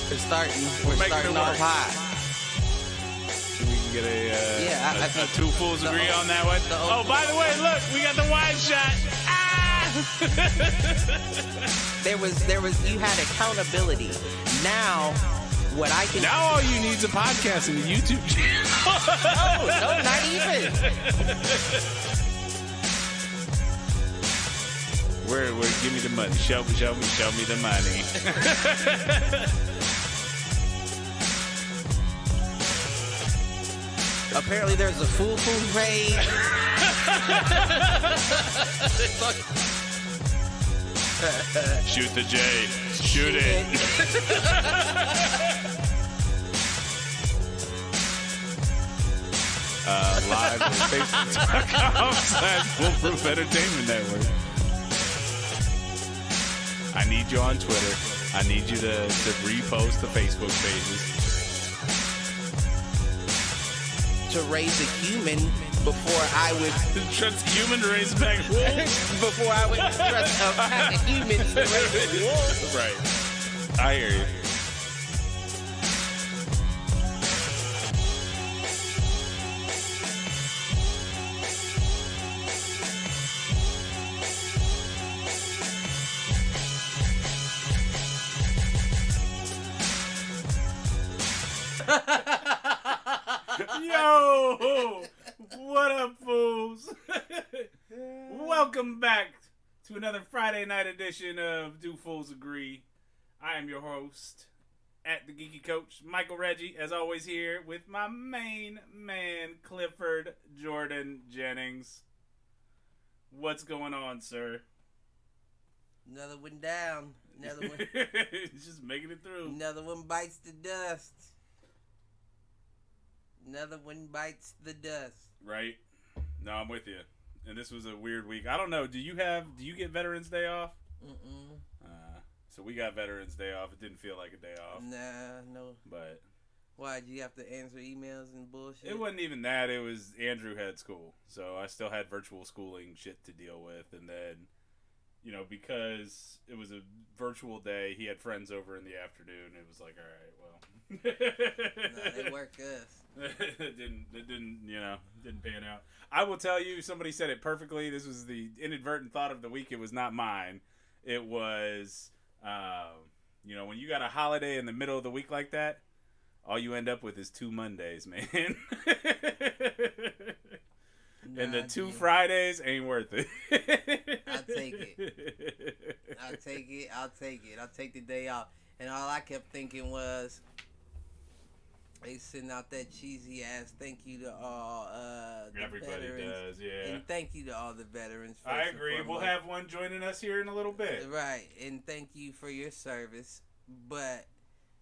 We're starting off high. We can get I think two fools agree on that one. oh, By the way, look, we got the wide shot. There was you had accountability. Now what I can Now all you need is a podcast and a YouTube channel. no, not even. Where give me the money. Show me the money. Apparently there's a fool page. Shoot the J. Shoot it. Live on Facebook.com/Foolproof Entertainment Network. I need you on Twitter. I need you to repost the Facebook pages. To raise a human before I would Trust human to raise back wolves. before I would trust a pack of humans to raise a wolf. Right. I hear you. Yo! What up, fools? Welcome back to another Friday night edition of Do Fools Agree. I am your host, at the Geeky Coach, Michael Reggie, as always here with my main man, Clifford Jordan Jennings. What's going on, sir? Another one down. Another one. Just making it through. Another one bites the dust. Another one bites the dust. Right? No, I'm with you. And this was a weird week. I don't know. Do you get Veterans Day off? Mm-mm. So we got Veterans Day off. It didn't feel like a day off. Nah, no. But Why, did you have to answer emails and bullshit? it wasn't even that. It was Andrew had school. So I still had virtual schooling shit to deal with. And then, because it was a virtual day, he had friends over in the afternoon. It was like, all right, well. Nah, they worked us. it didn't pan out. I will tell you, somebody said it perfectly. This was the inadvertent thought of the week. It was not mine. It was, when you got a holiday in the middle of the week like that, all you end up with is 2 Mondays, man. And the 2 Fridays ain't worth it. I'll take it. I'll take the day off. And all I kept thinking was, they send out that cheesy ass thank you to all the Everybody veterans. does, yeah. And thank you to all the veterans. I agree. We'll have one joining us here in a little bit. Right. And thank you for your service. But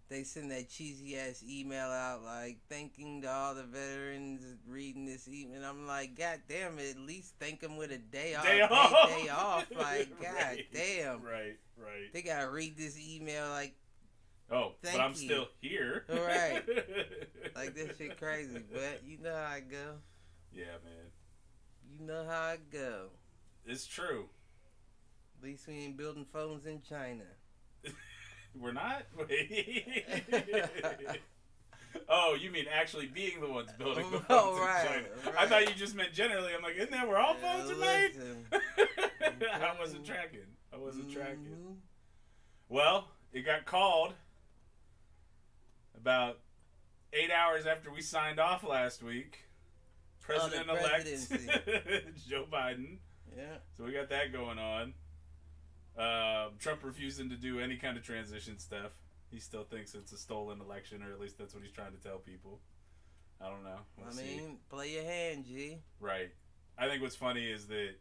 they send that cheesy ass email out like thanking to all the veterans reading this email. And I'm like, God damn it, at least thank them with a day off. Day off. Like, God Right. damn. Right. They gotta read this email like, oh, thank but I'm you. still here. Right. Like, this shit crazy. But you know how I go. Yeah, man. You know how I go. It's true. At least we ain't building phones in China. We're not? Wait. Oh, you mean actually being the ones building the phones in China. Right. I thought you just meant generally. I'm like, isn't that where all phones are made? I wasn't tracking. Mm-hmm. Well, it got called about 8 hours after we signed off last week. President-elect Joe Biden. Yeah. So we got that going on. Trump refusing to do any kind of transition stuff. He still thinks it's a stolen election, or at least that's what he's trying to tell people. I don't know. We'll see. Play your hand, G. Right. I think what's funny is that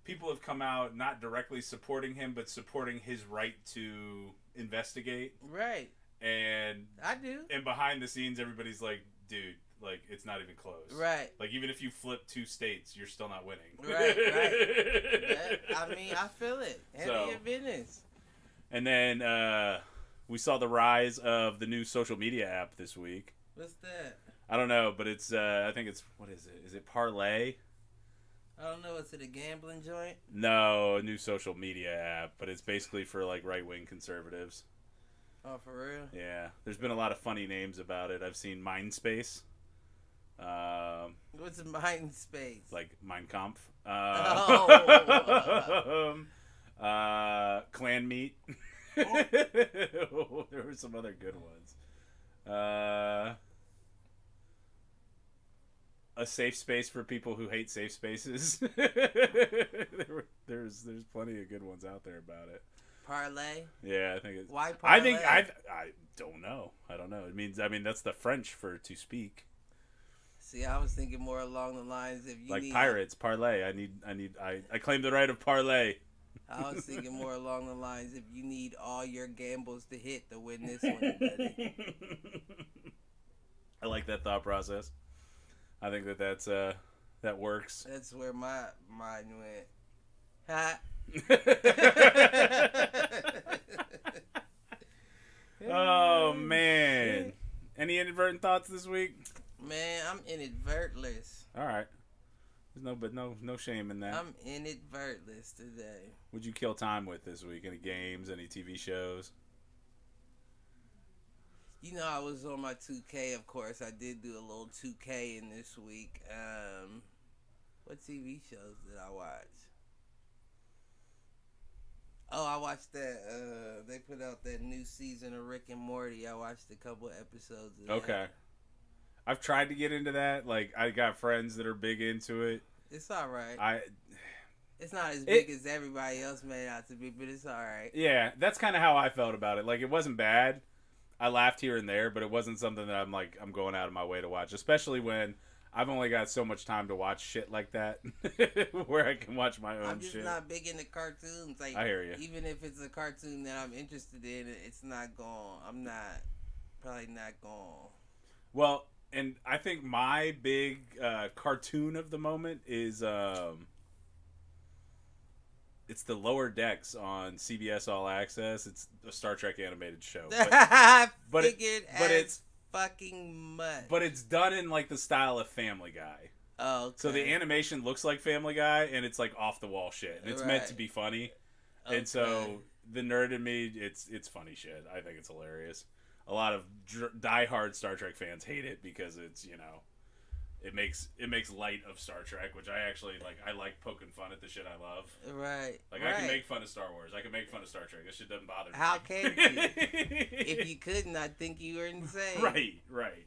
people have come out not directly supporting him, but supporting his right to investigate. Right. And I do. And behind the scenes, everybody's like, dude, like, it's not even close. Right. Like, even if you flip 2 states, you're still not winning. Right. I feel it. Handle your business. And then we saw the rise of the new social media app this week. What's that? I don't know, but it's, I think it's, what is it? Is it Parlay? I don't know. Is it a gambling joint? No, a new social media app, but it's basically for, like, right-wing conservatives. Oh, for real? Yeah, there's been a lot of funny names about it. I've seen Mindspace. What's mind space? Like Mein Kampf. Oh. Clan Meat. There were some other good ones. A safe space for people who hate safe spaces. There's plenty of good ones out there about it. Parlay? Yeah, I think it's. Why parlay? I think I don't know. I don't know. It means that's the French for to speak. See, I was thinking more along the lines if you Like need pirates, parlay. I claim the right of parlay. I was thinking more along the lines if you need all your gambles to hit to win this one, buddy. I like that thought process. I think that works. That's where my mind went. Ha. Oh man! Any inadvertent thoughts this week? Man, I'm inadvertless. All right. There's no shame in that. I'm inadvertless today. What'd you kill time with this week? Any games? Any TV shows? You know, I was on my 2K, of course. I did do a little 2K in this week. What TV shows did I watch? Oh, I watched that. They put out that new season of Rick and Morty. I watched a couple episodes of that. Okay. I've tried to get into that. Like, I got friends that are big into it. It's all right. It's not as big as everybody else made out to be, but it's all right. Yeah, that's kind of how I felt about it. Like, it wasn't bad. I laughed here and there, but it wasn't something that I'm going out of my way to watch, especially when I've only got so much time to watch shit like that where I can watch my own shit. I'm just not big into cartoons. Like, I hear you. Even if it's a cartoon that I'm interested in, it's not going. I'm probably not going. Well, and I think my big cartoon of the moment is it's the Lower Decks on CBS All Access. It's a Star Trek animated show. But it's fucking much. But it's done in like the style of Family Guy. Oh, okay. So the animation looks like Family Guy, and it's like off the wall shit. And it's meant to be funny. Okay. And so the nerd in me, it's funny shit. I think it's hilarious. A lot of diehard Star Trek fans hate it because it's, you know, it makes light of Star Trek, which I actually like. I like poking fun at the shit I love. Right. Like, I can make fun of Star Wars. I can make fun of Star Trek. This shit doesn't bother me. How can you? If you couldn't, I'd think you were insane. Right.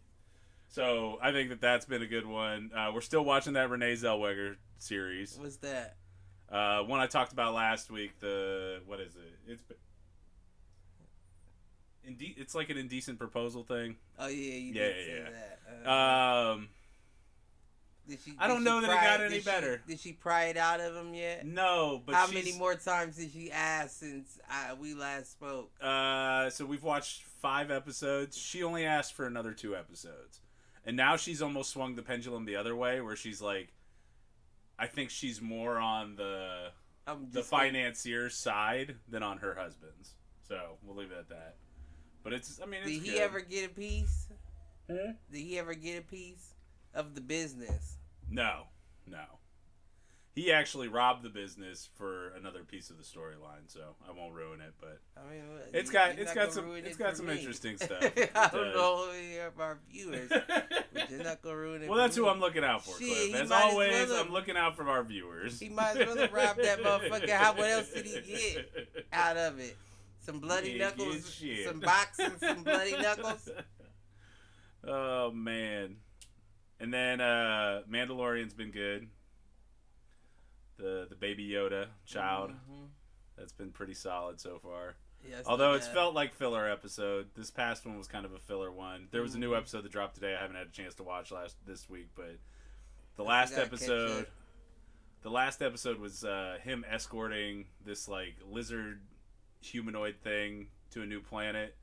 So I think that's been a good one. We're still watching that Renee Zellweger series. What's that? One I talked about last week. What is it? It's like an indecent proposal thing. Oh yeah, you did say that. I don't know that it got any better. Did she pry it out of him yet? No, but how many more times did she ask since we last spoke? So we've watched 5 episodes. She only asked for another 2 episodes, and now she's almost swung the pendulum the other way, where she's like, I think she's more on the financier's side than on her husband's. So we'll leave it at that. But it's Did he ever get a piece? Huh? Did he ever get a piece of the business? No. He actually robbed the business for another piece of the storyline, so I won't ruin it. But it's got some interesting stuff. I don't know if our viewers, but you're not gonna ruin it. Well, that's who I'm looking out for, Cliff. As always, I'm looking out for our viewers. He might as well have robbed that motherfucker. What else did he get out of it? Some bloody knuckles, some boxing, some bloody knuckles. Oh man. And then Mandalorian's been good. The Baby Yoda child. Mm-hmm. That's been pretty solid so far. Yes, although it's felt like filler episode. This past one was kind of a filler one. There was a new episode that dropped today. I haven't had a chance to watch this week, but the last episode was him escorting this like lizard humanoid thing to a new planet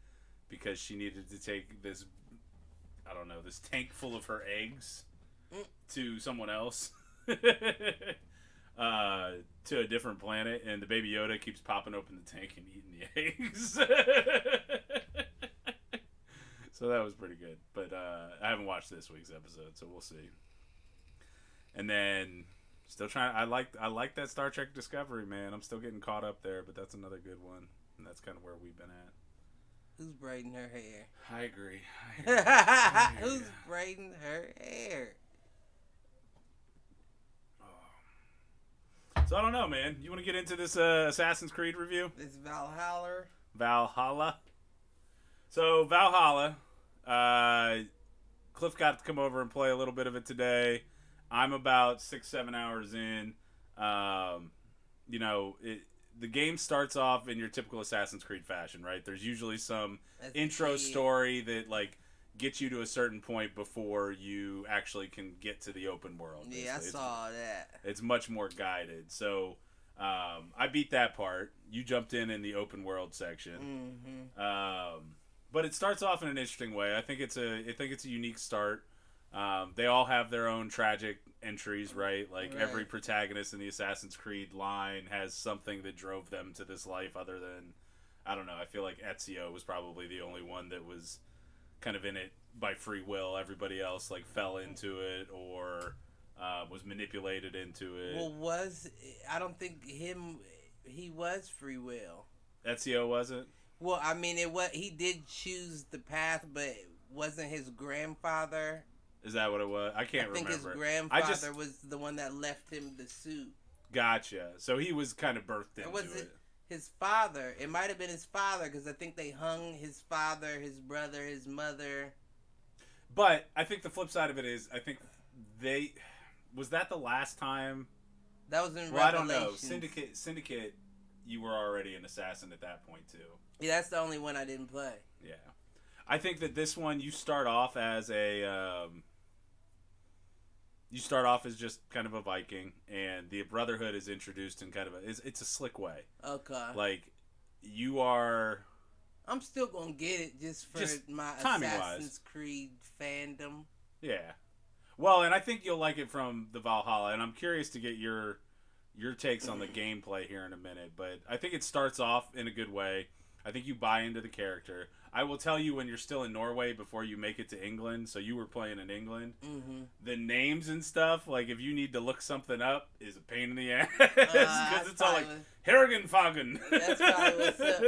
because she needed to take this tank full of her eggs to someone else to a different planet, and the Baby Yoda keeps popping open the tank and eating the eggs. So that was pretty good, but I haven't watched this week's episode, so we'll see. And then still trying. I like that Star Trek Discovery, man. I'm still getting caught up there, but that's another good one, and that's kind of where we've been at. Who's braiding her hair? I agree. Who's braiding her hair? So I don't know, man. You want to get into this Assassin's Creed review? It's Valhalla. Valhalla. So Valhalla, Cliff got to come over and play a little bit of it today. I'm about 6-7 hours in. You know, the game starts off in your typical Assassin's Creed fashion, right? There's usually some intro story that like gets you to a certain point before you actually can get to the open world. Basically. Yeah, I saw that. It's much more guided. So I beat that part. You jumped in the open world section. Mm-hmm. But it starts off in an interesting way. I think it's a unique start. They all have their own tragic entries, right? Like every protagonist in the Assassin's Creed line has something that drove them to this life other than, I don't know, I feel like Ezio was probably the only one that was kind of in it by free will. Everybody else like fell into it or was manipulated into it. Well, I don't think he was free will. Ezio wasn't? Well, I mean, he did choose the path, but wasn't his grandfather... Is that what it was? I can't remember. I think his grandfather was the one that left him the suit. Gotcha. So he was kind of birthed into it. His father? It might have been his father, because I think they hung his father, his brother, his mother. But I think the flip side of it is, I think was that the last time? That was in Revelations. I don't know. Syndicate, you were already an assassin at that point, too. Yeah, that's the only one I didn't play. Yeah. I think that this one, you start off as just kind of a Viking, and the Brotherhood is introduced in kind of it's a slick way. Okay. Like, you are... I'm still gonna get it just for my Assassin's Creed fandom. Yeah. Well, and I think you'll like it from the Valhalla, and I'm curious to get your takes on the gameplay here in a minute, but I think it starts off in a good way. I think you buy into the character. I will tell you when you're still in Norway before you make it to England, so you were playing in England, the names and stuff, like if you need to look something up, is a pain in the ass. Because it's all like, Hergenfagen. That's probably what's up,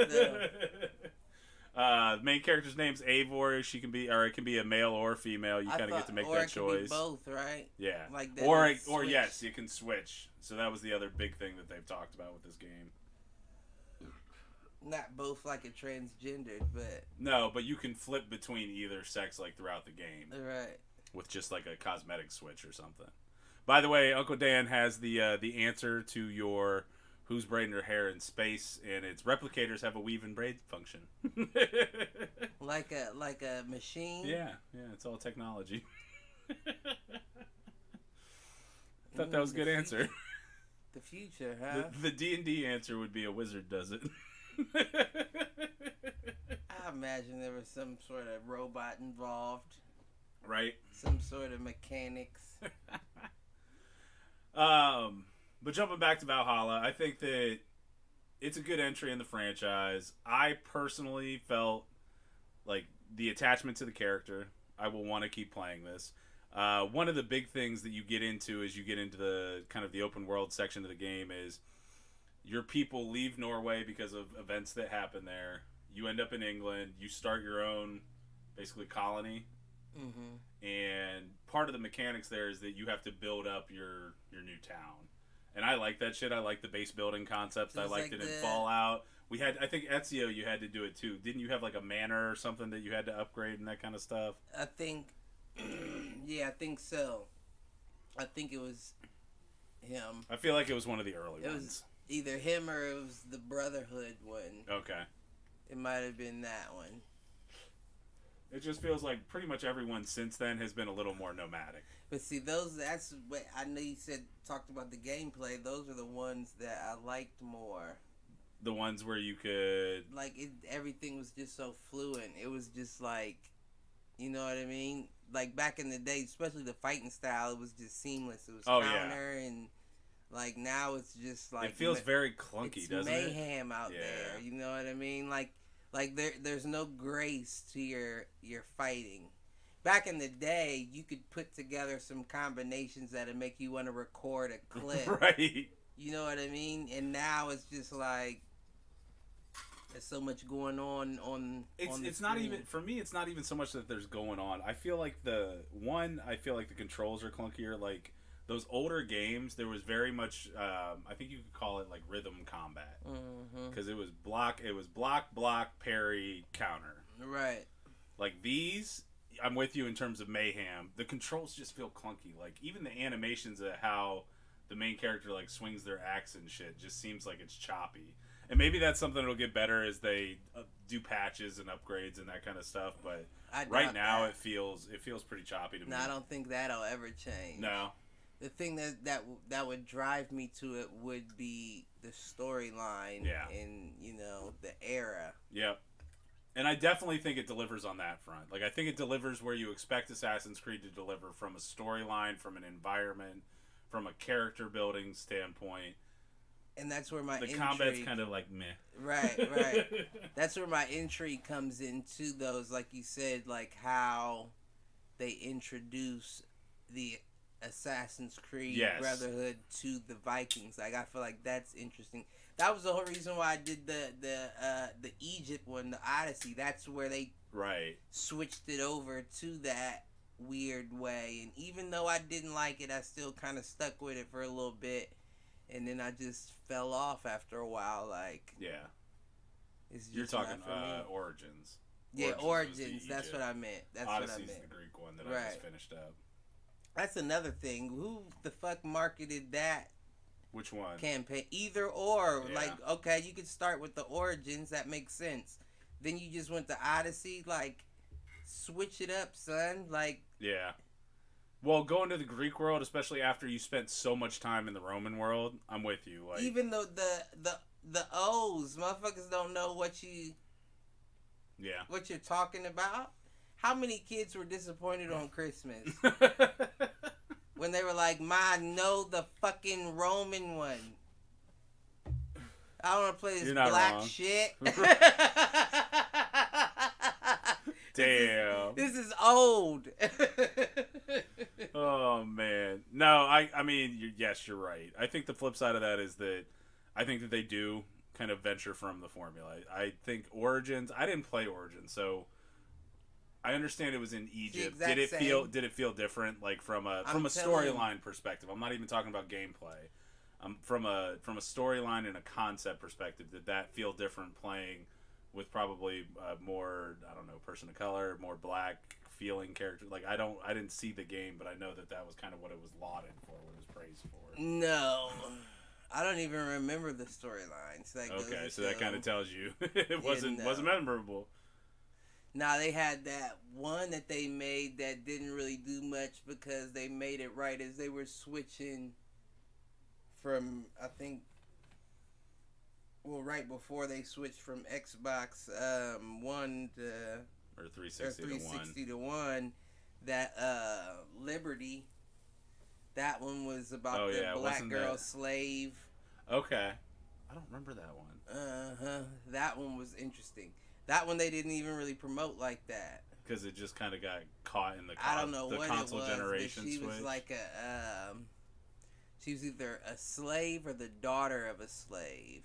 though. Main character's name's Eivor. It can be a male or a female. You kind of get to make that choice. Or it can be both, right? Yeah. Like that. Or yes, you can switch. So that was the other big thing that they've talked about with this game. Not both like a transgendered, but... No, but you can flip between either sex like throughout the game. Right. With just like a cosmetic switch or something. By the way, Uncle Dan has the answer to your who's braiding her hair in space, and its replicators have a weave and braid function. like a machine? Yeah, it's all technology. Thought that was a good answer. The future, huh? The D&D answer would be a wizard does it. I imagine there was some sort of robot involved. Right. Some sort of mechanics. But jumping back to Valhalla, I think that it's a good entry in the franchise. I personally felt like the attachment to the character. I will want to keep playing this. One of the big things that you get into as you get into the kind of the open world section of the game is your people leave Norway because of events that happen there. You end up in England. You start your own, basically, colony. Mm-hmm. And part of the mechanics there is that you have to build up your new town. And I like that shit. I like the base building concepts. I liked it in Fallout. I think Ezio, you had to do it too. Didn't you have like a manor or something that you had to upgrade and that kind of stuff? I think, yeah, I think so. I think it was him. I feel like it was one of the early ones. It was either him or it was the Brotherhood one. Okay. It might have been that one. It just feels like pretty much everyone since then has been a little more nomadic. But see, that's what I know you talked about the gameplay. Those are the ones that I liked more. The ones where you could... Like, everything was just so fluent. It was just like, you know what I mean? Like, back in the day, especially the fighting style, it was just seamless. It was counter and... Like, now it's just like... It feels very clunky, doesn't it? It's mayhem out there, you know what I mean? Like there's no grace to your fighting. Back in the day, you could put together some combinations that'd make you want to record a clip. Right. You know what I mean? And now it's just like... There's so much going on. It's not even for me. It's not even so much that there's going on. I feel like the controls are clunkier. Like those older games, there was very much. I think you could call it like rhythm combat because it was block, parry, counter. Right. Like these, I'm with you in terms of mayhem. The controls just feel clunky. Like even the animations of how the main character like swings their axe and shit just seems like it's choppy. And maybe that's something that'll get better as they do patches and upgrades and that kind of stuff. But right now it feels pretty choppy to me. No, I don't think that'll ever change. No. The thing that would drive me to it would be the storyline and the era. Yep. And I definitely think it delivers on that front. Like I think it delivers where you expect Assassin's Creed to deliver from a storyline, from an environment, from a character building standpoint. And that's where my combat's kind of like meh. Right. That's where my intrigue comes into those, like you said, like how they introduce the Assassin's Creed Brotherhood to the Vikings. Like I feel like that's interesting. That was the whole reason why I did the Egypt one, the Odyssey. That's where they switched it over to that weird way. And even though I didn't like it, I still kind of stuck with it for a little bit. And then I just fell off after a while. Like, it's just you're talking not for me. Origins. Yeah, Origins. That's what I meant. Odyssey's the Greek one that I just finished up. That's another thing. Who the fuck marketed that? Which one? Campaign. Either or. Yeah. Like, okay, you could start with the Origins. That makes sense. Then you just went to Odyssey. Like, switch it up, son. Like, yeah. Well, going to the Greek world, especially after you spent so much time in the Roman world, I'm with you. Like, even though the O's, motherfuckers don't know what you're talking about. How many kids were disappointed on Christmas when they were like, "Ma, know the fucking Roman one. I don't want to play this black wrong. shit." Damn. This is old. Oh man. No, I mean, yes, you're right. I think the flip side of that is that I think that they do kind of venture from the formula. I think Origins. I didn't play Origins, so I understand it was in Egypt. Did it feel different, like from a storyline perspective? I'm not even talking about gameplay. From a storyline and a concept perspective, did that feel different playing with probably more, I don't know, person of color, more black feeling character? Like I didn't see the game, but I know that was kind of what it was lauded for, what it was praised for. No, I don't even remember the storylines. Okay, so that kind of tells you it wasn't memorable. Now they had that one that they made that didn't really do much because they made it right as they were switching from, I think, well, right before they switched from Xbox One to or 360 to One, that Liberty, that one was about the black girl slave. Okay, I don't remember that one. That one was interesting. That one they didn't even really promote like that because it just kind of got caught in the I don't know what console it was, generation but she switch. was like she was either a slave or the daughter of a slave.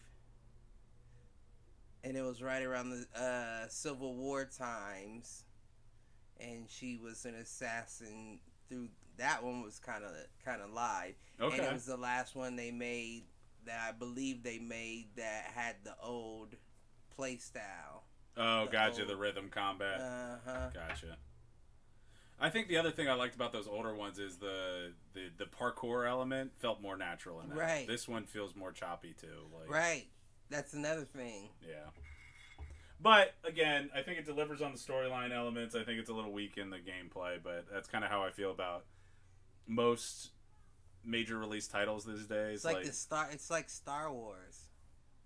And it was right around the Civil War times, and she was an assassin. Through that one was kind of live, and it was the last one they made that I believe they made that had the old play style. Oh, gotcha. The rhythm combat. Gotcha. I think the other thing I liked about those older ones is the parkour element felt more natural in that. Right. This one feels more choppy too. Like, right. That's another thing. Yeah. But, again, I think it delivers on the storyline elements. I think it's a little weak in the gameplay, but that's kind of how I feel about most major release titles these days. It's like Star Wars.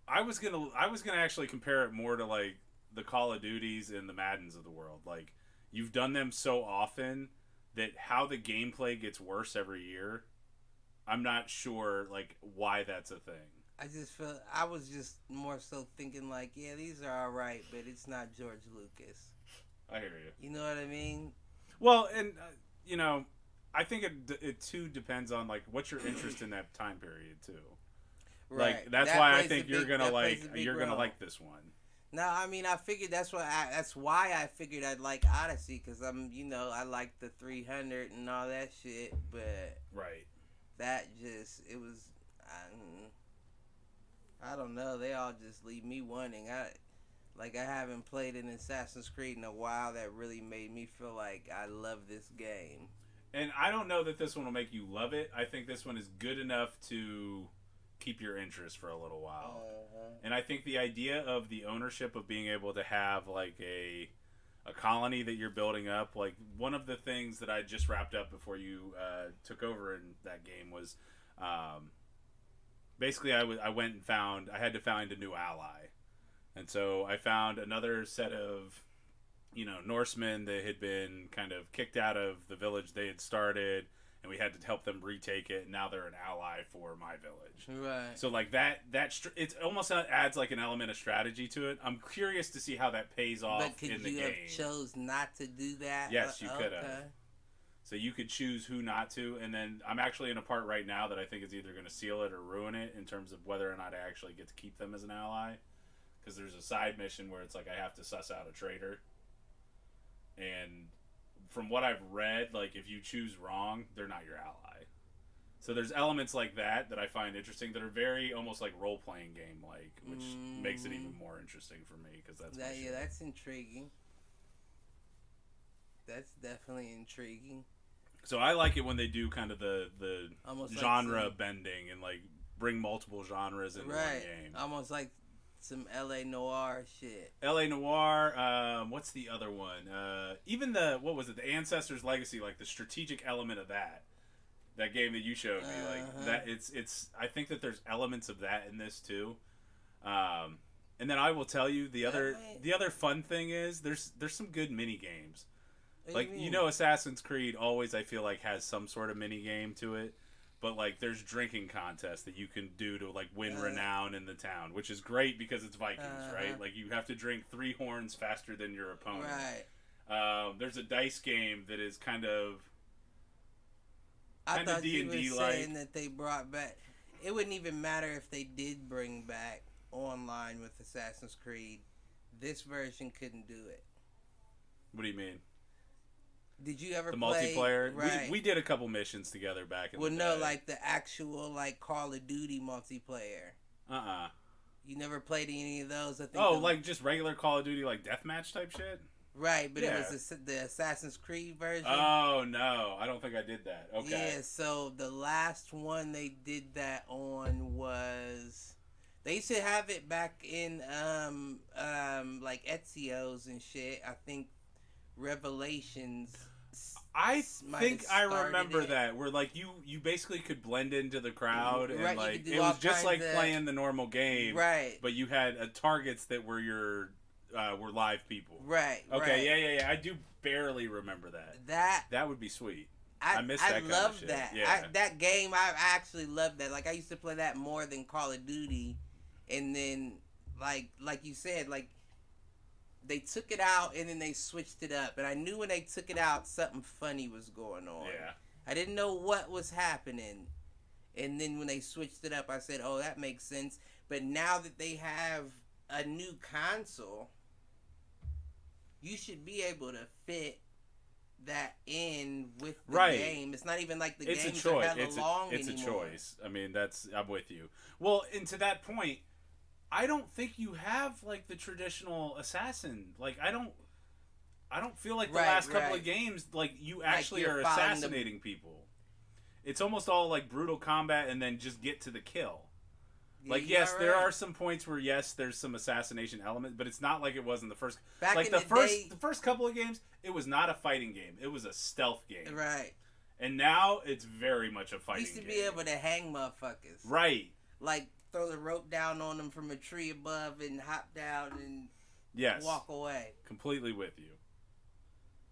I was gonna actually compare it more to, like, the Call of Duties and the Maddens of the world. Like, you've done them so often that how the gameplay gets worse every year, I'm not sure, like, why that's a thing. I was just more so thinking like, yeah, these are all right, but it's not George Lucas. I hear you. You know what I mean? Well, and I think it too depends on like what's your interest in that time period too. Right. Like that's why I think you're gonna like this one. No, I mean I figured that's why I figured I'd like Odyssey because I like the 300 and all that shit, but Right. that just it was I don't know, they all just leave me wanting. I haven't played an Assassin's Creed in a while that really made me feel like I love this game. And I don't know that this one will make you love it. I think this one is good enough to keep your interest for a little while. And I think the idea of the ownership of being able to have like a colony that you're building up, like one of the things that I just wrapped up before you took over in that game was basically I went and I had to find a new ally. And so I found another set of Norsemen that had been kind of kicked out of the village they had started, and we had to help them retake it, and now they're an ally for my village. Right. So like it almost adds like an element of strategy to it. I'm curious to see how that pays off in the game. But could you have chose not to do that? Yes, you could have. So you could choose who not to, and then I'm actually in a part right now that I think is either going to seal it or ruin it in terms of whether or not I actually get to keep them as an ally. Because there's a side mission where it's like I have to suss out a traitor. And from what I've read, like if you choose wrong, they're not your ally. So there's elements like that I find interesting that are very almost like role-playing game-like, which makes it even more interesting for me because that's intriguing. That's definitely intriguing. So I like it when they do kind of the almost genre bending and like bring multiple genres into one game. Almost like some LA Noir shit. LA Noir, what's the other one? Even the Ancestors Legacy, like the strategic element of that game that you showed me, like that it's I think that there's elements of that in this too. And then I will tell you the other fun thing is there's some good mini games. Like Assassin's Creed always I feel like has some sort of mini game to it. But, like, there's drinking contests that you can do to, like, win renown in the town, which is great because it's Vikings, right? Like, you have to drink 3 horns faster than your opponent. Right. There's a dice game that is kind of I thought D&D you were like. saying that they brought back... It wouldn't even matter if they did bring back online with Assassin's Creed. This version couldn't do it. What do you mean? Did you ever the play... multiplayer? Right. We did a couple missions together back in the day. Well, no, like the actual like Call of Duty multiplayer. You never played any of those? I think. Like just regular Call of Duty, like deathmatch type shit? Right, but it was the Assassin's Creed version. Oh, no. I don't think I did that. Okay. Yeah, so the last one they did that on was... They used to have it back in like Ezio's and shit. I think Revelations... I think I remember that where like you basically could blend into the crowd and like it was just like playing the normal game, right? But you had targets that were your were live people, right? Okay, yeah. I do barely remember that. That would be sweet. I miss that. I love that. Yeah. That game, I actually loved that. Like I used to play that more than Call of Duty, and then like you said, like. They took it out and then they switched it up. And I knew when they took it out, something funny was going on. Yeah. I didn't know what was happening. And then when they switched it up, I said, oh, that makes sense. But now that they have a new console, you should be able to fit that in with the game. It's not even like the games are hella long anymore. It's a choice. I mean, I'm with you. Well, and to that point, I don't think you have like the traditional assassin. Like I don't feel like the last couple of games like you actually are assassinating people. It's almost all like brutal combat and then just get to the kill. Like yes, there are some points where there's some assassination element, but it's not like it was in the first. Like the first couple of games, it was not a fighting game. It was a stealth game. Right. And now it's very much a fighting game. You used to be able to hang motherfuckers. Right. Like throw the rope down on them from a tree above and hop down and walk away. Completely with you.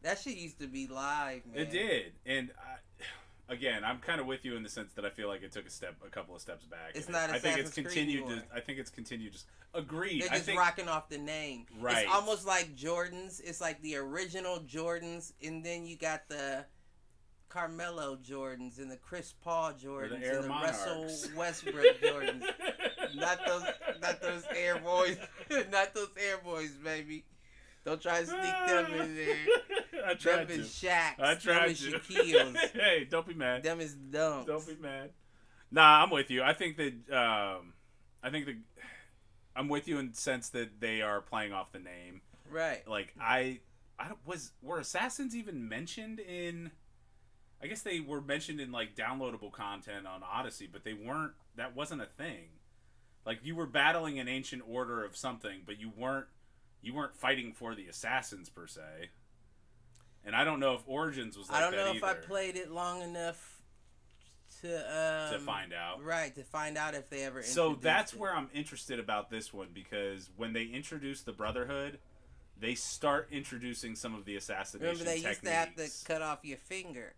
That shit used to be live, man. It did. And again, I'm kind of with you in the sense that I feel like it took a couple of steps back. It's not Assassin's Creed anymore. I think it's continued. Just agreed. They're just rocking off the name. Right. It's almost like Jordans. It's like the original Jordans, and then you got the Carmelo Jordans and the Chris Paul Jordans and the Russell Westbrook Jordans. not those air boys, not those air boys, baby. Don't try to sneak them in there. I tried them to. Is Shaq's. I tried them to. Is Shaquille's. Hey, don't be mad. Them is Dunks. Don't be mad. Nah, I'm with you. I think that I'm with you in the sense that they are playing off the name. Right. Like were assassins even mentioned in? I guess they were mentioned in like downloadable content on Odyssey, but they weren't. That wasn't a thing. Like you were battling an ancient order of something, but you weren't fighting for the assassins per se. And I don't know if Origins was like that either. I don't know if I played it long enough to find out. Right, to find out if they ever. So that's where I'm interested about this one, because when they introduce the Brotherhood, they start introducing some of the assassination techniques. Remember, they used to have to cut off your finger.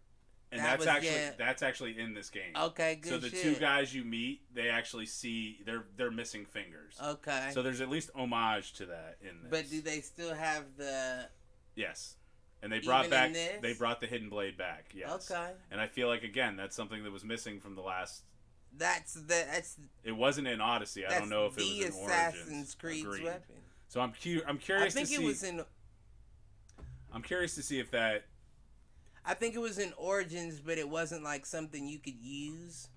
And that's actually in this game. Okay, good. So the two guys you meet, they actually see they're missing fingers. Okay. So there's at least homage to that in this. But do they still have the? Yes, and they brought the hidden blade back. Yes. Okay. And I feel like again that's something that was missing from the last. That's. It wasn't in Odyssey. I don't know if it was in Origins. The Assassin's Creed's weapon. So I'm curious. I think it was in. I'm curious to see if that. I think it was in Origins, but it wasn't like something you could use.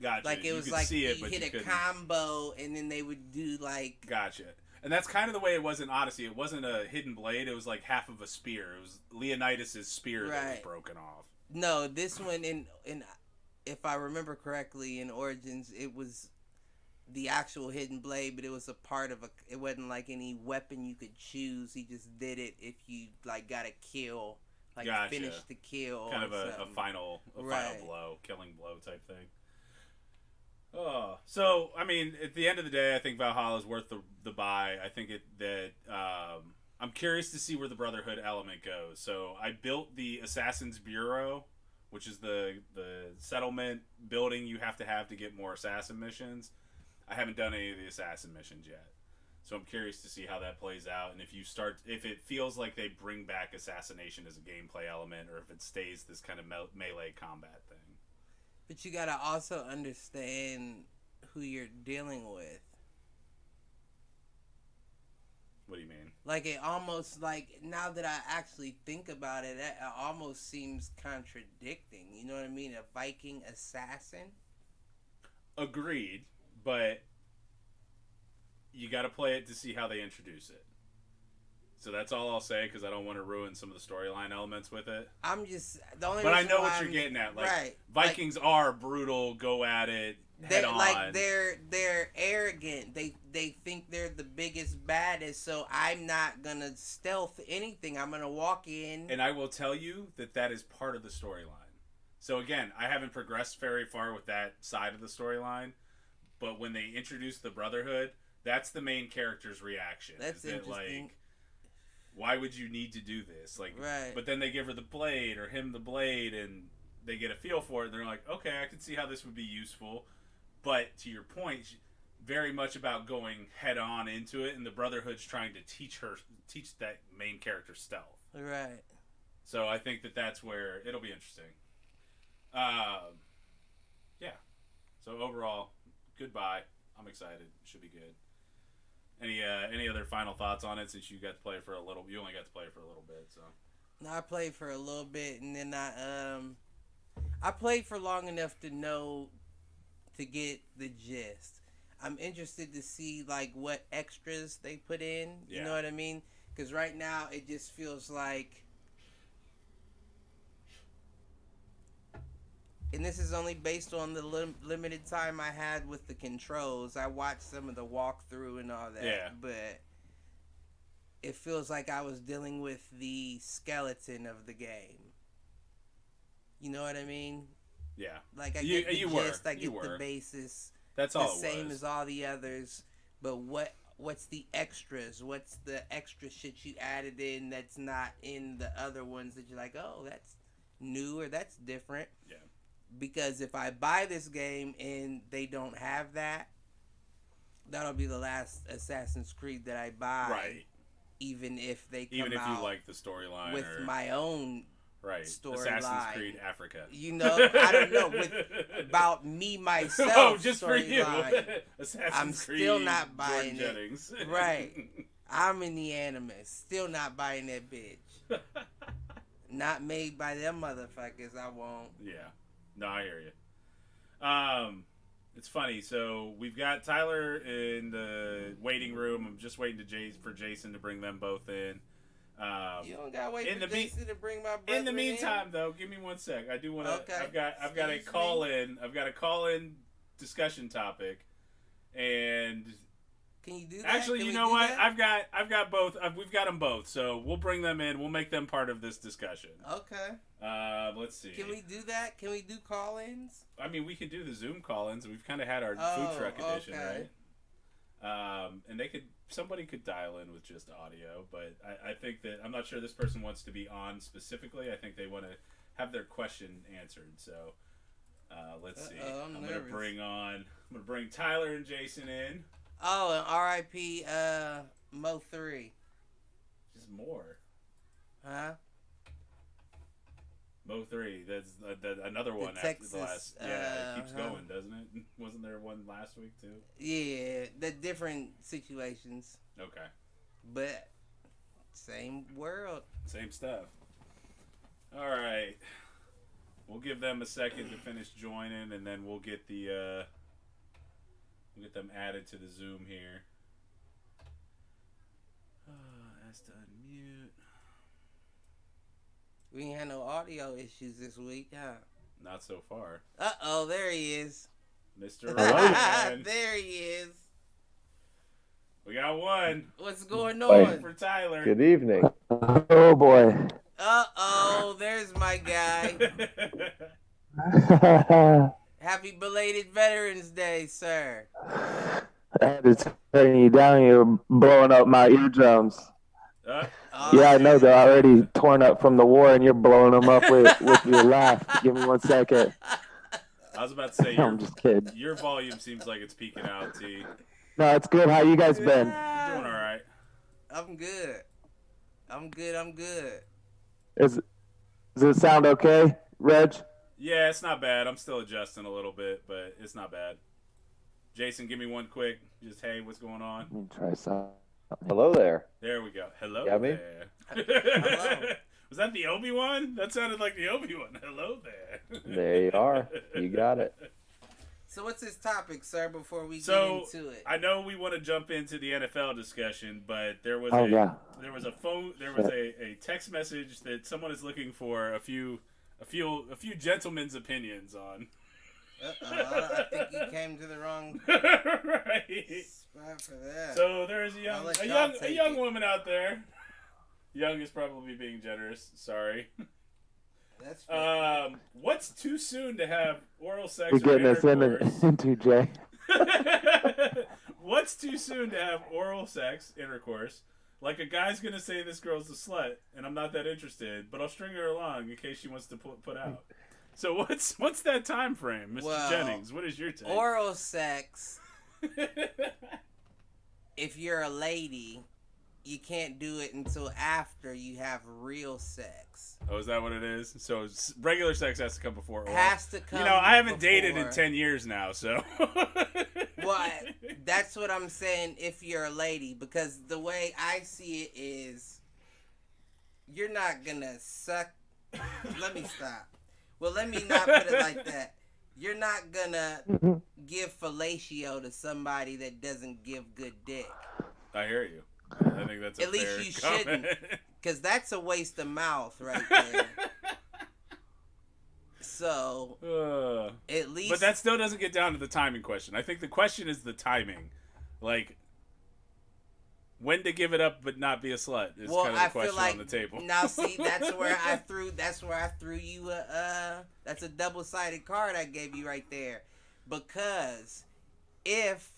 Gotcha. Like it was like you hit a combo, and then they would do like. Gotcha. And that's kind of the way it was in Odyssey. It wasn't a hidden blade. It was like half of a spear. It was Leonidas' spear that was broken off. No, this one in if I remember correctly, in Origins, it was the actual hidden blade, but it was a part of a. It wasn't like any weapon you could choose. He just did it if you like got a kill. Like gotcha. Finish the kill. Kind of a final blow, killing blow type thing. Oh, so I mean, at the end of the day, I think Valhalla is worth the buy. I think I'm curious to see where the Brotherhood element goes. So I built the Assassin's Bureau, which is the settlement building you have to get more assassin missions. I haven't done any of the assassin missions yet. So I'm curious to see how that plays out, and if it feels like they bring back assassination as a gameplay element, or if it stays this kind of melee combat thing. But you gotta also understand who you're dealing with. What do you mean? Like it almost like now that I actually think about it, it almost seems contradicting. You know what I mean? A Viking assassin. Agreed, but. You got to play it to see how they introduce it. So that's all I'll say, because I don't want to ruin some of the storyline elements with it. I'm just the only. But I know what you're getting at. Like, right. Vikings are brutal, go at it, head on. Like they're arrogant. They think they're the biggest, baddest. So I'm not gonna stealth anything. I'm gonna walk in. And I will tell you that is part of the storyline. So again, I haven't progressed very far with that side of the storyline, but when they introduce the Brotherhood. That's the main character's reaction. That's interesting. Like, why would you need to do this? Like, right. But then they give her the blade or him the blade, and they get a feel for it. And they're like, okay, I can see how this would be useful. But to your point, very much about going head on into it, and the Brotherhood's trying to teach that main character stealth. Right. So I think that's where it'll be interesting. Yeah. So overall, goodbye. I'm excited. Should be good. Any other final thoughts on it, since you got to play for a little? You only got to play for a little bit, so. No, I played for a little bit, and then I played for long enough to get the gist. I'm interested to see like what extras they put in. You know what I mean? Because right now it just feels like. And this is only based on the limited time I had with the controls. I watched some of the walkthrough and all that. Yeah. But it feels like I was dealing with the skeleton of the game. You know what I mean? Yeah. Like I get the gist, I get the basis. That's all. The same as all the others. But what's the extras? What's the extra shit you added in that's not in the other ones that you're like, oh, that's new or that's different? Yeah. Because if I buy this game and they don't have that, that'll be the last Assassin's Creed that I buy. Right. Even if they come even if out you like the storyline with my own Right. storyline. Assassin's Creed Africa. You know, I don't know about me myself. Oh, just for you. Assassin's I'm Creed. Still not buying Jordan it. Jennings. Right. I'm in the anime. Still not buying that bitch. Not made by them motherfuckers. I won't. Yeah. No, I hear you. It's funny. So we've got Tyler in the waiting room. I'm just waiting for Jason to bring them both in. You don't gotta wait for Jason to bring my brother in the meantime, though, give me 1 sec. I do want to. Okay. I've got a call in. I've got a call in discussion topic, and can you do that? Actually, you know what? I've got both. We've got them both, so we'll bring them in. We'll make them part of this discussion. Okay. Let's see. Can we do that? Can we do call-ins? I mean, we can do the Zoom call-ins. We've kind of had our food truck edition, right? And somebody could dial in with just audio, but I think that I'm not sure this person wants to be on specifically. I think they want to have their question answered. So let's see. I'm gonna bring Tyler and Jason in. Oh, and R.I.P. Mo 3. Just more. Huh? Mo 3. That's another one Texas, after the last. Yeah, it keeps going, doesn't it? Wasn't there one last week too? Yeah, the different situations. Okay. But same world. Same stuff. All right. We'll give them a second to finish joining, and then we'll get the we'll get them added to the Zoom here. Ask to unmute. We ain't had no audio issues this week, huh? Not so far. Uh-oh, there he is. Mr. Ryan. There he is. We got one. What's going on? For Tyler. Good evening. Oh, boy. Uh-oh, there's my guy. Happy belated Veterans Day, sir. I had to turn you down. You're blowing up my eardrums. Yeah, I know they're already torn up from the war, and you're blowing them up with your laugh. Give me 1 second. I was about to say, I'm just kidding. Your volume seems like it's peaking out, T. No, it's good. How you guys been? You're doing all right. I'm good. I'm good. Does it sound okay, Reg? Yeah, it's not bad. I'm still adjusting a little bit, but it's not bad. Jason, give me one quick. Just, hey, what's going on? Let me try something. Hello there. There we go. Hello Got me? there. Hello. Was that the Obi-Wan? That sounded like the Obi-Wan. Hello there. There you are. You got it. So what's this topic, sir, before we get into it? I know we want to jump into the NFL discussion, but there was a text message that someone is looking for a few gentlemen's opinions on. I think you came to the wrong right. spot for that. So there's a young woman out there. Young is probably being generous. Sorry. That's fair. What's too soon to have oral sex? You're getting us into Jay. What's too soon to have oral sex intercourse? Like, a guy's gonna say this girl's a slut, and I'm not that interested, but I'll string her along in case she wants to put out. So what's that time frame, Mr. Jennings? What is your take? Oral sex. If you're a lady, you can't do it until after you have real sex. Oh, is that what it is? So regular sex has to come before oral. Has to come. You know, I haven't before. dated in 10 years now, so. Well, that's what I'm saying. If you're a lady, because the way I see it is, you're not gonna suck. Let me stop. Well, let me not put it like that. You're not gonna give fellatio to somebody that doesn't give good dick. I hear you. I think that's at least you shouldn't, because that's a waste of mouth right there. So at least, but that still doesn't get down to the timing question. I think the question is the timing, like when to give it up but not be a slut is kind of the question on the table. Now, see, that's where I threw you that's a double-sided card I gave you right there, because if.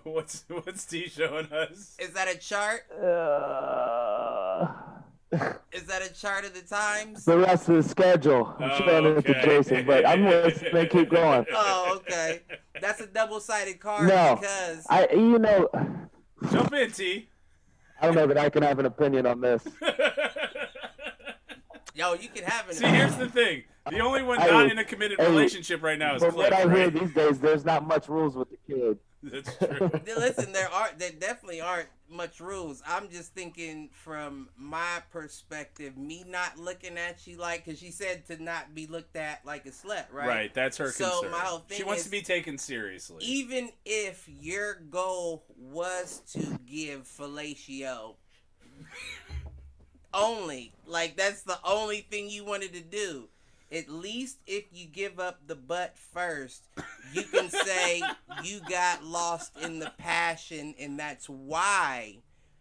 What's T showing us? Is that a chart? Is that a chart of the times? The rest of the schedule. I'm showing it to Jason, but I'm listening. Keep going. Oh, okay. That's a double-sided card because Jump in, T. I don't know that I can have an opinion on this. Yo, you can have it. See, here's the thing. The only one not in a committed relationship right now is Cliff, what I right? hear these days, there's not much rules with the kid. That's true. Listen, there definitely aren't much rules. I'm just thinking from my perspective, me not looking at you like, because she said to not be looked at like a slut, right? Right, that's her concern. So my whole thing she wants to be taken seriously. Even if your goal was to give fellatio only, like that's the only thing you wanted to do, at least if you give up the butt first, you can say you got lost in the passion and that's why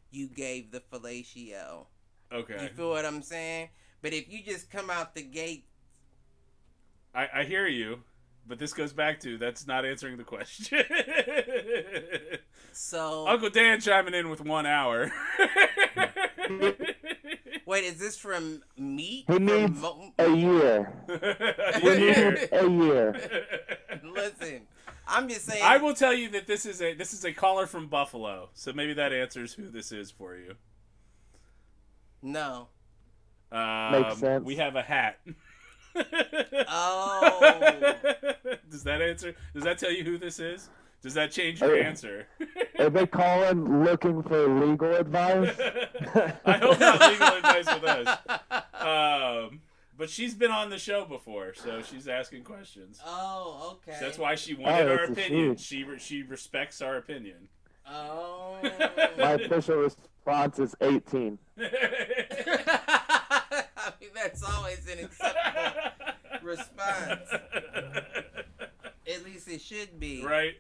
you gave the fellatio. Okay. You feel what I'm saying? But if you just come out the gate... I hear you, but this goes back to that's not answering the question. So... Uncle Dan chiming in with 1 hour. Wait, is this from meat? He needs a year. We need a year. Listen, I'm just saying. I will tell you that this is a caller from Buffalo, so maybe that answers who this is for you. No. Makes sense. We have a hat. Oh. Does that answer? Does that tell you who this is? Does that change your answer? Are they calling looking for legal advice? I hope not legal advice with us. But she's been on the show before, so she's asking questions. Oh, okay. So that's why she wanted our that's a opinion. shoot. She respects our opinion. Oh. My official response is 18. I mean, that's always an acceptable response. At least it should be. Right.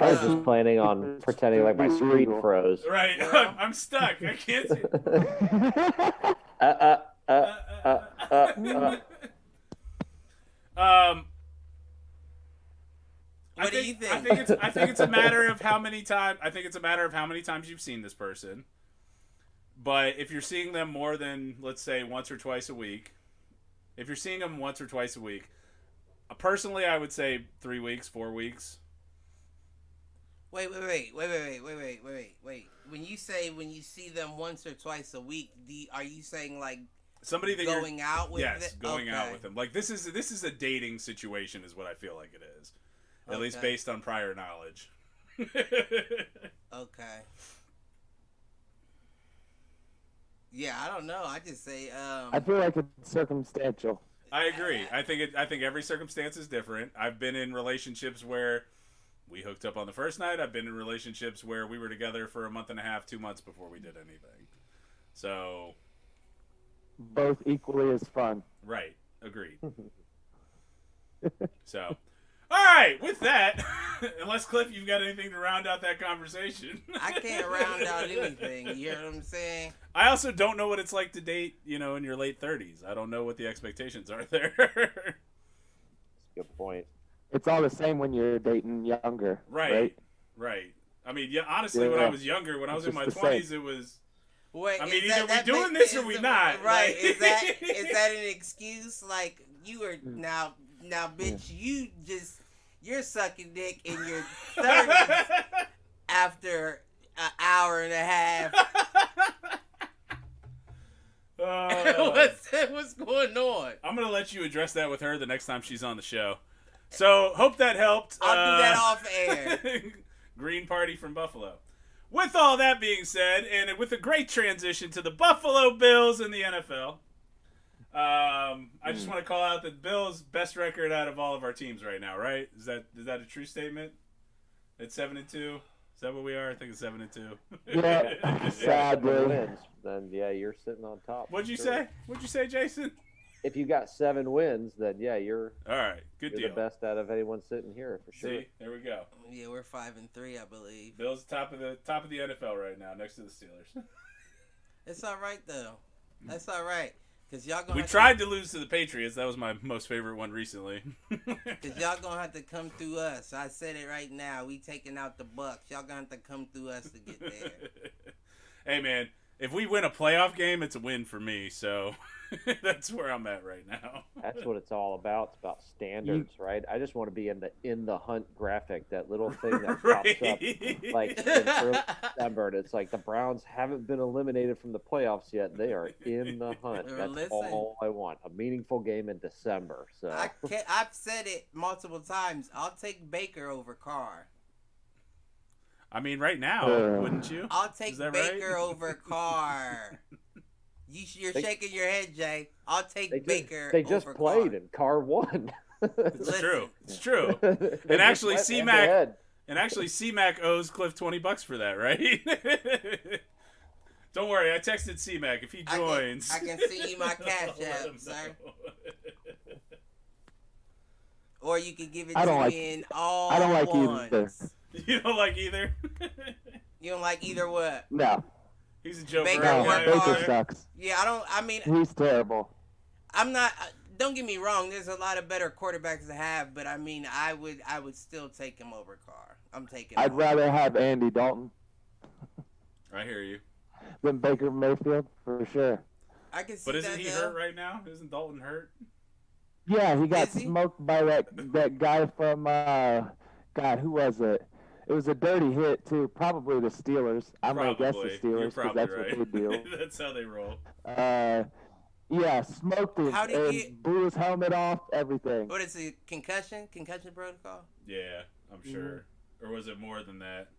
I was just planning on pretending like my screen froze. Right. Well. I'm stuck. I can't see. What do you think? I think it's a matter of how many times. I think it's a matter of how many times you've seen this person. But if you're seeing them more than, let's say, once or twice a week, if you're seeing them once or twice a week, personally, I would say 3 weeks, 4 weeks. Wait. When you see them once or twice a week, are you saying like somebody that going out with? Yes, going out with them. Like this is a dating situation, is what I feel like it is, at least based on prior knowledge. Okay. Yeah, I don't know. I just say. I feel like it's circumstantial. I agree. I think every circumstance is different. I've been in relationships where we hooked up on the first night. I've been in relationships where we were together for a month and a half, 2 months before we did anything. So, both equally as fun. Right. Agreed. So, all right. With that, unless Cliff, you've got anything to round out that conversation. I can't round out anything. You know what I'm saying? I also don't know what it's like to date, in your late 30s. I don't know what the expectations are there. Good point. It's all the same when you're dating younger. Right. I mean, honestly, when I was younger, when I was in my 20s, it was. Wait, I mean, either we're doing this or we not. Right? Like, is that an excuse? Like you are now, bitch, you're sucking dick in your 30s after an hour and a half. What's going on? I'm gonna let you address that with her the next time she's on the show. So, hope that helped. I'll do that off air. Green Party from Buffalo. With all that being said, and with a great transition to the Buffalo Bills in the NFL, I just want to call out the Bills' best record out of all of our teams right now. Right? Is that a true statement? It's 7-2. Is that what we are? I think it's 7-2. Yeah, sadly. Wins, then yeah, you're sitting on top. What'd you say? What'd you say, Jason? If you got 7 wins, then yeah, you're all right. Good you're deal. the best out of anyone sitting here for sure. See, there we go. Yeah, we're 5-3, I believe. Bills top of the NFL right now, next to the Steelers. It's all right though. That's all right. Cause y'all gonna. We tried to lose to the Patriots. That was my most favorite one recently. Cause y'all gonna have to come through us. I said it right now. We taking out the Bucks. Y'all gonna have to come through us to get there. Hey man, if we win a playoff game, it's a win for me. So that's where I'm at right now. That's what it's all about. It's about standards, right? I just want to be in the hunt graphic, that little thing that pops up like in early December. And it's like the Browns haven't been eliminated from the playoffs yet. They are in the hunt. That's all I want. A meaningful game in December. So I've said it multiple times. I'll take Baker over Carr. I mean, right now, wouldn't you? I'll take Baker over Carr. You're shaking your head, Jay. I'll take Baker over Carr. They just played and Carr won. It's true. It's true. And actually, C-Mac owes Cliff $20 for that, right? Don't worry, I texted C-Mac. If he joins, I can see you my cash app, sir. Or you can give it to me in all I don't like ones. either. You don't like either? You don't like either what? No. He's a joke. Baker sucks. Yeah, he's terrible. I'm not. Don't get me wrong. There's a lot of better quarterbacks to have, but I mean, I would still take him over Carr. I'm taking. I'd rather have Andy Dalton. I hear you. Than Baker Mayfield for sure. I can see. But isn't he hurt right now? Isn't Dalton hurt? Yeah, he got smoked by that guy from God, who was it? It was a dirty hit too. Probably the Steelers. I'm gonna guess the Steelers because that's right. what they do. That's how they roll. Yeah, smoked him and blew his helmet off. Everything. What is it? Concussion protocol? Yeah, I'm sure. Or was it more than that?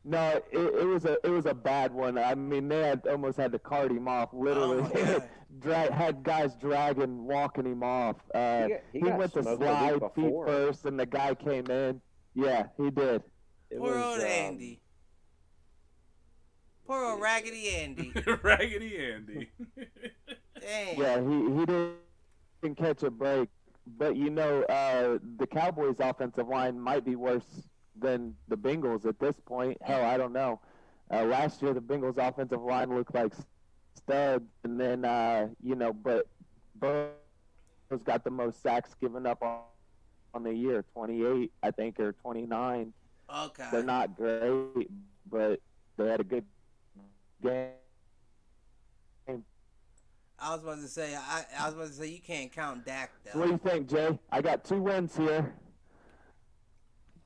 No, it was a bad one. I mean, they almost had to cart him off. Literally, had guys walking him off. He went to slide feet first, and the guy came in. Yeah, he did. Poor old Andy. Poor old Raggedy Andy. Raggedy Andy. Dang. Yeah, he didn't catch a break. But the Cowboys' offensive line might be worse than the Bengals at this point. Hell, I don't know. Last year the Bengals' offensive line looked like studs, and then but Burrow's got the most sacks given up on the year, 28, I think, or 29. Okay. They're not great, but they had a good game. I was about to say you can't count Dak though. So what do you think, Jay? I got 2 wins here.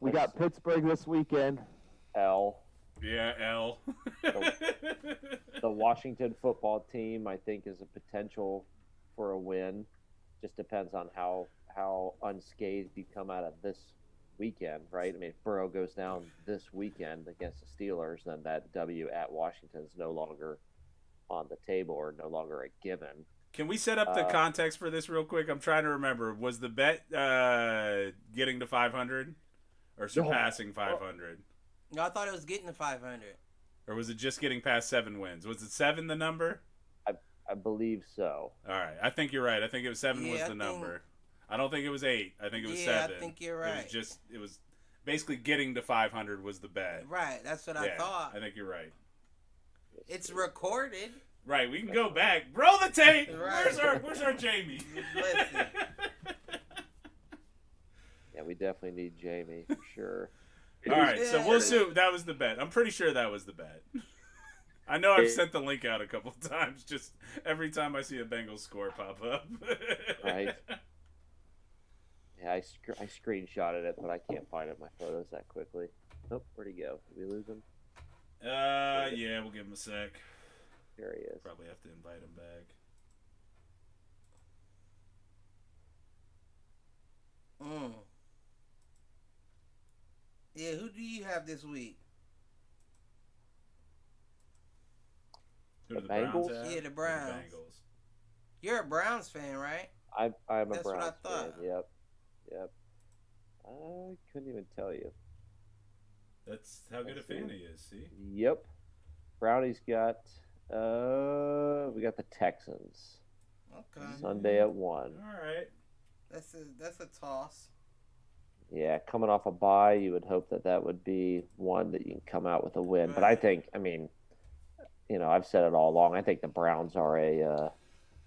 We got Pittsburgh this weekend. L. Yeah, L. The Washington football team, I think, is a potential for a win. Just depends on how unscathed you come out of this weekend, right? I mean, if Burrow goes down this weekend against the Steelers, then that W at Washington is no longer on the table or no longer a given. Can we set up the context for this real quick? I'm trying to remember. Was the bet getting to 500 or surpassing 500? No, I thought it was getting to 500. Or was it just getting past 7 wins? Was it 7 the number? I believe so. All right. I think you're right. I think it was 7 was the number. I don't think it was 8. I think it was 7. I think you're right. It was basically getting to 500 was the bet. Right. That's what I thought. I think you're right. It's recorded. Right. We can go back. Roll the tape. Right. Where's our Jamie? Listen. Yeah, we definitely need Jamie for sure. All right. So we'll assume that was the bet. I'm pretty sure that was the bet. I know I've sent the link out a couple of times, just every time I see a Bengals score pop up. Right. Yeah, I screenshotted it, but I can't find it in my photos that quickly. Nope, where'd he go? Did we lose him? Yeah, we'll give him a sec. There he is. Probably have to invite him back. Yeah, who do you have this week? Who The do the Browns Bengals? have? Yeah, the Browns. The Bengals. You're a Browns fan, right? I'm a That's Browns what I thought. fan. Yep. I couldn't even tell you. That's how good a fan he is, see? Yep. Brownies got we got the Texans. Okay. Sunday at 1. All right. That's a toss. Yeah, coming off a bye, you would hope that would be one that you can come out with a win. But I think, I've said it all along. I think the Browns are a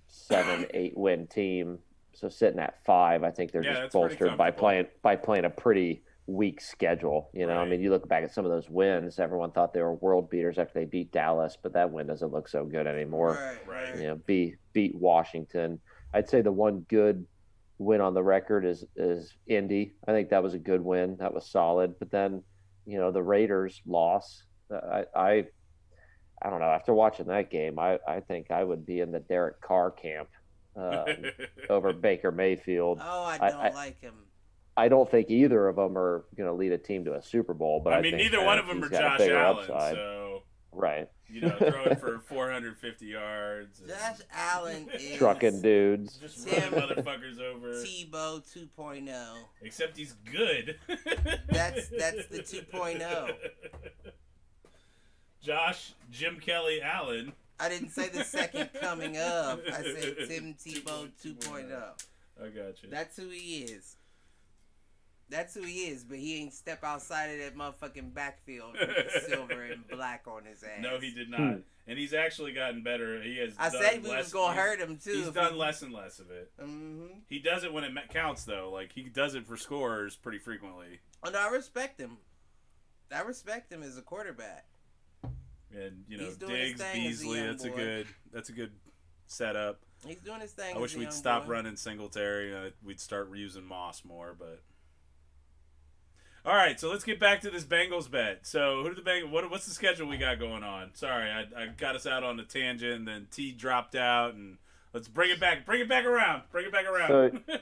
7-8 win team. So sitting at 5, I think they're just bolstered by playing a pretty weak schedule. You know, Right. I mean, you look back at some of those wins. Everyone thought they were world beaters after they beat Dallas, but that win doesn't look so good anymore. Right. You know, beat Washington. I'd say the one good win on the record is Indy. I think that was a good win. That was solid. But then, you know, the Raiders loss. I don't know. After watching that game, I think I would be in the Derek Carr camp over Baker Mayfield. Oh, I don't like him. I don't think either of them are going to lead a team to a Super Bowl. But I mean, neither one of them are Josh Allen. Upside. So right. You know, throwing for 450 yards. Josh Allen is trucking dudes. Just running motherfuckers over. Tebow 2.0. Except he's good. That's the 2.0. Josh Jim Kelly Allen. I didn't say the second coming of. I said Tim Tebow 2.0. I got you. That's who he is. That's who he is, but he ain't step outside of that motherfucking backfield with silver and black on his ass. No, he did not. And he's actually gotten better. He has. I said we was gonna hurt him too. He's done less and less of it. Mm-hmm. He does it when it counts, though. Like he does it for scores pretty frequently. Oh no, I respect him. I respect him as a quarterback. And you know, He's doing his Diggs, thing as a Beasley. young That's a good setup. He's doing his thing. I wish we'd stop running Singletary. We'd start using Moss more, but. All right, so let's get back to this Bengals bet. So, who do the Bengals? What's the schedule we got going on? Sorry, I got us out on a tangent, and then T dropped out, and let's bring it back. Bring it back around.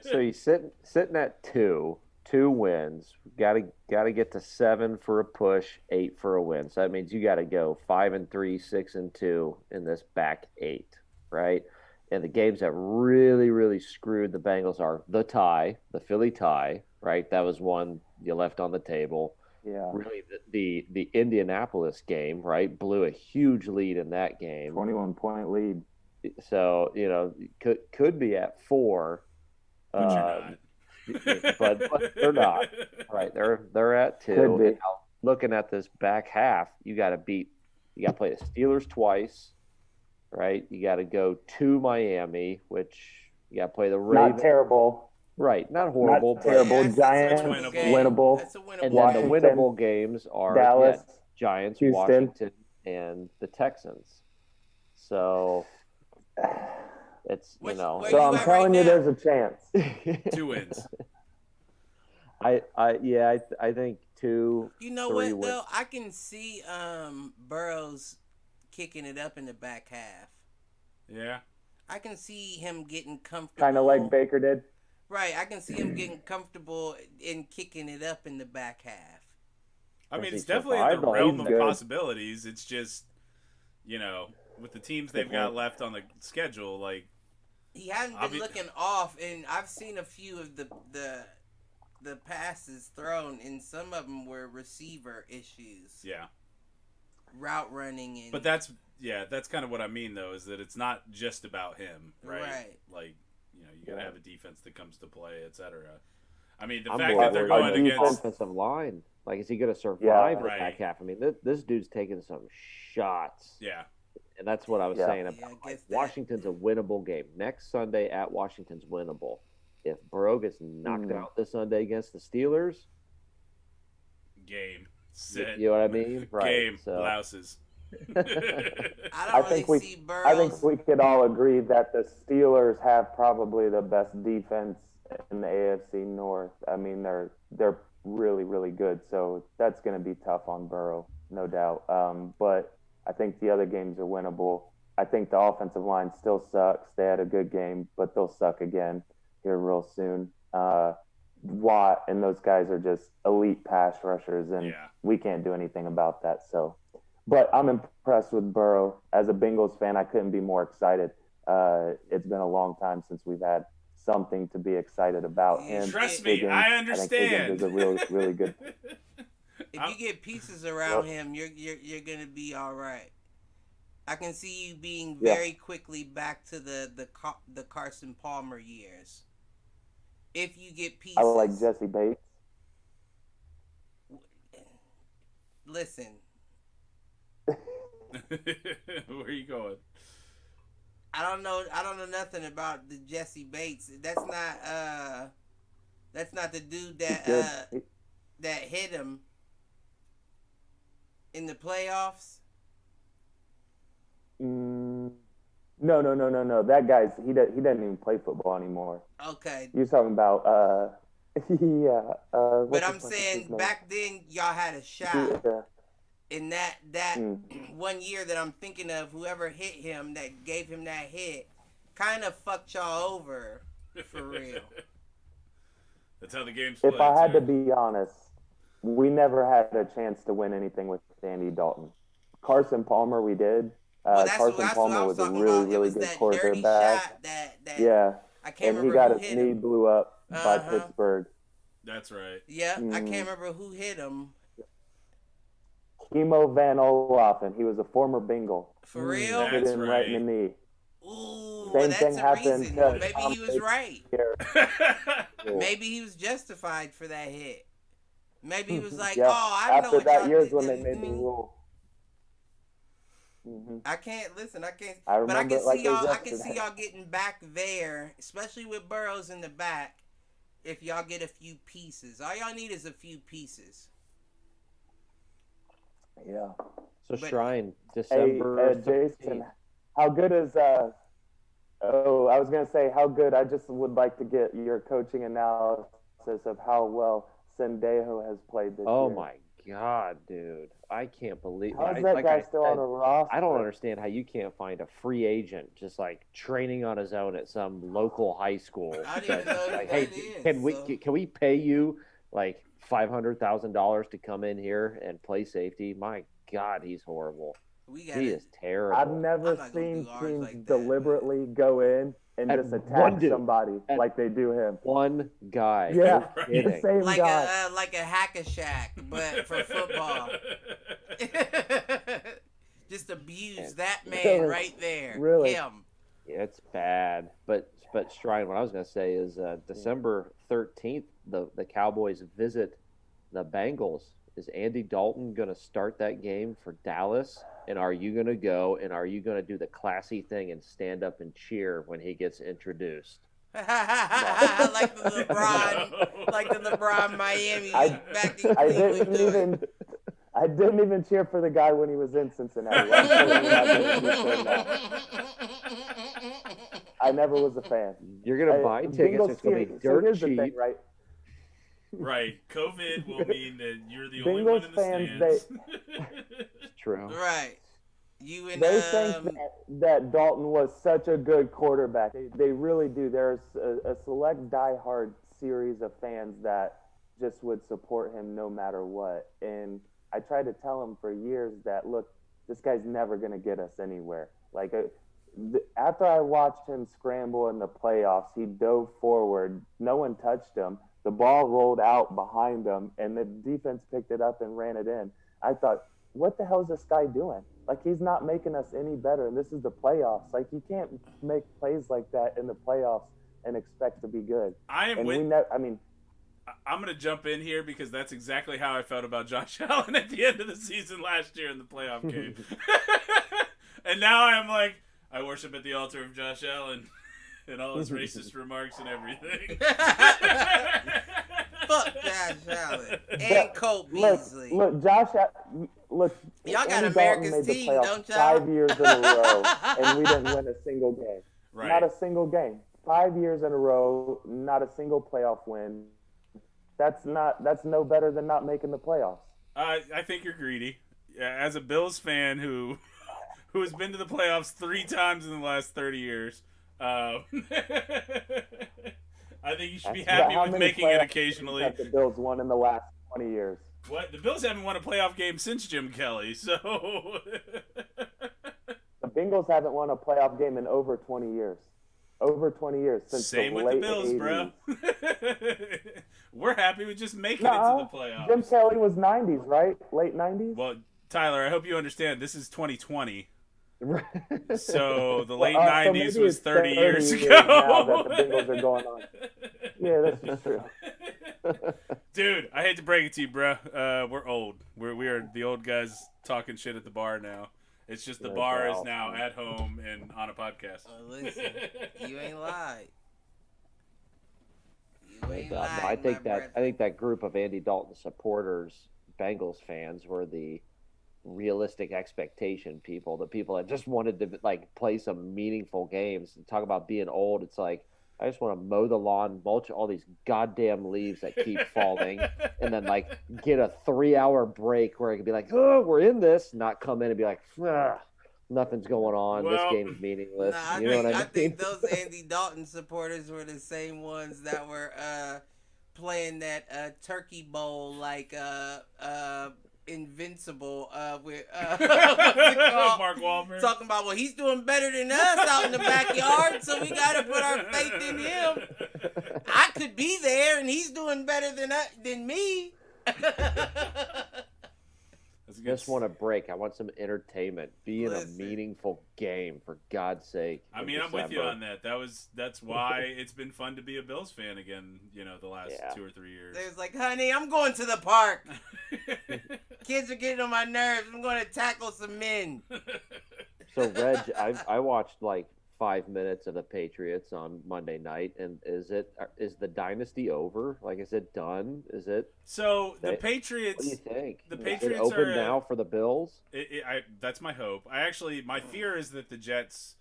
So you sitting at two wins. Got to get to 7 for a push, 8 for a win. So that means you got to go 5-3, 6-2 in this back 8, right? And the games that really, really screwed the Bengals are the Philly tie, right? That was one you left on the table. Yeah. Really, the Indianapolis game, right? Blew a huge lead in that game. 21-point lead. So, you know, could be at 4. But you're not. but they're not. Right. They're at 2. And now, looking at this back half, you got to play the Steelers twice. Right, you got to go to Miami, which you got to play the Ravens. Not terrible. Right, not horrible. Not terrible. Yes, Giants, winnable. That's a winnable. And Washington, then the winnable games are Dallas, Giants, Houston. Washington, and the Texans. So it's Where So you I'm at telling right you, now? there's a chance. 2 wins. I think 2. You know 3 what wins. though? I can see Burrows kicking it up in the back half. Yeah. I can see him getting comfortable. Kind of like Baker did. Right, I can see him getting comfortable and kicking it up in the back half. I mean, He it's definitely in the survived, realm he's of good. possibilities. It's just, you know, with the teams they've got left on the schedule, like He hasn't been looking off, and I've seen a few of the passes thrown, and some of them were receiver issues. yeah. Route running and But that's kind of what I mean though, is that it's not just about him, right? Right. Like, you know, you got to have a defense that comes to play, etc. I mean, the I'm fact that they're worried going about the against offensive line. Like, is he going to survive the Right. back half? I mean, this dude's taking some shots. yeah. And that's what I was saying about Yeah, I guess that. Washington's a winnable game. Next Sunday at Washington's winnable. If Burrow gets knocked out this Sunday against the Steelers, Game, set, you know what I mean? Right. game, So, blouses. I I don't think really see Burrows. I think we could all agree that the Steelers have probably the best defense in the AFC North. I mean, they're really, really good. So that's going to be tough on Burrow, no doubt. But I think the other games are winnable. I think the offensive line still sucks. They had a good game, but they'll suck again here real soon. Watt and those guys are just elite pass rushers, and we can't do anything about that. So, but I'm impressed with Burrow. As a Bengals fan, I couldn't be more excited. It's been a long time since we've had something to be excited about. And Trust me, I understand. I think Higgins is a really, really good. If you get pieces around him, you're gonna be all right. I can see you being very quickly back to the Carson Palmer years. If you get pieces. I like Jesse Bates. Listen. Where are you going? I don't know nothing about the Jesse Bates. That's not the dude that that hit him in the playoffs? No. That guy's he doesn't even play football anymore. Okay. You're talking about yeah. But I'm saying back then y'all had a shot. Yeah. In that 1 year that I'm thinking of, whoever hit him that gave him that hit kind of fucked y'all over for real. That's how the game's played. If I had to be honest, we never had a chance to win anything with Andy Dalton. Carson Palmer, we did. Carson Palmer was a really good quarterback. Yeah. I can't remember. And he got his knee blew up by Pittsburgh. That's right. Yeah, I can't remember who hit him. Kimo Van Olaffen. He was a former Bengal. For real? Hit him right in the knee. Ooh, Same thing happened. Well, maybe he was right. Yeah. Maybe he was justified for that hit. Maybe he was like, yep. I know After what that y'all year's did. when they made the rule. I can't listen. I can't. But I can see y'all. I can see y'all getting back there, especially with Burrows in the back. If y'all get a few pieces, all y'all need is a few pieces. Yeah. So Shrine, December. Jason, how good is I was gonna say how good. I just would like to get your coaching analysis of how well Sendejo has played this year. Oh my God, dude! I can't believe. How's that guy still on a roster? I don't understand how you can't find a free agent just like training on his own at some local high school. I didn't even know like, that hey, can we pay you like $500,000 to come in here and play safety? My God, he's horrible. He is terrible. I've never seen teams like deliberately go in and just attack somebody like they do him. One guy. Yeah, the same like guy. Like a hack-a-shack, but for football. Just abuse that man right there. Really? Him. Yeah, it's bad. But Shrine, what I was going to say is December 13th, the Cowboys visit the Bengals. Is Andy Dalton going to start that game for Dallas? And are you going to go and are you going to do the classy thing and stand up and cheer when he gets introduced? like the LeBron Miami back in Cleveland. I didn't even cheer for the guy when he was in Cincinnati. I never was a fan. You're going to buy tickets. It's going to be dirt cheap. Thing, right? Right. COVID will mean that you're the only one in the stands. It's true. Right. You and they think that Dalton was such a good quarterback. They really do. There's a select diehard series of fans that just would support him no matter what. And I tried to tell him for years that, look, this guy's never going to get us anywhere. Like, after I watched him scramble in the playoffs, he dove forward. No one touched him. The ball rolled out behind him, and the defense picked it up and ran it in. I thought, what the hell is this guy doing? Like, he's not making us any better, and this is the playoffs. Like, you can't make plays like that in the playoffs and expect to be good. I'm going to jump in here because that's exactly how I felt about Josh Allen at the end of the season last year in the playoff game. And now I'm like, I worship at the altar of Josh Allen. And all his racist remarks and everything. Fuck Josh Allen and Cole Beasley. Look, y'all got America's team, don't y'all? 5 years in a row, and we didn't win a single game. Right. Not a single game. 5 years in a row, not a single playoff win. That's no better than not making the playoffs. I think you're greedy. As a Bills fan who has been to the playoffs 3 times in the last 30 years. I think you should be happy with making it occasionally. That the Bills won in the last 20 years. What? The Bills haven't won a playoff game since Jim Kelly, so... The Bengals haven't won a playoff game in over 20 years. Over 20 years. Since Same the with late the Bills, 80s. bro. We're happy with just making it to the playoffs. Jim Kelly was 90s, right? Late 90s? Well, Tyler, I hope you understand this is 2020. So the late 90s was 30 years ago. Now that the Bengals are going on. Yeah, that's just true. Dude, I hate to break it to you, bro. We're old. We are the old guys talking shit at the bar now. It's just the bar is now at home and on a podcast. Listen, you ain't lied. ain't No, lying, I think my that group of Andy Dalton supporters, Bengals fans, were the realistic expectation people, the people that just wanted to like play some meaningful games. And talk about being old. It's like I just want to mow the lawn, mulch all these goddamn leaves that keep falling, and then like get a 3-hour break where I can be like, oh, we're in this, not come in and be like, nothing's going on. Well, this game's meaningless. Nah, You know what I mean? I think those Andy Dalton supporters were the same ones that were playing that Turkey Bowl like Invincible with what's it called? Mark Wahlberg. Talking about, well, he's doing better than us out in the backyard, so we gotta put our faith in him. I could be there, and he's doing better than me. I just want a break. I want some entertainment. Be in a meaningful game, for God's sake. I mean, I'm with you on that. That's why it's been fun to be a Bills fan again. The last 2 or 3 years. There's like, honey, I'm going to the park. Kids are getting on my nerves. I'm going to tackle some men. So, Reg, I watched like 5 minutes of the Patriots on Monday night, and is the dynasty over? Like, is it done? Is it? So the Patriots. What do you think? The Patriots is it open are now for the Bills. That's my hope. My fear is that the Jets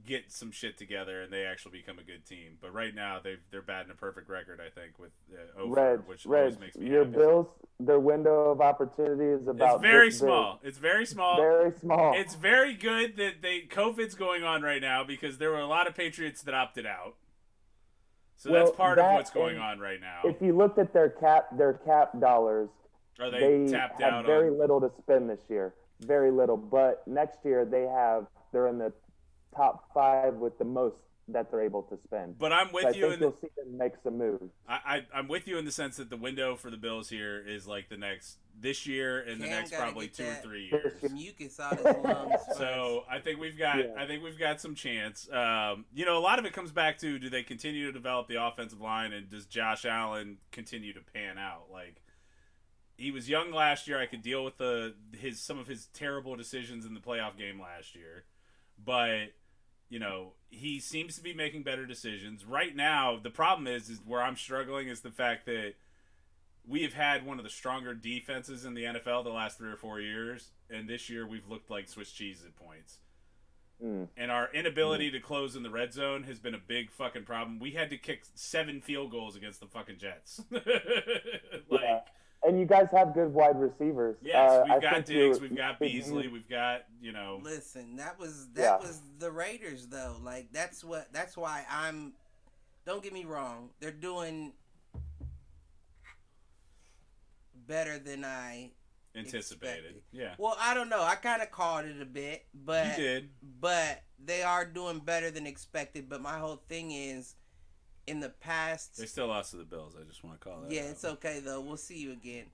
get some shit together and they actually become a good team. But right now they're batting a perfect record, I think, with over, which always makes me your happy. Bills, their window of opportunity is about It's very small. It's very small. Very small. It's very good that COVID's going on right now because there were a lot of Patriots that opted out. So that's part of what's going on right now. If you looked at their cap dollars, are they tapped out? Have very little to spend this year. Very little. But next year they're in the top 5 with the most that they're able to spend. But I'm with you. I think you'll see them make some moves. I'm with you in the sense that the window for the Bills here is like this year and the next probably 2 or 3 years. Mucus out his lungs. So I think we've got some chance. A lot of it comes back to, do they continue to develop the offensive line, and does Josh Allen continue to pan out? Like, he was young last year. I could deal with some of his terrible decisions in the playoff game last year, but he seems to be making better decisions. Right now, the problem is where I'm struggling is the fact that we have had one of the stronger defenses in the NFL the last 3 or 4 years, and this year we've looked like Swiss cheese at points. And our inability to close in the red zone has been a big fucking problem. We had to kick 7 field goals against the fucking Jets. Yeah. And you guys have good wide receivers. Yes, we've got Diggs, we've got Beasley, we've got, Listen, that was the Raiders though. Like that's why don't get me wrong, they're doing better than I anticipated. expected. Yeah. Well, I don't know. I kind of called it a bit, but you did. But they are doing better than expected. But my whole thing is, in the past, they still lost to the Bills. I just want to call that. Yeah, out. It's okay though. We'll see you again.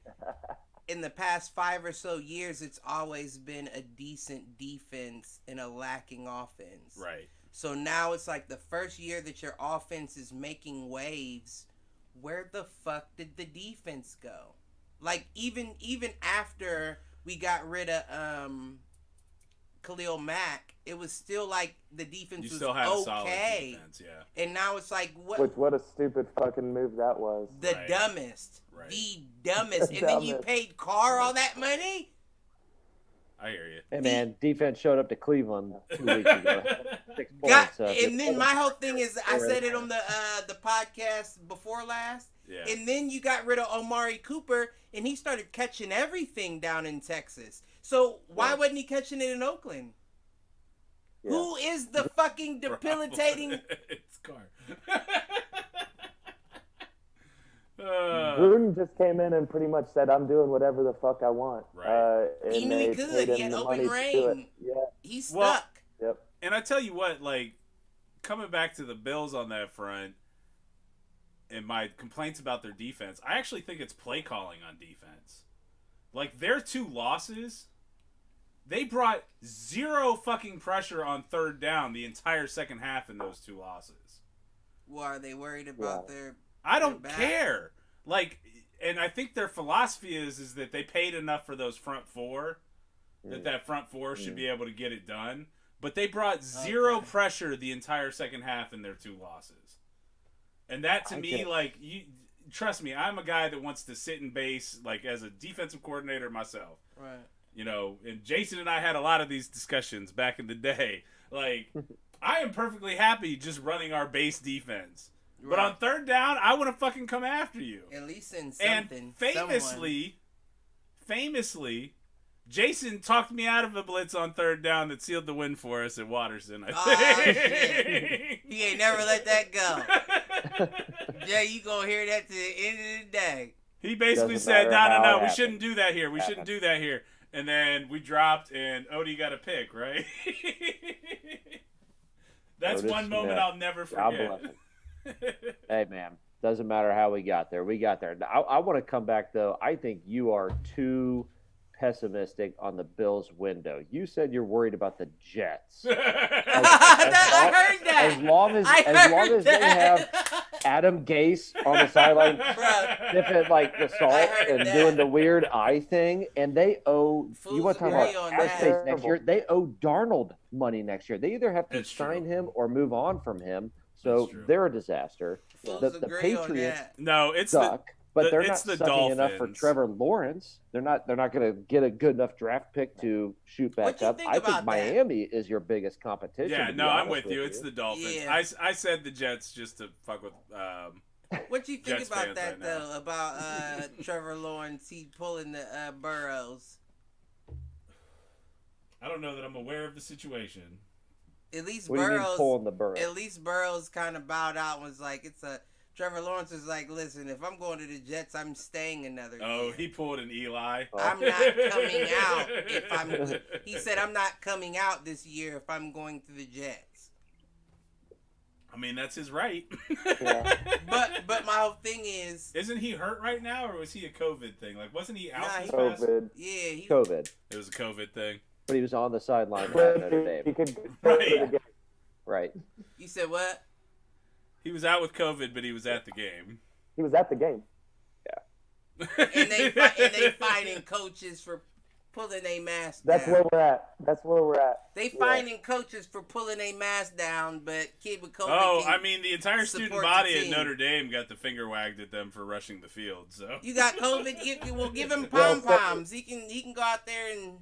In the past 5 or so years, it's always been a decent defense and a lacking offense. Right. So now it's like the first year that your offense is making waves. Where the fuck did the defense go? Like even after we got rid of Khalil Mack, it was still like the defense was still had okay. a solid defense, yeah. And now it's like what a stupid fucking move that was. The dumbest. Right. The dumbest. And then you paid Carr all that money? I hear you. Hey man, defense showed up to Cleveland 2 weeks ago. 6 points. And then my whole thing is, I said it on the podcast before last. Yeah. And then you got rid of Omari Cooper, and he started catching everything down in Texas. So why wasn't he catching it in Oakland? Yeah. Who is the fucking debilitating? It's Carr. Gruden just came in and pretty much said, "I'm doing whatever the fuck I want." Right. He knew he could. He had open reign. Yeah. He's stuck. Yep. And I tell you what, like, coming back to the Bills on that front, and my complaints about their defense, I actually think it's play calling on defense. Like, their 2 losses, they brought 0 fucking pressure on 3rd down the entire second half in those 2 losses. Well, are they worried about their... I don't care. Like, and I think their philosophy is that they paid enough for those front 4 that front 4 should be able to get it done. But they brought 0 pressure the entire second half in their 2 losses. And that to me, like, you trust me, I'm a guy that wants to sit in base, like, as a defensive coordinator myself. Right. You know, and Jason and I had a lot of these discussions back in the day. Like, I am perfectly happy just running our base defense. Right. But on third down, I want to fucking come after you. At least in something. And famously, Jason talked me out of a blitz on third down that sealed the win for us at Watterson, I think. Shit. He ain't never let that go. Yeah, you gonna hear that to the end of the day. He basically said, no, we shouldn't do that here. We shouldn't do that here. And then we dropped, and Odie got a pick, right? That's Otis one moment I'll never forget. Hey, man, doesn't matter how we got there. We got there. I want to come back, though. I think you are too pessimistic on the Bills' window. You said you're worried about the Jets. I heard that. As long as they have Adam Gase on the sideline sniffing like the salt and doing the weird eye thing, and they owe you want to talk about cap space next year. They owe Darnold money next year. They either have to sign him or move on from him. So they're a disaster. The Patriots suck. But they're not sucking enough for Trevor Lawrence. They're not going to get a good enough draft pick to shoot back up. I think Miami is your biggest competition. Yeah, no, I'm with you. It's the Dolphins. Yeah. I said the Jets just to fuck with. What you think about that though? About Trevor Lawrence, he pulling the Burrows. I don't know that I'm aware of the situation. At least what Burrows. Do you mean pulling the Burrows? At least Burrows kind of bowed out and was like, it's a. Trevor Lawrence is like, listen, if I'm going to the Jets, I'm staying another year. Oh, he pulled an Eli. I'm not coming out if I'm. He said, I'm not coming out this year if I'm going to the Jets. I mean, that's his right. Yeah. But my whole thing is, isn't he hurt right now, or was he a COVID thing? Like, wasn't he out? COVID. Yeah, COVID. It was a COVID thing. But he was on the sideline at Notre Dame. He could right. You said what? He was out with COVID, but he was at the game. He was at the game. Yeah. and they fining coaches for pulling a mask down. That's where we're at. They fining coaches for pulling a mask down, but kid with COVID. Oh, I mean, the entire student body at Notre Dame got the finger wagged at them for rushing the field. So you got COVID. We'll give him pom poms. He can go out there and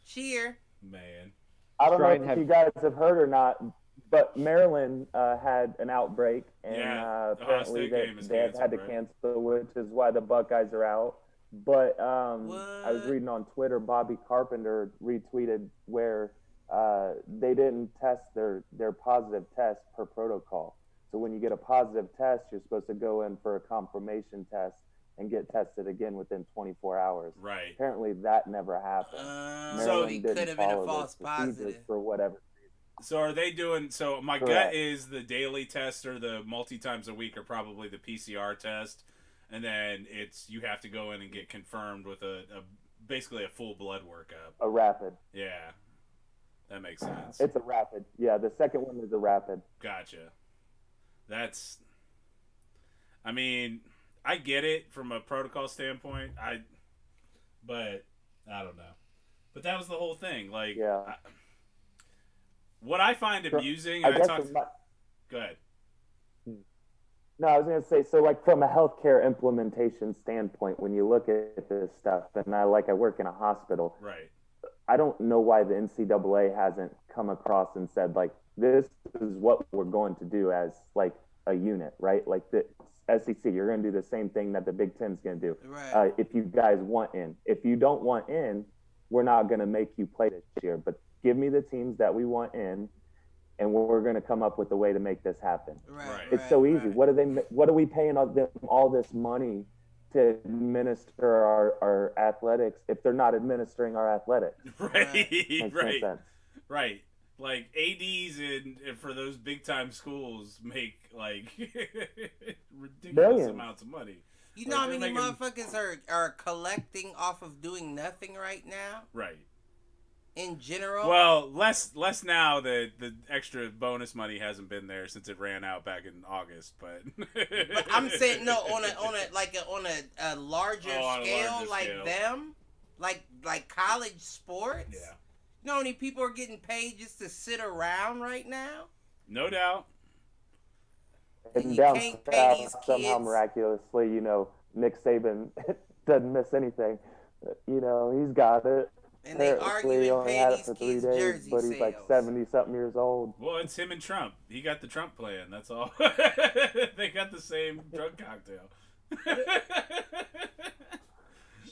cheer. Man, I don't know if you guys have heard or not. But Maryland had an outbreak, and apparently they have had to cancel, which is why the Buckeyes are out. But I was reading on Twitter, Bobby Carpenter retweeted where they didn't test their positive test per protocol. So when you get a positive test, you're supposed to go in for a confirmation test and get tested again within 24 hours. Right. Apparently that never happened. So he could have been a false positive. For whatever. So are they doing? So my gut is the daily test or the multi times a week, or probably the PCR test, and then you have to go in and get confirmed with a basically a full blood workup. A rapid. Yeah, that makes sense. It's a rapid. Yeah, the second one is a rapid. Gotcha. I mean, I get it from a protocol standpoint. But I don't know. But that was the whole thing. Like, yeah. What I find amusing, go ahead. No, I was going to say, so like from a healthcare implementation standpoint, when you look at this stuff, and I work in a hospital, right? I don't know why the NCAA hasn't come across and said like, this is what we're going to do as like a unit, right? Like the SEC, you're going to do the same thing that the Big Ten's going to do. Right. If you guys want in, if you don't want in, we're not going to make you play this year, but give me the teams that we want in, and we're going to come up with a way to make this happen. Right. It's so easy. Right. What are we paying them all this money to administer our athletics if they're not administering our athletics? Right. Makes no sense. Right. Like ADs and for those big time schools make like ridiculous amounts of money. You know how many motherfuckers are collecting off of doing nothing right now? Right. In general, well, less now that the extra bonus money hasn't been there since it ran out back in August. But I'm saying no on a larger scale, them, like college sports. Yeah, you know how many people are getting paid just to sit around right now? No doubt. And you down can't pay south, these somehow kids. miraculously, Nick Saban doesn't miss anything. He's got it. And they Apparently, he arguing only paying had it these for 3 kids days, jersey but he's like sales. 70-something years old. Well, it's him and Trump. He got the Trump plan. That's all. They got the same drug cocktail.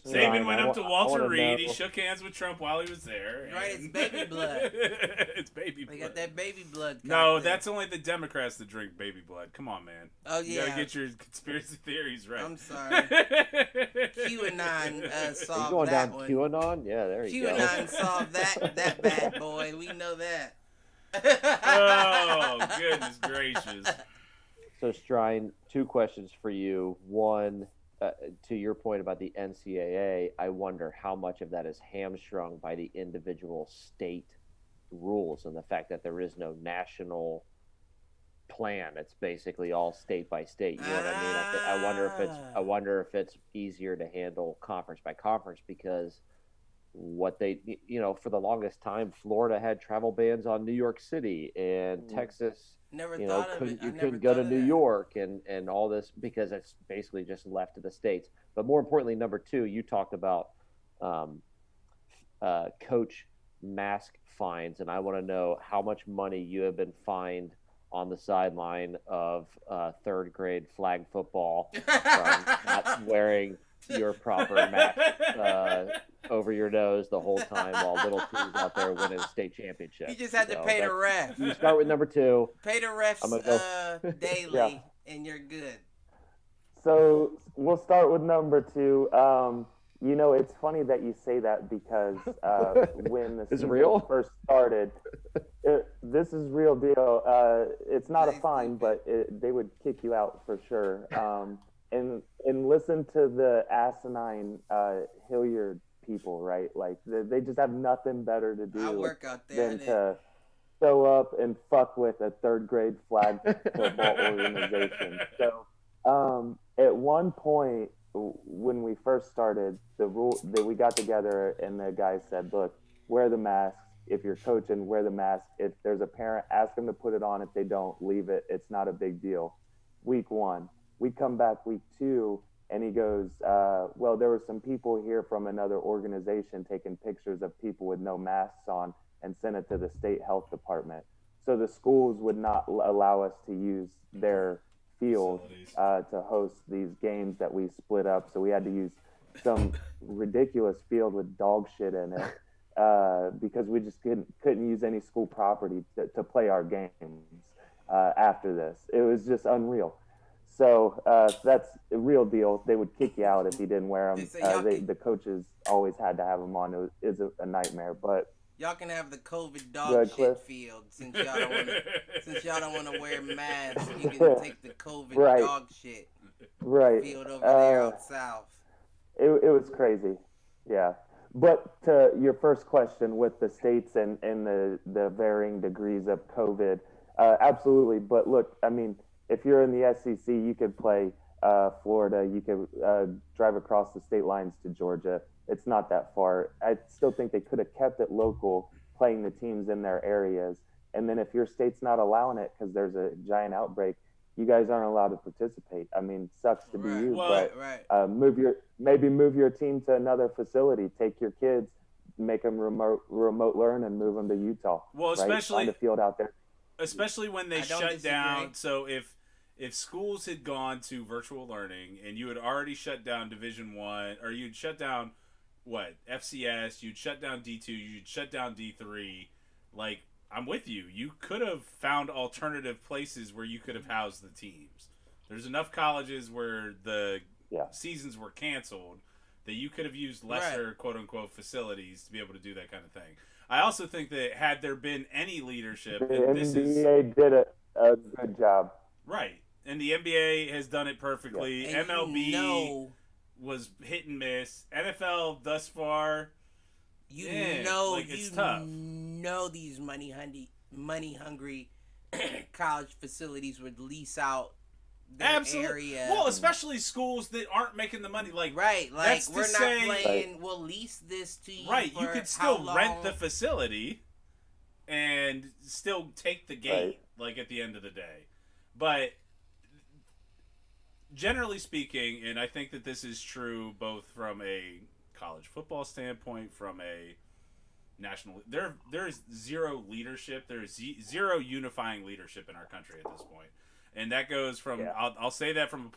Saban went up to Walter Reed. He shook hands with Trump while he was there. Right, it's baby blood. It's baby blood. They got that baby blood. No, that's only the Democrats that drink baby blood. Come on, man. Oh, You yeah. gotta get your conspiracy theories right. I'm sorry. QAnon solved You going that down one. QAnon? Yeah, there you go. QAnon solved that bad boy. We know that. Oh, goodness gracious. So, Strine, 2 questions for you. One, to your point about the NCAA, I wonder how much of that is hamstrung by the individual state rules and the fact that there is no national plan. It's basically all state by state. You know what I mean? I wonder if it's easier to handle conference by conference because what they, for the longest time, Florida had travel bans on New York City and Texas. Never thought of it. You couldn't go to New York and all this because it's basically just left to the states. But more importantly, number 2, you talked about coach mask fines, and I want to know how much money you have been fined on the sideline of 3rd grade flag football from not wearing your proper mask over your nose the whole time while little teams out there winning state championships. You just had to pay the ref. You start with number 2. Pay the refs daily, and you're good. So we'll start with number 2. It's funny that you say that because when the season first started, this is real deal. It's not a fine, but they would kick you out for sure. And listen to the asinine Hilliard people, right? Like they just have nothing better to do I work out there than to show up and fuck with a 3rd grade flag football organization. So at one point when we first started, the rule that we got together and the guys said, look, wear the masks. If you're coaching, wear the mask. If there's a parent, ask them to put it on. If they don't, leave it. It's not a big deal. Week 1. We come back week 2, and he goes, well, there were some people here from another organization taking pictures of people with no masks on and sent it to the state health department. So the schools would not allow us to use their field to host these games that we split up. So we had to use some ridiculous field with dog shit in it because we just couldn't use any school property to play our games after this. It was just unreal. So that's a real deal. They would kick you out if you didn't wear them. The coaches always had to have them on. It is a nightmare. But y'all can have the COVID dog shit field since y'all don't want to wear masks. You can take the COVID dog shit field over there out south. It was crazy, yeah. But to your first question with the states and the varying degrees of COVID, absolutely. But look, I mean, if you're in the SEC, you could play Florida. You could drive across the state lines to Georgia. It's not that far. I still think they could have kept it local, playing the teams in their areas. And then if your state's not allowing it because there's a giant outbreak, you guys aren't allowed to participate. I mean, sucks to be you, but move your team to another facility. Take your kids, make them remote learn, and move them to Utah. Well, especially find a field out there. Especially when they shut down. So if schools had gone to virtual learning and you had already shut down Division I, or you'd shut down FCS, you'd shut down D2, you'd shut down D3, like, I'm with you. You could have found alternative places where you could have housed the teams. There's enough colleges where the seasons were canceled that you could have used lesser quote-unquote facilities to be able to do that kind of thing. I also think that had there been any leadership, the NBA did a good job. Right. And the NBA has done it perfectly. Yeah. MLB was hit and miss. NFL thus far, it's tough. These money hungry college facilities would lease out their area. Well, especially schools that aren't making the money. Like we're not playing. We'll lease this to you. Right, you could still rent the facility and still take the game. Like at the end of the day, but generally speaking, and I think that this is true both from a college football standpoint, from a national, there's zero leadership. There's zero unifying leadership in our country at this point, and that goes from I'll say that from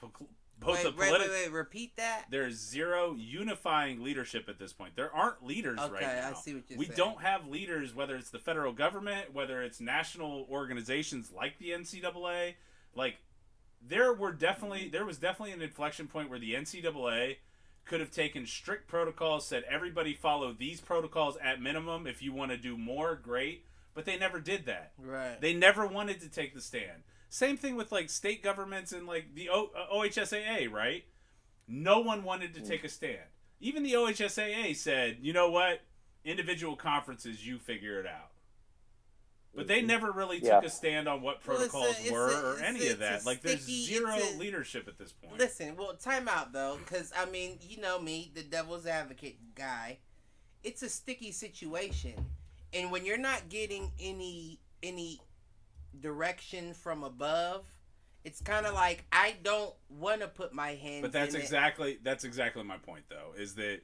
both wait, repeat that. There's zero unifying leadership at this point. There aren't leaders right now. Okay, I see what you're saying. We don't have leaders, whether it's the federal government, whether it's national organizations like the NCAA. Like, there was definitely an inflection point where the NCAA could have taken strict protocols, said everybody follow these protocols at minimum. If you want to do more, great. But they never did that. Right. They never wanted to take the stand. Same thing with like state governments and like the OHSAA, right? No one wanted to take a stand. Even the OHSAA said, you know what? Individual conferences, you figure it out. But they never really took a stand on what protocols were or any of that. Like, there's zero leadership at this point. Listen, well, time out, though, because, I mean, you know me, the devil's advocate guy. It's a sticky situation. And when you're not getting any direction from above, it's kind of like, I don't want to put my hands But that's exactly my point, though, is that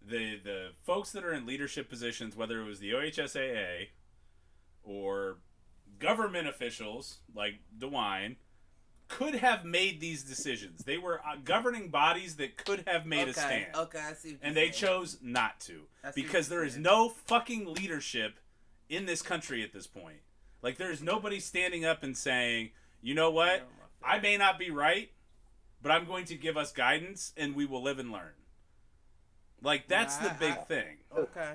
the folks that are in leadership positions, whether it was the OHSAA or government officials like DeWine, could have made these decisions. They were governing bodies that could have made a stand. Okay, I see what and they chose not to. Because there is no fucking leadership in this country at this point. Like, there's nobody standing up and saying, you know what? I may not be right, but I'm going to give us guidance and we will live and learn. Like, that's the big thing. Okay.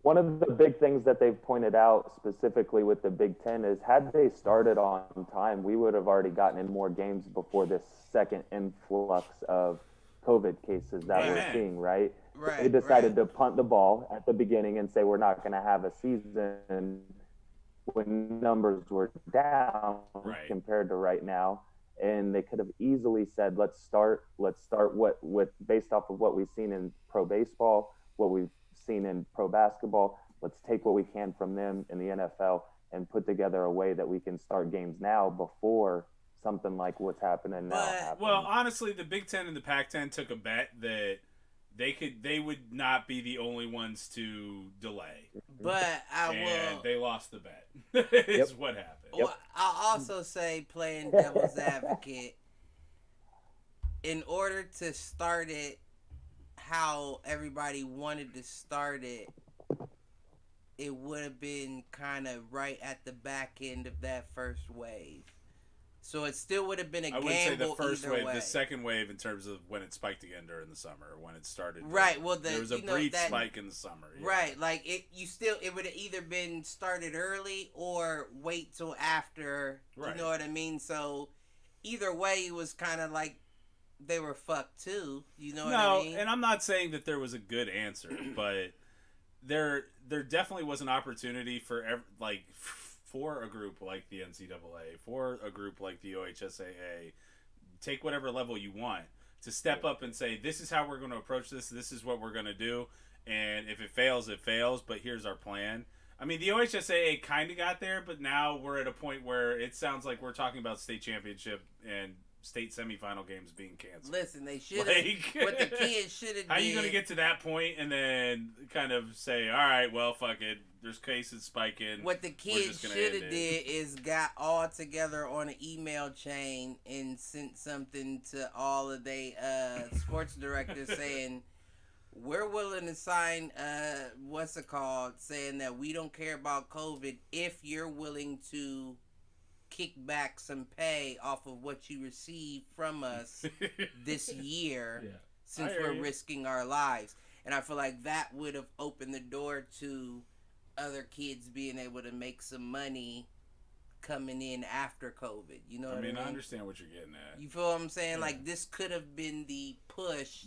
One of the big things that they've pointed out specifically with the Big Ten is, had they started on time, we would have already gotten in more games before this second influx of COVID cases that we're seeing, right? They decided to punt the ball at the beginning and say we're not going to have a season when numbers were down compared to right now. And they could have easily said, let's start with based off of what we've seen in pro baseball, what we've seen in pro basketball. Let's take what we can from them in the NFL and put together a way that we can start games now before something like what's happening now happens. Well, honestly, the Big Ten and the Pac-10 took a bet that they would not be the only ones to delay. But they lost the bet. Is what happened. Well, I'll also say, playing devil's advocate, in order to start it how everybody wanted to start it, it would have been kind of right at the back end of that first wave. So it still would have been a gamble. I wouldn't say the first wave, way. The second wave in terms of when it spiked again during the summer, when it started. Right. Well, there was a brief spike in the summer. Yeah. Right. Like it would have either been started early or wait till after. Right. You know what I mean? So either way, it was kind of like they were fucked too. You know what I mean? No, and I'm not saying that there was a good answer, but there definitely was an opportunity for a group like the NCAA, for a group like the OHSAA, take whatever level you want, to step up and say, this is how we're going to approach this, this is what we're going to do, and if it fails, it fails, but here's our plan. I mean, the OHSAA kind of got there, but now we're at a point where it sounds like we're talking about state championship and state semifinal games being canceled. Listen, they should have. What the kids should have. How are you going to get to that point and then kind of say, all right, well, fuck it, there's cases spiking. What the kids should have did is got all together on an email chain and sent something to all of they sports directors saying, we're willing to sign saying that we don't care about COVID if you're willing to kick back some pay off of what you receive from us this year, since we're risking our lives. And I feel like that would have opened the door to other kids being able to make some money coming in after COVID. You know what I mean? I understand what you're getting at. You feel what I'm saying? Yeah. Like, this could have been the push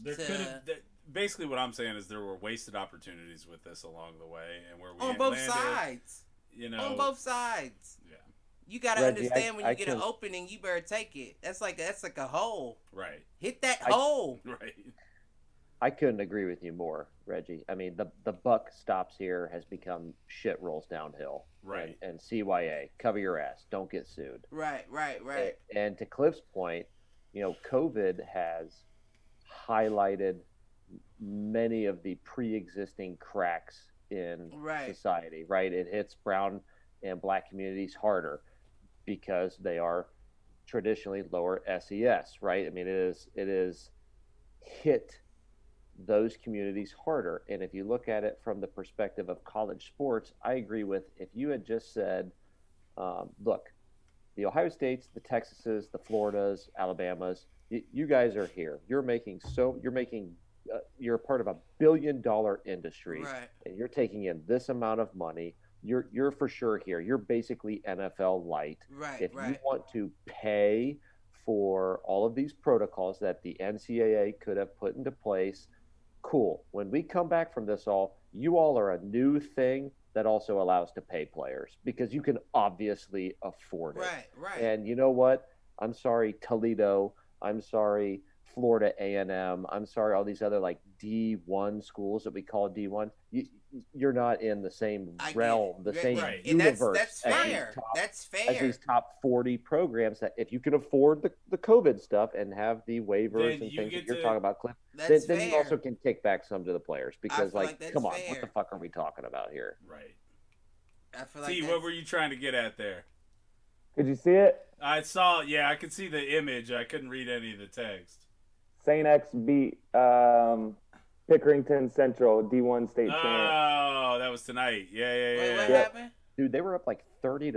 basically what I'm saying is there were wasted opportunities with this along the way, and where we on both sides. You know, on both sides. Yeah. You gotta understand when you get an opening, you better take it. That's like a hole. Right. Hit that hole. Right. I couldn't agree with you more, Reggie. I mean, the buck stops here has become shit rolls downhill. Right. And CYA, cover your ass. Don't get sued. Right. And to Cliff's point, COVID has highlighted many of the pre-existing cracks in society, right? It hits brown and black communities harder because they are traditionally lower SES, right? I mean, it is hit those communities harder. And if you look at it from the perspective of college sports, I agree with if you had just said, look, the Ohio States, the Texases, the Floridas, Alabamas, you guys are here. You're a part of $1 billion industry, and you're taking in this amount of money. You're for sure here. You're basically NFL light. If you want to pay for all of these protocols that the NCAA could have put into place, cool. When we come back from this you all are a new thing that also allows to pay players because you can obviously afford it. Right. And you know what? I'm sorry, Toledo. I'm sorry, Florida A&M. I'm sorry, all these other like D1 schools that we call D1. You're not in the same realm, the same universe. That's fair. That's fair. As these top 40 programs that if you can afford the COVID stuff and have the waivers and things that you're talking about, Cliff, then you also can kick back some to the players because come on, what the fuck are we talking about here? Right. I feel like what were you trying to get at there? Could you see it? I saw, I could see the image. I couldn't read any of the text. St. X beat Pickerington Central, D1 state champ. Oh, that was tonight. Yeah. Wait, what happened? Dude, they were up like 30-0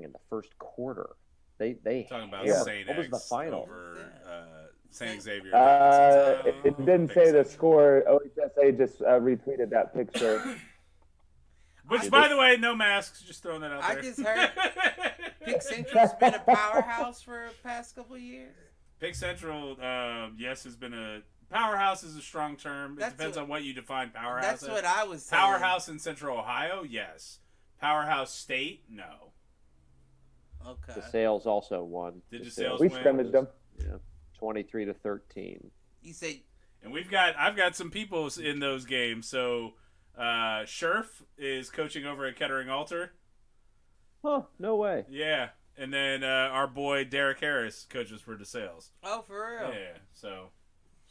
in the first quarter. They talking about St. X What was the final? Over St. Xavier. It didn't say the score. OHSA just retweeted that picture. Which, by the way, no masks. Just throwing that out there. I just heard Pick Central's been a powerhouse for the past couple of years. Pick Central, yes, has been a powerhouse. Is a strong term. It depends on what you define powerhouse. That's what I was saying. Powerhouse in Central Ohio, yes. Powerhouse State, no. Okay. The Sales also won. Did the Sales we win? scrimmaged them. Yeah, 23-13. You say, and I've got some people in those games. So, Scherf is coaching over at Kettering Altar. Huh? No way. Yeah. And then our boy Derek Harris coaches for DeSales. Oh, for real? Yeah. So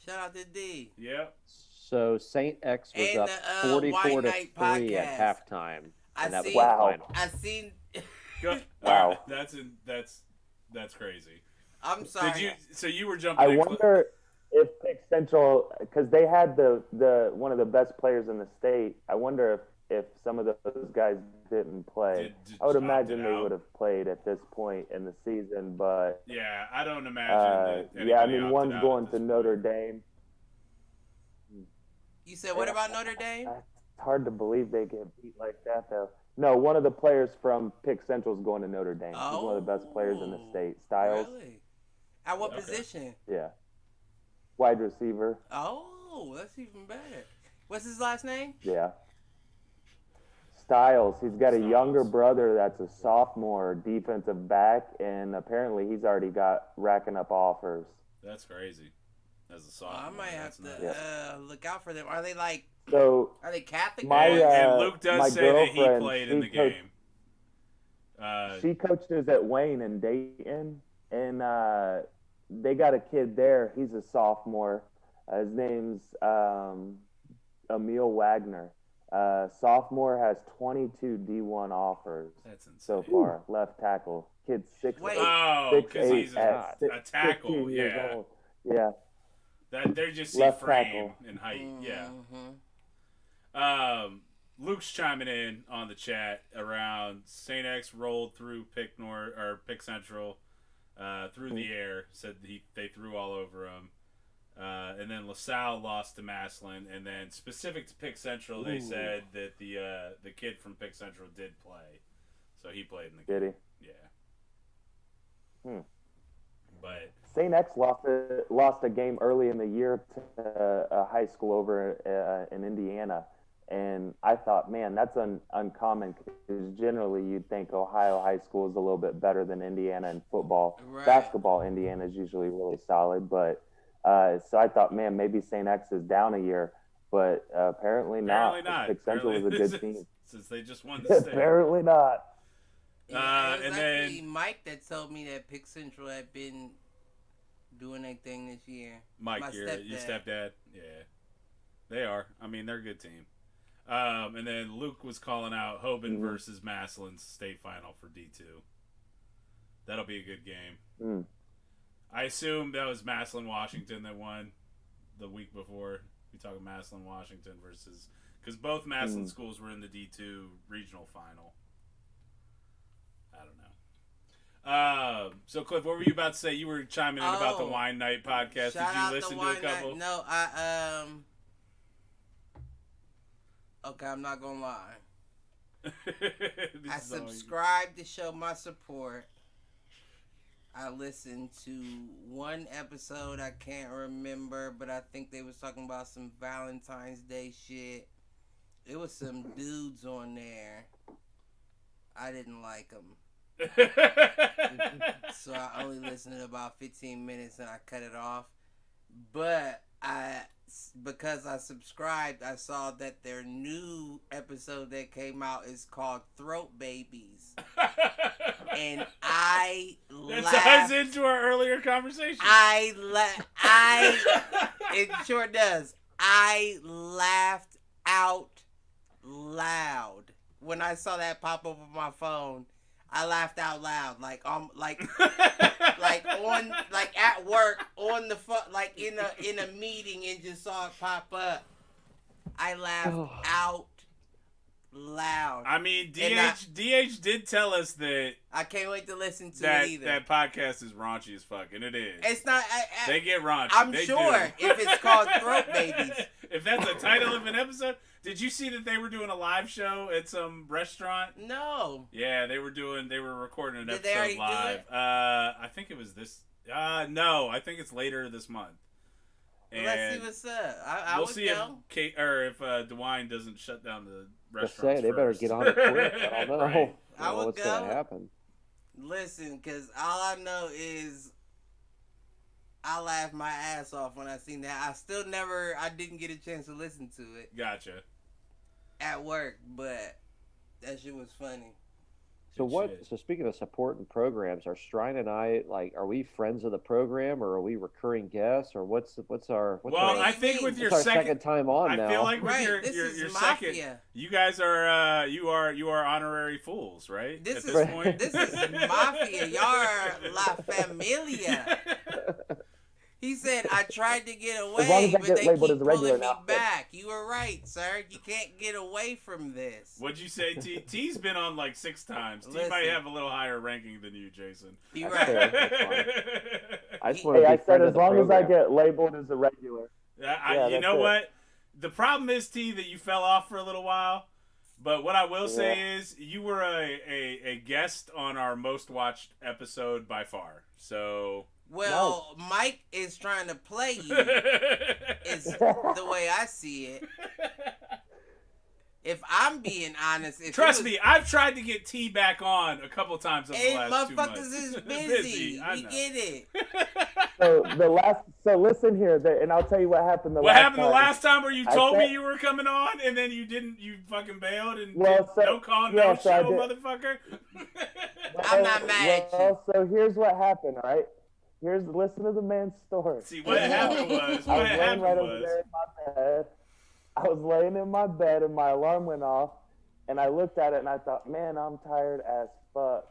shout out to D. Yep. So St. X was and up 44-3 podcast. at halftime. That was wow. the final. I seen. Wow. That's crazy. I'm sorry. So you were jumping. I wonder if Pick Central, because they had the one of the best players in the state. I wonder if some of those guys didn't play. I would imagine they would have played at this point in the season, but yeah, I don't imagine. I mean, one's going to Notre Dame. You said what about Notre Dame? It's hard to believe they get beat like that, though. No, one of the players from Pick Central is going to Notre Dame. He's one of the best players in the state. Styles. Really? At what position? Yeah. Wide receiver. Oh, that's even better. What's his last name? Yeah. Styles. He's got a younger brother that's a sophomore defensive back, and apparently he's already got racking up offers. That's crazy. As a sophomore, I might have to look out for them. Are they like? So are they Catholic? And Luke does say that he played in the game. She coaches at Wayne in Dayton, and they got a kid there. He's a sophomore. His name's Emil Wagner. Sophomore has 22 D1 offers so far. Left tackle. Kid's 6'8". Because he's a tackle. Yeah. Old. Yeah. That they're just left frame tackle. and height. Yeah. Luke's chiming in on the chat around St. X rolled through Pick Central through the air. Said they threw all over him. And then LaSalle lost to Massillon, and then specific to Pick Central, they said that the kid from Pick Central did play, so he played in the game. Did he? Yeah. But St. X lost a game early in the year to a high school over in Indiana, and I thought, man, that's uncommon because generally you'd think Ohio high school is a little bit better than Indiana in football. Right. Basketball, Indiana is usually really solid, but. So I thought, man, maybe St. X is down a year, but apparently not. Pick Central was a good team. Since they just won the state. Apparently not. Yeah, it was actually Mike that told me that Pick Central had been doing their thing this year. Mike, your stepdad? Yeah. They are. I mean, they're a good team. And then Luke was calling out Hoban versus Massillon's state final for D2. That'll be a good game. I assume that was Massillon Washington that won the week before. We talking Massillon Washington versus, because both Massillon schools were in the D2 regional final. I don't know. So Cliff, what were you about to say? You were chiming in about the Wine Night podcast. Did you listen to a couple? Night. No, I Okay, I'm not gonna lie. I subscribed to show my support. I listened to one episode I can't remember, but I think they was talking about some Valentine's Day shit. It was some dudes on there. I didn't like them. So I only listened to about 15 minutes and I cut it off. But because I subscribed, I saw that their new episode that came out is called Throat Babies. And I laughed. That ties into our earlier conversation. It sure does. I laughed out loud when I saw that pop up on my phone. I laughed out loud, like at work on the like in a meeting and just saw it pop up. I laughed out loud. I mean, DH did tell us that I can't wait to listen to it either. That podcast is raunchy as fuck, and it is. It's not. They get raunchy. I'm sure if it's called Throat Babies. If that's the title of an episode. Did you see that they were doing a live show at some restaurant? No. Yeah, they were recording an Did episode live. I think it was this. No, I think it's later this month. Well, let's see what's up. I we'll would see go. if DeWine doesn't shut down the Just restaurant. say they better get on it quick. I don't know. Right. I would what's go. gonna happen. Listen, because all I know is I laughed my ass off when I seen that. I didn't get a chance to listen to it. Gotcha. At work, but that shit was funny. So So speaking of support and programs, are Strine and I are we friends of the program, or are we recurring guests, or what's our? I think with your second time on now. I feel like with your second, you guys are you are honorary fools, right? This is mafia. Y'all are La Familia. He said, I tried to get away, but they keep pulling me back. You were right, sir. You can't get away from this. What'd you say, T? T's been on 6 times. T might have a little higher ranking than you, Jason. You're right. I said as long as I get labeled as a regular. You know what? The problem is, T, that you fell off for a little while. But what I will say is you were a guest on our most watched episode by far. So... Well, no. Mike is trying to play you, is the way I see it. If I'm being honest... Trust me, I've tried to get T back on a couple times over the last 2 months. Motherfuckers is busy. We get it. So listen here, and I'll tell you what happened the last time where you told me you were coming on, and then you didn't, you fucking bailed, and no call, no show, motherfucker? I'm not mad at you. So here's what happened, all right? Listen to the man's story. See, what happened was, I was laying in my bed and my alarm went off, and I looked at it and I thought, man, I'm tired as fuck.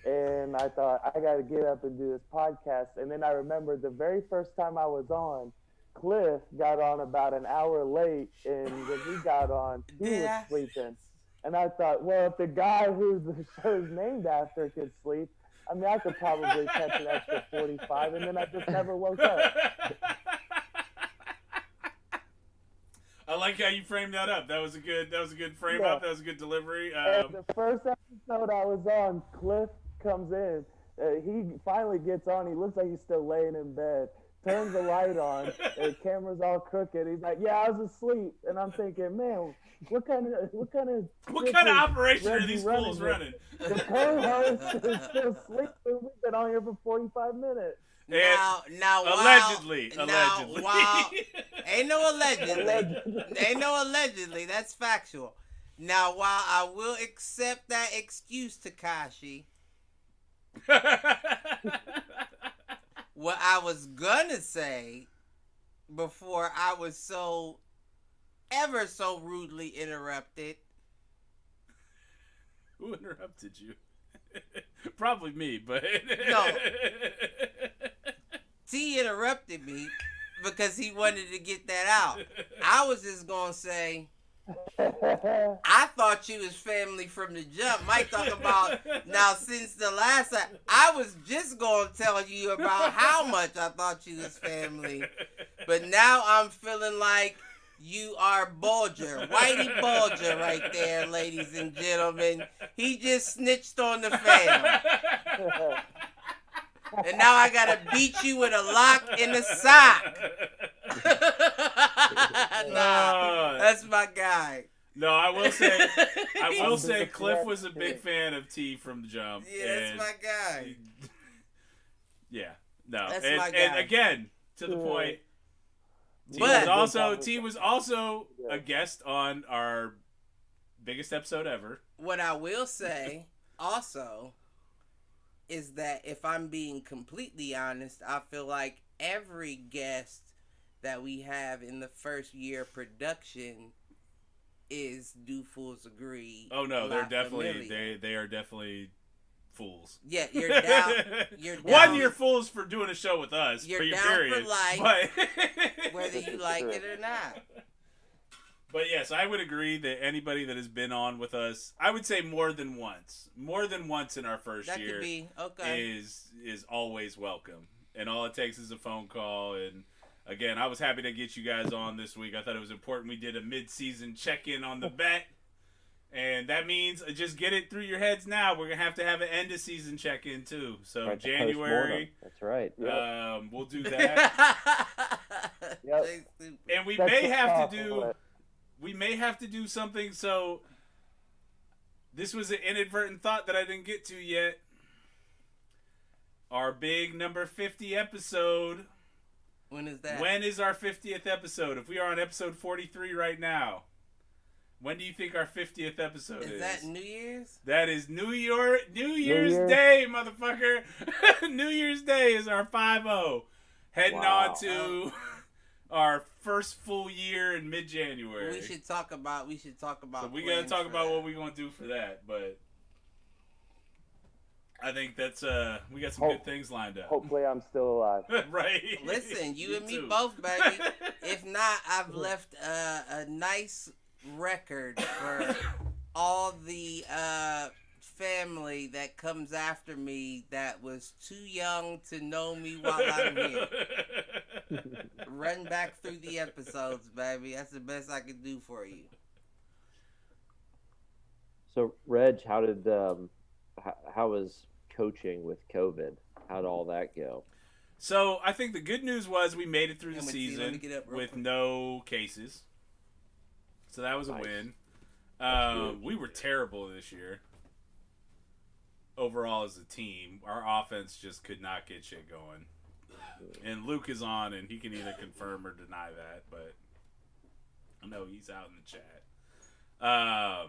And I thought, I got to get up and do this podcast. And then I remembered the very first time I was on, Cliff got on about an hour late, and when he got on, he was sleeping. And I thought, well, if the guy who the show's named after could sleep, I mean, I could probably catch an extra 45, and then I just never woke up. I like how you framed that up. That was a good frame up. That was a good delivery. And the first episode I was on, Cliff comes in. He finally gets on. He looks like he's still laying in bed. Turns the light on. The camera's all crooked. He's like, "Yeah, I was asleep." And I'm thinking, man, what kind of operation are these fools running? The co-host is still sleeping. We've been on here for 45 minutes. Now, allegedly. Ain't no allegedly. That's factual. Now, while I will accept that excuse, Takashi, what I was gonna say before I was so ever so rudely interrupted. Who interrupted you? Probably me, but no. T interrupted me because he wanted to get that out. I was just gonna say, I thought you was family from the jump. Mike talk about now since the last time. I was just gonna tell you about how much I thought you was family, but now I'm feeling like you are Bulger, Whitey Bulger, right there, ladies and gentlemen. He just snitched on the fam. And now I gotta beat you with a lock in the sock. Nah, that's my guy. No, I will say Cliff was a big fan of T from the jump. Yeah, that's my guy. Yeah, no. That's my guy. And again, to the point, T was also a guest on our biggest episode ever. What I will say also is that if I'm being completely honest, I feel like every guest that we have in the first year of production is Do Fools Agree. Oh no, they're definitely they are definitely fools. Yeah, you're down. You're down. One, you're fools for doing a show with us. You're down period, for life, but whether you like it or not. But yes, I would agree that anybody that has been on with us, I would say more than once in our first that year, could be okay. is always welcome. And all it takes is a phone call. And again, I was happy to get you guys on this week. I thought it was important. We did a mid-season check-in on the bet. And that means just get it through your heads now. We're going to have an end-of-season check-in, too. So right, January. That's right. Yep. We'll do that. Yep. And we may have to do something. So this was an inadvertent thought that I didn't get to yet. Our big number 50 episode. When is that? When is our 50th episode? If we are on episode 43 right now, when do you think our 50th episode is? Is that New Year's? That is New Year's Day, motherfucker. New Year's Day is our 5-0. Heading on to our first full year in mid-January. We should talk about. So we gotta talk about what we're gonna do for that, but I think that's we got some good things lined up. Hopefully, I'm still alive. Right. Listen, you and me too. both, baby. If not, I've left a nice record for all the family that comes after me that was too young to know me while I'm here. Run back through the episodes, baby. That's the best I can do for you. So, Reg, how was coaching with COVID? How'd all that go? So I think the good news was we made it through the season with quick. no cases. So that was a win. We were terrible this year. Overall as a team, our offense just could not get shit going. And Luke is on, and he can either confirm or deny that, but I know he's out in the chat. I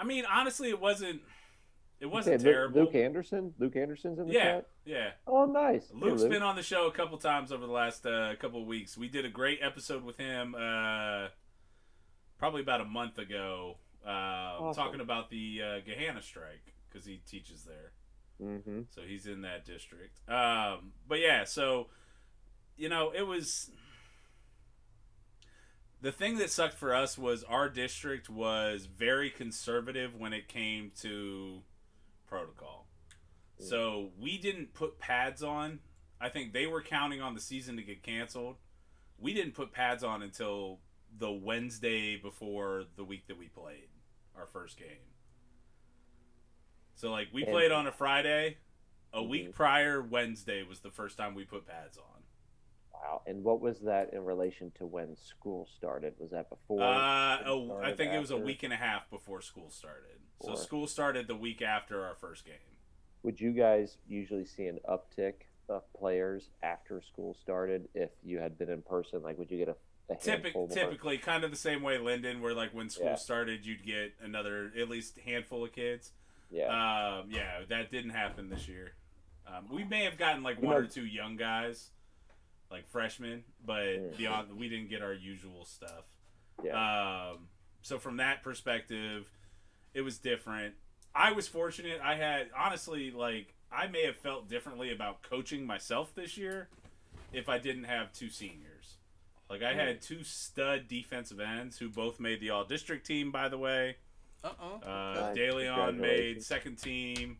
mean, honestly, it wasn't terrible. Luke Anderson's in the chat? Yeah. Oh, nice. Luke's been on the show a couple times over the last couple of weeks. We did a great episode with him probably about a month ago awesome. talking about the Gahanna strike because he teaches there. Mm-hmm. So he's in that district. But yeah, so, it was... The thing that sucked for us was our district was very conservative when it came to protocol. So we didn't put pads on. I think they were counting on the season to get canceled. We didn't put pads on until the Wednesday before the week that we played our first game. So, we played on a Friday. A week prior, Wednesday was the first time we put pads on. Wow. And what was that in relation to when school started? Was that before? I think it was a week and a half before school started. So school started the week after our first game. Would you guys usually see an uptick of players after school started if you had been in person? Would you get a handful more? Typically, kind of the same way, Lyndon, where when school started, you'd get another at least handful of kids. Yeah. That didn't happen this year. We may have gotten like one or two young guys, like freshmen, but beyond, we didn't get our usual stuff. Yeah. So from that perspective, it was different. I was fortunate. I had, honestly, like, I may have felt differently about coaching myself this year if I didn't have two seniors. Like, I had two stud defensive ends who both made the all-district team, by the way. DeLeon made second team,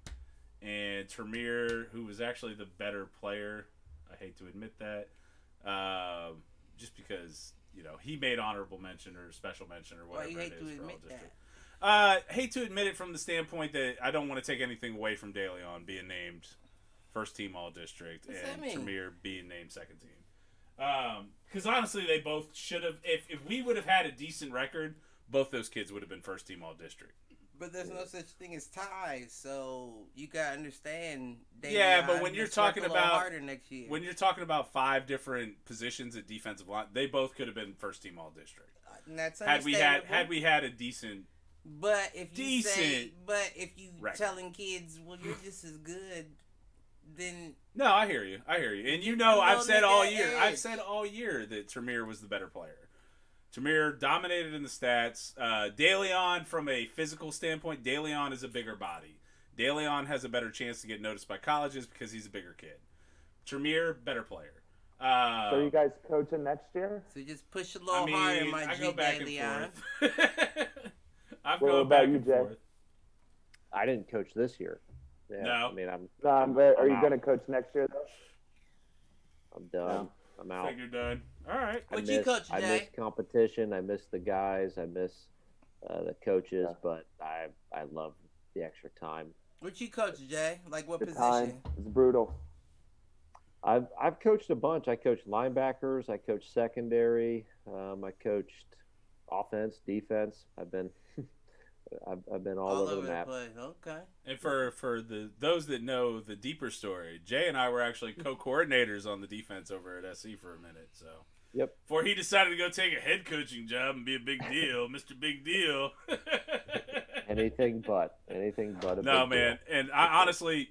and Tremere, who was actually the better player. I hate to admit that. Just because, you know, he made honorable mention or special mention or whatever it is for all-district. Hate to admit it from the standpoint that I don't want to take anything away from DeLeon being named first team all-district and Tremere being named second team. Because honestly, they both should have. If we would have had a decent record, both those kids would have been first team all-district. But there's no such thing as ties, so you gotta understand. Yeah, but when you're talking about when you're talking about 5 different positions at defensive line, they both could have been first team all-district. Had we had a decent. But if you telling kids, well, you're just as good, then no, I hear you, and you know, I've said all year that Tremere was the better player. Tremere dominated in the stats. DeLeon, from a physical standpoint, DeLeon is a bigger body. DeLeon has a better chance to get noticed by colleges because he's a bigger kid. Tremere, better player. So you guys coaching next year? So just push a little harder, my G, DeLeon. What about you, Jay? I didn't coach this year. Yeah, no. I mean, are you going to coach next year, though? I'm done. No. I'm out. I think you're done. All right. What you coach, Jay? I miss competition. I miss the guys. I miss the coaches. Yeah. But I love the extra time. What you coach, Jay? Like what position? Time. It's brutal. I've coached a bunch. I coached linebackers. I coached secondary. I coached offense, defense. I've been all over the map. Okay. And for those that know the deeper story, Jay and I were actually co-coordinators on the defense over at SC for a minute. So yep. Before he decided to go take a head coaching job and be a big deal, Mr. Big Deal. anything but a no, big man. deal. And I honestly,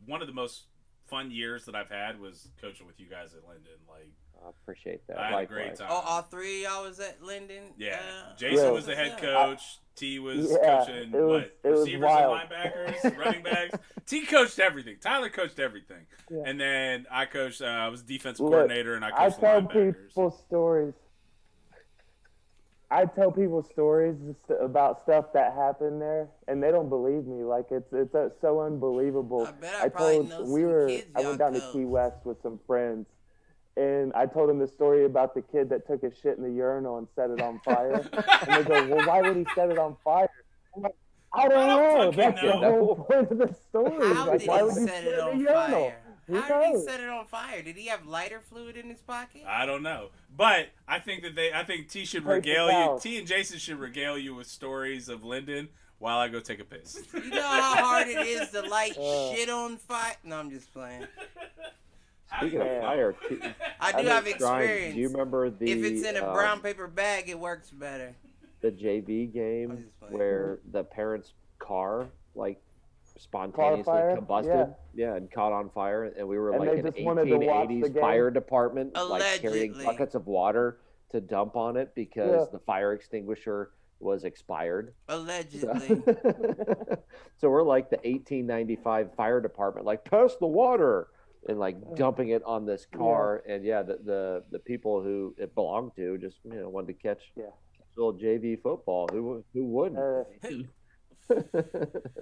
one of the most fun years that I've had was coaching with you guys at Linden. Like, I appreciate that. I had a great time. Oh, all 3 of y'all was at Linden? Yeah. Jason was the head coach. T was coaching receivers and linebackers, running backs. T coached everything. Tyler coached everything. Yeah. And then I coached, I was defensive coordinator, and I coached the linebackers. I tell people stories about stuff that happened there, and they don't believe me. Like, it's so unbelievable. I went down to Key West with some friends, and I told them the story about the kid that took a shit in the urinal and set it on fire. And they go, well, why would he set it on fire? I'm like, I don't know. That's the whole point of the story. How did he set it on fire? How did he set it on fire? Did he have lighter fluid in his pocket? I don't know. But I think T should regale you. T and Jason should regale you with stories of Linden while I go take a piss. You know how hard it is to light shit on fire? No, I'm just playing. Speaking of fire, I do have experience. Do you remember if it's in a brown paper bag, it works better. The JV game where the parents' car spontaneously combusted, and caught on fire, and we were an 1880s fire department, carrying buckets of water to dump on it because the fire extinguisher was expired. Allegedly. So we're like the 1895 fire department, pass the water. And dumping it on this car, and the people who it belonged to just wanted to catch little JV football. Who wouldn't?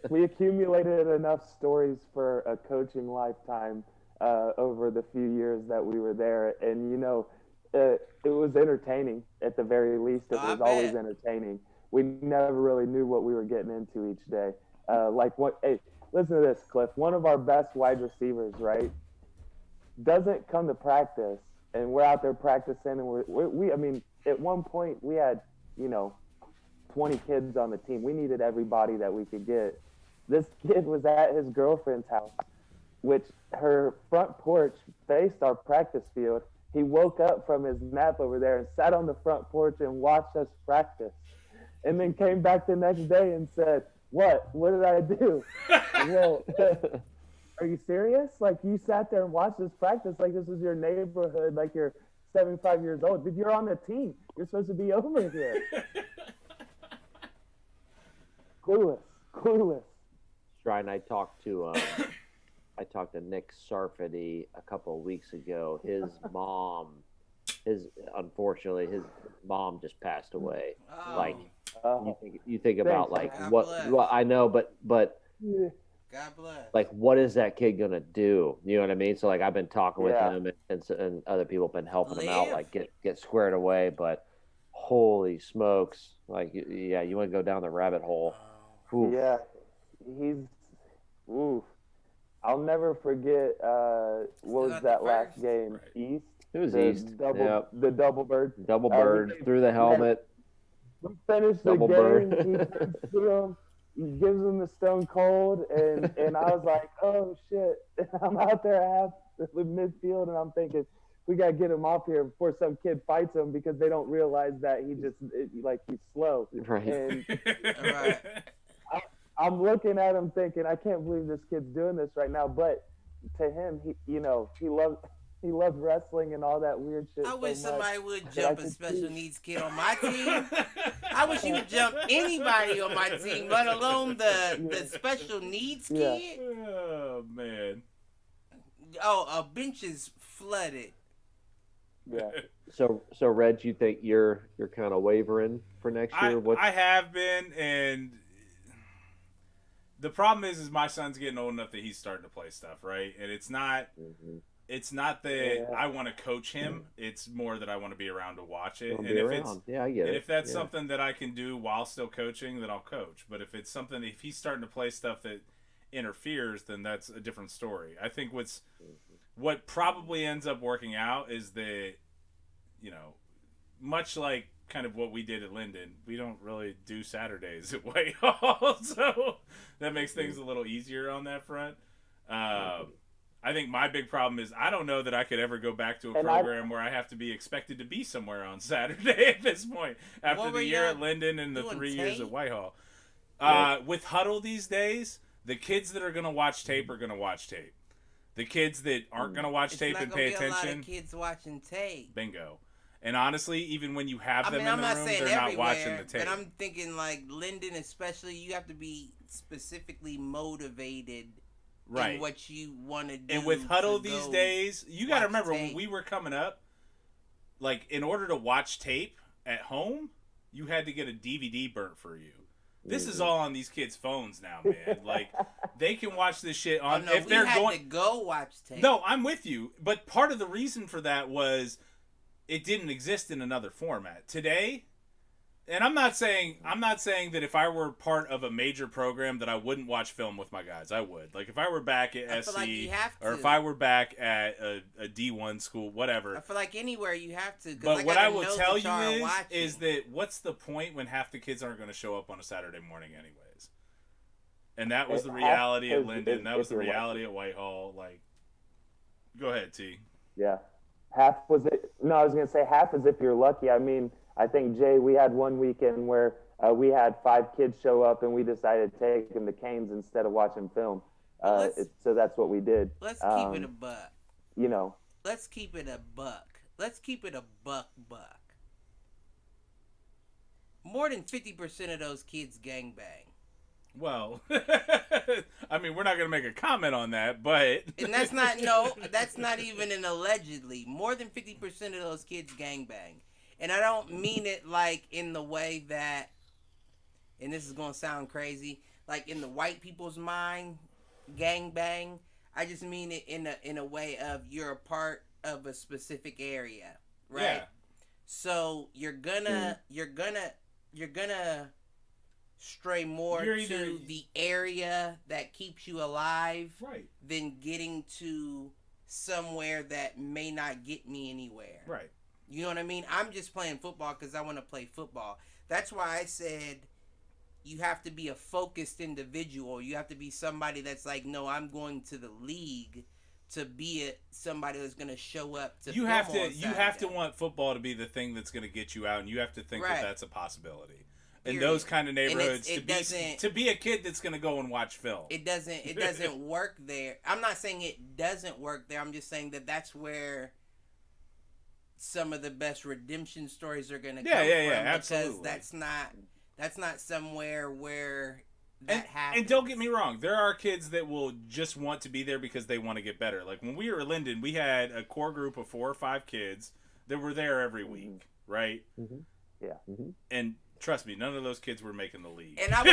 We accumulated enough stories for a coaching lifetime over the few years that we were there, and it was entertaining at the very least. It was always entertaining. We never really knew what we were getting into each day. Hey, listen to this, Cliff. One of our best wide receivers, right? Doesn't come to practice, and we're out there practicing, and we at one point we had 20 kids on the team. We needed everybody that we could get. This kid was at his girlfriend's house, which her front porch faced our practice field. He woke up from his nap over there and sat on the front porch and watched us practice, and then came back the next day and said, what did I do? Well, Are you serious? Like, you sat there and watched this practice like this was your neighborhood, like you're 75 years old. Dude, you're on the team. You're supposed to be over here. Clueless. Shrine, I talked to Nick Sarfati a couple of weeks ago. Unfortunately, his mom just passed away. Oh. Like, you think about like God what? bless. Well, I know, but God bless. like, what is that kid gonna do? You know what I mean? So like, I've been talking with Yeah. him, and other people have been helping him out, Live. like get squared away. But holy smokes, like, yeah, you want to go down the rabbit hole? Oof. Yeah, he's. Ooh, I'll never forget. What was not that the last first. game? Right. East. It was The East. Double, Yep. The double bird. Double bird through the helmet. We finished Double the game. bird. He turns to him. He gives him the stone cold, and I was like, oh shit! I'm out there half with midfield, and I'm thinking, we gotta get him off here before some kid fights him because they don't realize that he's slow. Right. And Right. I'm looking at him thinking, I can't believe this kid's doing this right now. But to him, he loved wrestling and all that weird shit. I so wish much. somebody would I jump a could special see- needs kid on my team. I wish you would jump anybody on my team, let alone the special needs Yeah. kid. Oh man. Oh, a bench is flooded. Yeah. So Reg, you think you're kind of wavering for next year? I have been, and the problem is my son's getting old enough that he's starting to play stuff, right? And it's not that I want to coach him. It's more that I want to be around to watch it. And I get it. if that's something that I can do while still coaching, then I'll coach. But if he's starting to play stuff that interferes, then that's a different story. I think what probably ends up working out is that, much like kind of what we did at Linden, we don't really do Saturdays at Whitehall, so that makes things a little easier on that front. I think my big problem is I don't know that I could ever go back to a program where I have to be expected to be somewhere on Saturday at this point after the year at Linden and the 3 years at Whitehall. With Huddle these days, the kids that are going to watch tape are going to watch tape. The kids that aren't going to watch tape and pay attention, a lot of kids watching tape. Bingo. And honestly, even when you have them in I'm the not room, saying they're everywhere, not watching the tape. but I'm thinking like Linden especially, you have to be specifically motivated in what you want to do. And with Huddle these days, you got to remember when we were coming up, like in order to watch tape at home, you had to get a DVD burnt for you. This is all on these kids' phones now, man. Like, they can watch this shit on. Oh, no, if they're going to go watch tape. No, I'm with you. But part of the reason for that was it didn't exist in another format. Today, and I'm not saying that if I were part of a major program that I wouldn't watch film with my guys. I would. Like if I were back at SC or if I were back at a D1 school, whatever. I feel like anywhere you have to. But what I will tell you is that what's the point when half the kids aren't going to show up on a Saturday morning anyways? And that was the reality at Linden. That was the reality at Whitehall. Like, go ahead, T. Yeah. Half was it? No, I was going to say half is if you're lucky. I mean, I think, Jay, we had one weekend where we had 5 kids show up and we decided to take them to Canes instead of watching film. So that's what we did. Let's keep it a buck. Let's keep it a buck. Let's keep it a buck. More than 50% of those kids gangbang. Well, I mean, we're not going to make a comment on that, but... And that's not even an allegedly. More than 50% of those kids gangbang. And I don't mean it like in the way that, and this is going to sound crazy, like in the white people's mind, gangbang. I just mean it in a way of you're a part of a specific area, right? Yeah. So you're gonna stray more to the area that keeps you alive, right, than getting to somewhere that may not get me anywhere. Right. You know what I mean? I'm just playing football because I want to play football. That's why I said you have to be a focused individual. You have to be somebody that's like, no, I'm going to the league to be somebody that's going to show up to. You have to want football to be the thing that's going to get you out, and you have to think that that's a possibility. in those kind of neighborhoods to be a kid that's going to go and watch film. It doesn't work there. I'm not saying it doesn't work there. I'm just saying that that's where some of the best redemption stories are going to come from. Absolutely. Because that's not somewhere where that happens. And don't get me wrong, there are kids that will just want to be there because they want to get better. Like when we were at Linden, we had a core group of 4 or 5 kids that were there every week, right? Mm-hmm. Yeah. Mm-hmm. And trust me, none of those kids were making the league. And I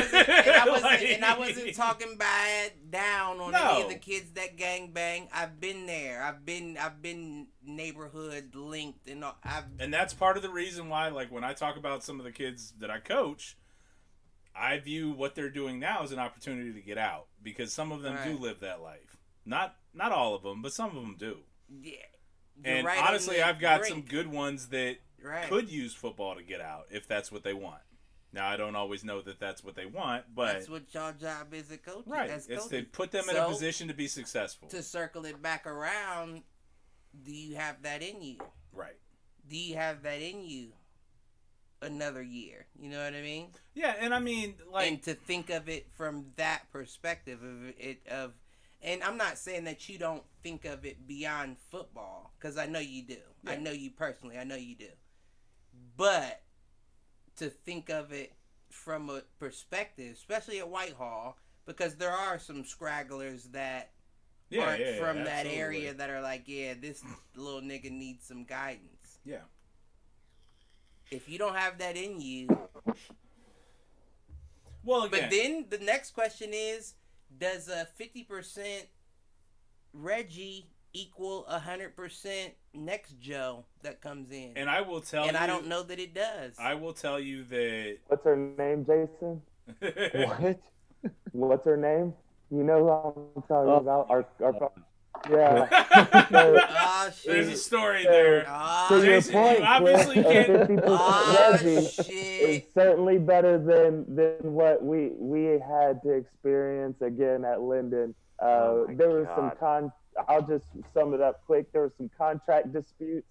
wasn't talking bad down on any of the kids that gang bang. I've been there. I've been neighborhood linked, and and that's part of the reason why, like when I talk about some of the kids that I coach, I view what they're doing now as an opportunity to get out, because some of them do live that life. Not all of them, but some of them do. Yeah. And honestly, I've got some good ones that could use football to get out if that's what they want. Now, I don't always know that that's what they want, but that's what your job is as a coach. Right. It's to put them in a position to be successful. To circle it back around, do you have that in you? Right. Do you have that in you another year? You know what I mean? Yeah, and I mean, like... And to think of it from that perspective and I'm not saying that you don't think of it beyond football, because I know you do. Yeah. I know you personally. I know you do. But to think of it from a perspective, especially at Whitehall, because there are some scragglers that aren't from that area that are like, yeah, this little nigga needs some guidance. Yeah. If you don't have that in you... Well, again... But then the next question is, does a 50% Reggie equal 100% next Joe that comes in? And I will tell you... And I don't know that it does. I will tell you that... What's her name, Jason? What? What's her name? You know who I'm talking about? Our yeah. There's a story there. To your Jason, point, you obviously can't... 50% Reggie is certainly better than what we had to experience again at Linden. There was some I'll just sum it up quick. There were some contract disputes.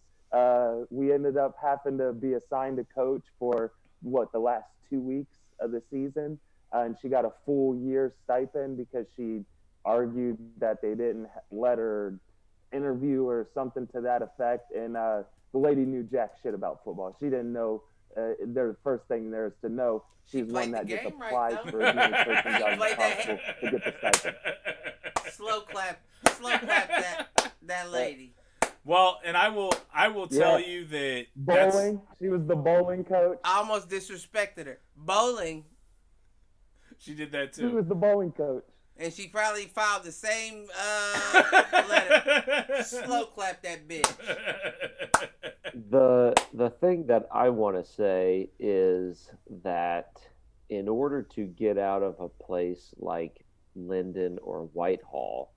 We ended up having to be assigned a coach for the last 2 weeks of the season, and she got a full year stipend because she argued that they didn't let her interview or something to that effect. And the lady knew jack shit about football. She didn't know. The first thing there is to know she's one that just applied for as many coaching jobs as possible to get the stipend. Slow clap that lady. Well, and I will tell you that bowling. She was the bowling coach. I almost disrespected her. Bowling. She did that too. She was the bowling coach. And she probably filed the same letter. Slow clap that bitch. The thing that I want to say is that in order to get out of a place like Linden or Whitehall,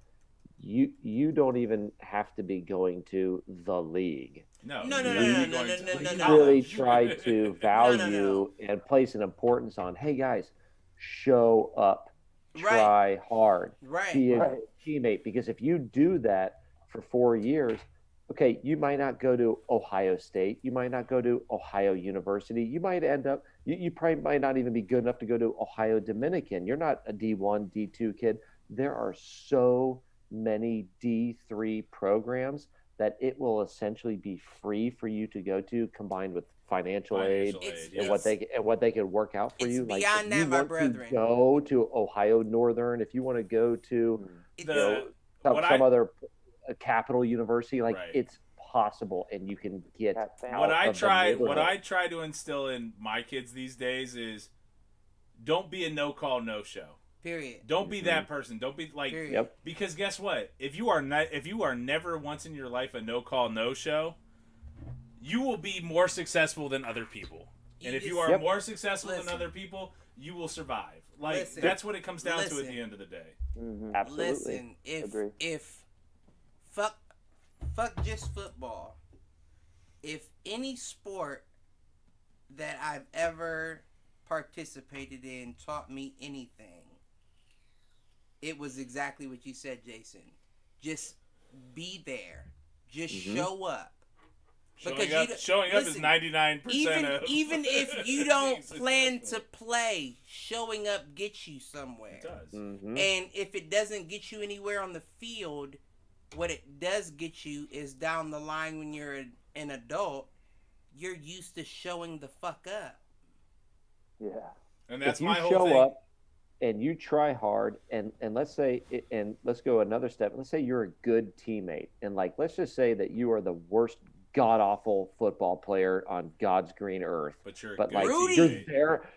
you don't even have to be going to the league. No. Really try to value and place an importance on, hey guys, show up. Try hard. Be a teammate. Because if you do that for 4 years, okay, you might not go to Ohio State. You might not go to Ohio University. You might end up, you probably might not even be good enough to go to Ohio Dominican. You're not a D1, D2 kid. There are so many D3 programs that it will essentially be free for you to go to, combined with financial aid and what they can work out for you. Beyond that, my brethren. Go to Ohio Northern, if you want to go to some other capital university, it's possible, and you can get out what I try to instill in my kids these days is, don't be a no call, no show. Period. Don't be that person. Don't be like, because guess what? If you are never once in your life a no call, no show, you will be more successful than other people. And if you are more successful than other people, you will survive. That's what it comes down to at the end of the day. Mm-hmm. Absolutely. Listen, if fuck just football. If any sport that I've ever participated in taught me anything, it was exactly what you said, Jason. Just be there. Just show up. Showing up is 99% of even if you don't plan to play, showing up gets you somewhere. It does. Mm-hmm. And if it doesn't get you anywhere on the field, what it does get you is down the line when you're an adult, you're used to showing the fuck up. Yeah. And that's if you my whole show thing. up and you try hard, and let's say, and let's go another step. Let's say you're a good teammate, and like let's just say that you are the worst god awful football player on God's green earth. But like Rudy.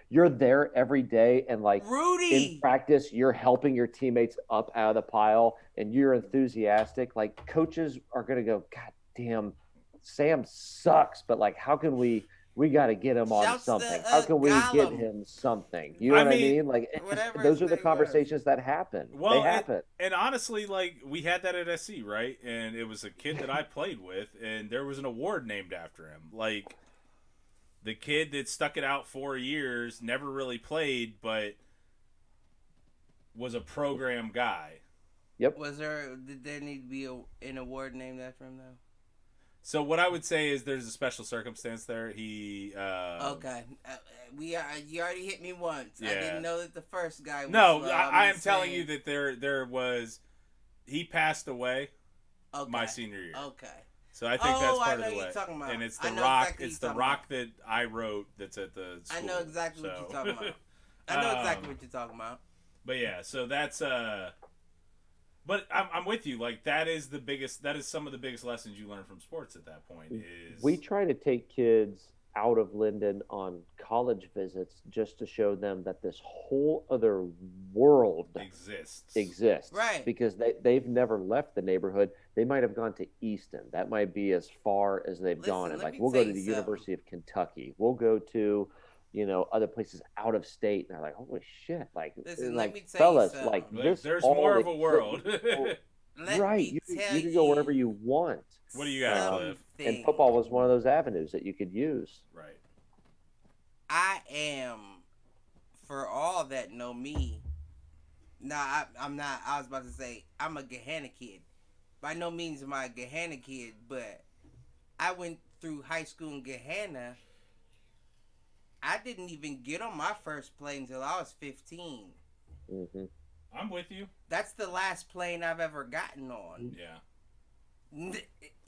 you're there every day, and like Rudy. in practice you're helping your teammates up out of the pile, and you're enthusiastic. Like coaches are gonna go, God damn, Sam sucks, but like how can we got to get him on Shouts something. to, How can we get Gollum. him something? You know what I mean? Like whatever those his are the name conversations that happen. Well, they happen. And honestly, like we had that at SC, right? And it was a kid that I played with, and there was an award named after him. Like the kid that stuck it out 4 years, never really played, but was a program guy. Yep. Did there need to be an award named after him though? So what I would say is there's a special circumstance there. He okay, you already hit me once. Yeah. I didn't know that the first guy was No, slow. I am telling you that there was he passed away Okay. my senior year. Okay. So I think that's I part know of the you're way. talking about. And it's I the know rock. exactly It's what the you're rock talking that I wrote that's at the school. I know exactly what you're talking about. I know exactly what you're talking about. But yeah, so that's but I'm with you. Like that is some of the biggest lessons you learn from sports at that point is We try to take kids out of Linden on college visits just to show them that this whole other world exists. Right. Because they've never left the neighborhood. They might have gone to Easton. That might be as far as they've gone. And let like me we'll tell go to the you something. University of Kentucky. We'll go to other places out of state, and they're like, holy shit! Like, Listen, like let me tell you fellas, something. like Like, this. there's all more of that- a world. Let You me tell can go wherever you want, What do you got, Cliff? and football was one of those avenues that you could use. Right. I am, for all that know me. Nah, I'm not. I was about to say I'm a Gahanna kid. By no means am I a Gahanna kid, but I went through high school in Gahanna. I didn't even get on my first plane until I was 15. Mm-hmm. I'm with you. That's the last plane I've ever gotten on. Yeah. You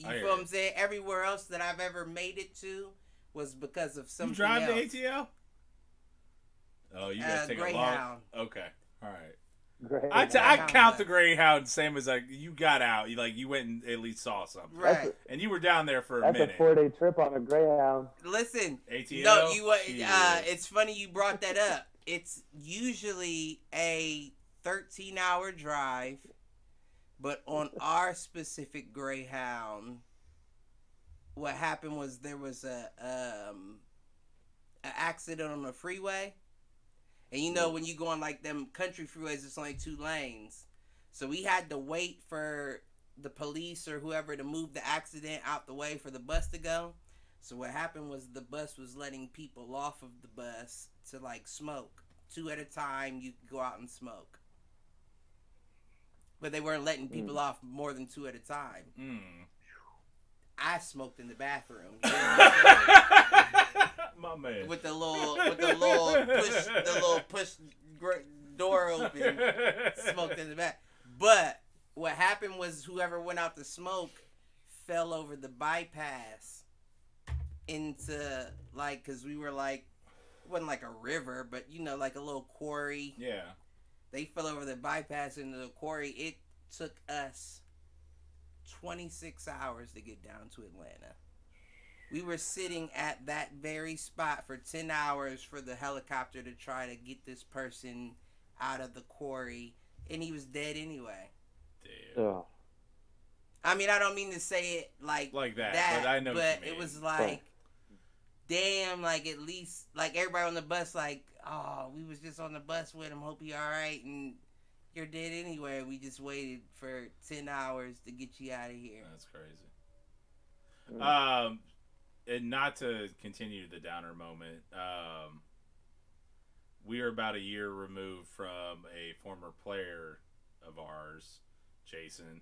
I hear feel what you. I'm saying? Everywhere else that I've ever made it to was because of something You drive else. the ATL? Oh, you guys take Greyhound. a long. Okay. All right. Great. I Greyhound count the bus. Greyhound same as like you got out. You went and at least saw something. Right. And you were down there for a That's minute. a 4-day trip on a Greyhound. Listen. ATL? No, Shit. it's funny you brought that up. It's usually a 13-hour drive, but on our specific Greyhound, what happened was there was a accident on the freeway. And you know when you go on like them country freeways, it's only 2 lanes. So we had to wait for the police or whoever to move the accident out the way for the bus to go. So what happened was the bus was letting people off of the bus to like smoke. 2 at a time, you could go out and smoke. But they weren't letting people off more than 2 at a time. I smoked in the bathroom. You know what I'm saying? My man. with the little push door open, smoked in the back. But what happened was whoever went out to smoke fell over the bypass into like, cause we were like, it wasn't like a river, but like a little quarry. Yeah. They fell over the bypass into the quarry. It took us 26 hours to get down to Atlanta. We were sitting at that very spot for 10 hours for the helicopter to try to get this person out of the quarry, and he was dead anyway. Damn. Oh. I mean, I don't mean to say it like that, but I know what you mean. it was like, damn, like at least, like everybody on the bus, like, oh, we was just on the bus with him, hope he alright, and you're dead anyway. We just waited for 10 hours to get you out of here. That's crazy. And not to continue the downer moment, we are about a year removed from a former player of ours, Jason.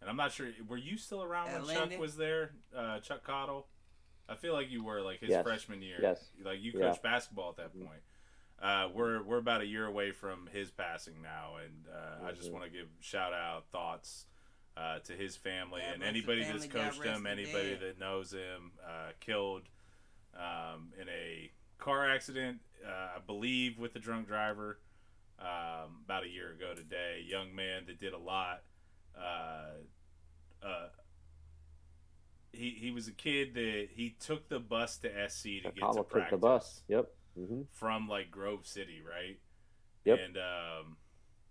And I'm not sure, were you still around when Linden? Chuck was there? Chuck Cottle? I feel like you were like his Yes. freshman year. Yes. Like you coached basketball at that point. We're about a year away from his passing now, and I just want to give shout out thoughts to his family and anybody that's coached him, anybody that knows him. Killed in a car accident, I believe, with a drunk driver about a year ago today. Young man that did a lot. He was a kid that he took the bus to SC to get to practice. Took the bus. Yep. From like Grove City, right? Yep. And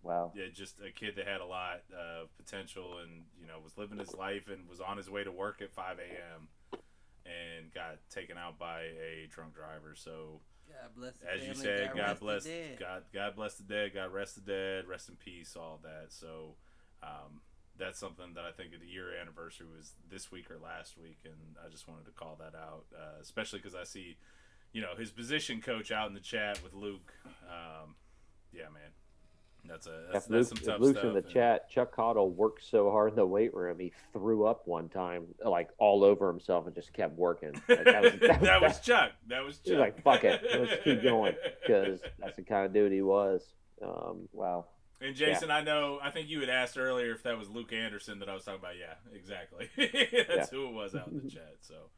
wow. Yeah, just a kid that had a lot of potential, and was living his life, and was on his way to work at 5 a.m. and got taken out by a drunk driver. So, God bless the as family, you said, God bless the dead, God rest the dead, rest in peace, all that. So, that's something that I think the year anniversary was this week or last week, and I just wanted to call that out, especially because I see, his position coach out in the chat with Luke. Yeah, man, that's some tough Luke's stuff. In the chat, Chuck Cottle worked so hard in the weight room, he threw up one time, like all over himself, and just kept working. Like, that was Chuck. That was Chuck. He was like, "Fuck it, let's keep going," because that's the kind of dude he was. Wow. And Jason, I think you had asked earlier if that was Luke Anderson that I was talking about. Yeah, exactly. That's who it was out in the chat. So,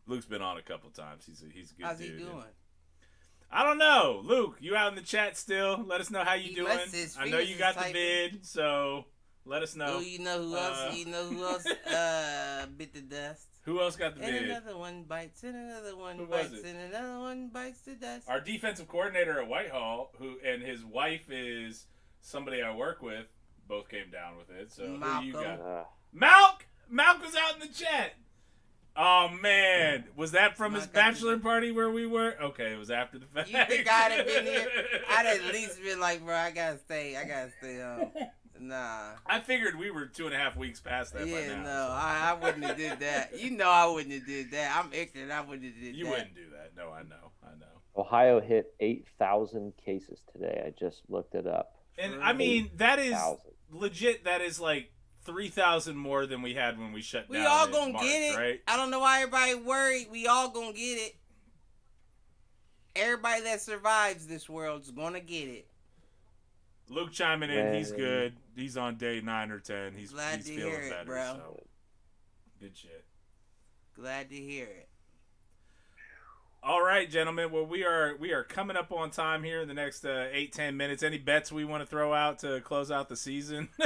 Luke's been on a couple times. He's a good dude. How's he doing? I don't know. Luke, you out in the chat still? Let us know how you doing. I know you got the vid, so let us know. Oh, you know who else? Bit the dust. Who else got the vid? And another one bites, and another one bites, and another one bites the dust. Our defensive coordinator at Whitehall, and his wife is somebody I work with, both came down with it. So Malcolm. Who you got? Malk was out in the chat. Oh man, was that from his bachelor party where we were? Okay, it was after the fact. You think I'd have been here? I'd at least been like, bro, I gotta stay home. Nah. I figured we were 2.5 weeks past that by now. Yeah, no, I wouldn't have did that. I wouldn't have did that. I'm ignorant. I wouldn't have did that. You wouldn't do that. No, I know. Ohio hit 8,000 cases today. I just looked it up. And I mean, that is legit. That is like 3,000 more than we had when we shut down. We all gonna March, get it. Right? I don't know why everybody worried. We all gonna get it. Everybody that survives this world's gonna get it. Luke chiming in. He's good. He's on day 9 or 10. He's glad to feeling hear it, better. bro. So. Good shit. Glad to hear it. All right, gentlemen. Well, we are coming up on time here in the next 8-10 minutes. Any bets we want to throw out to close out the season? Ooh,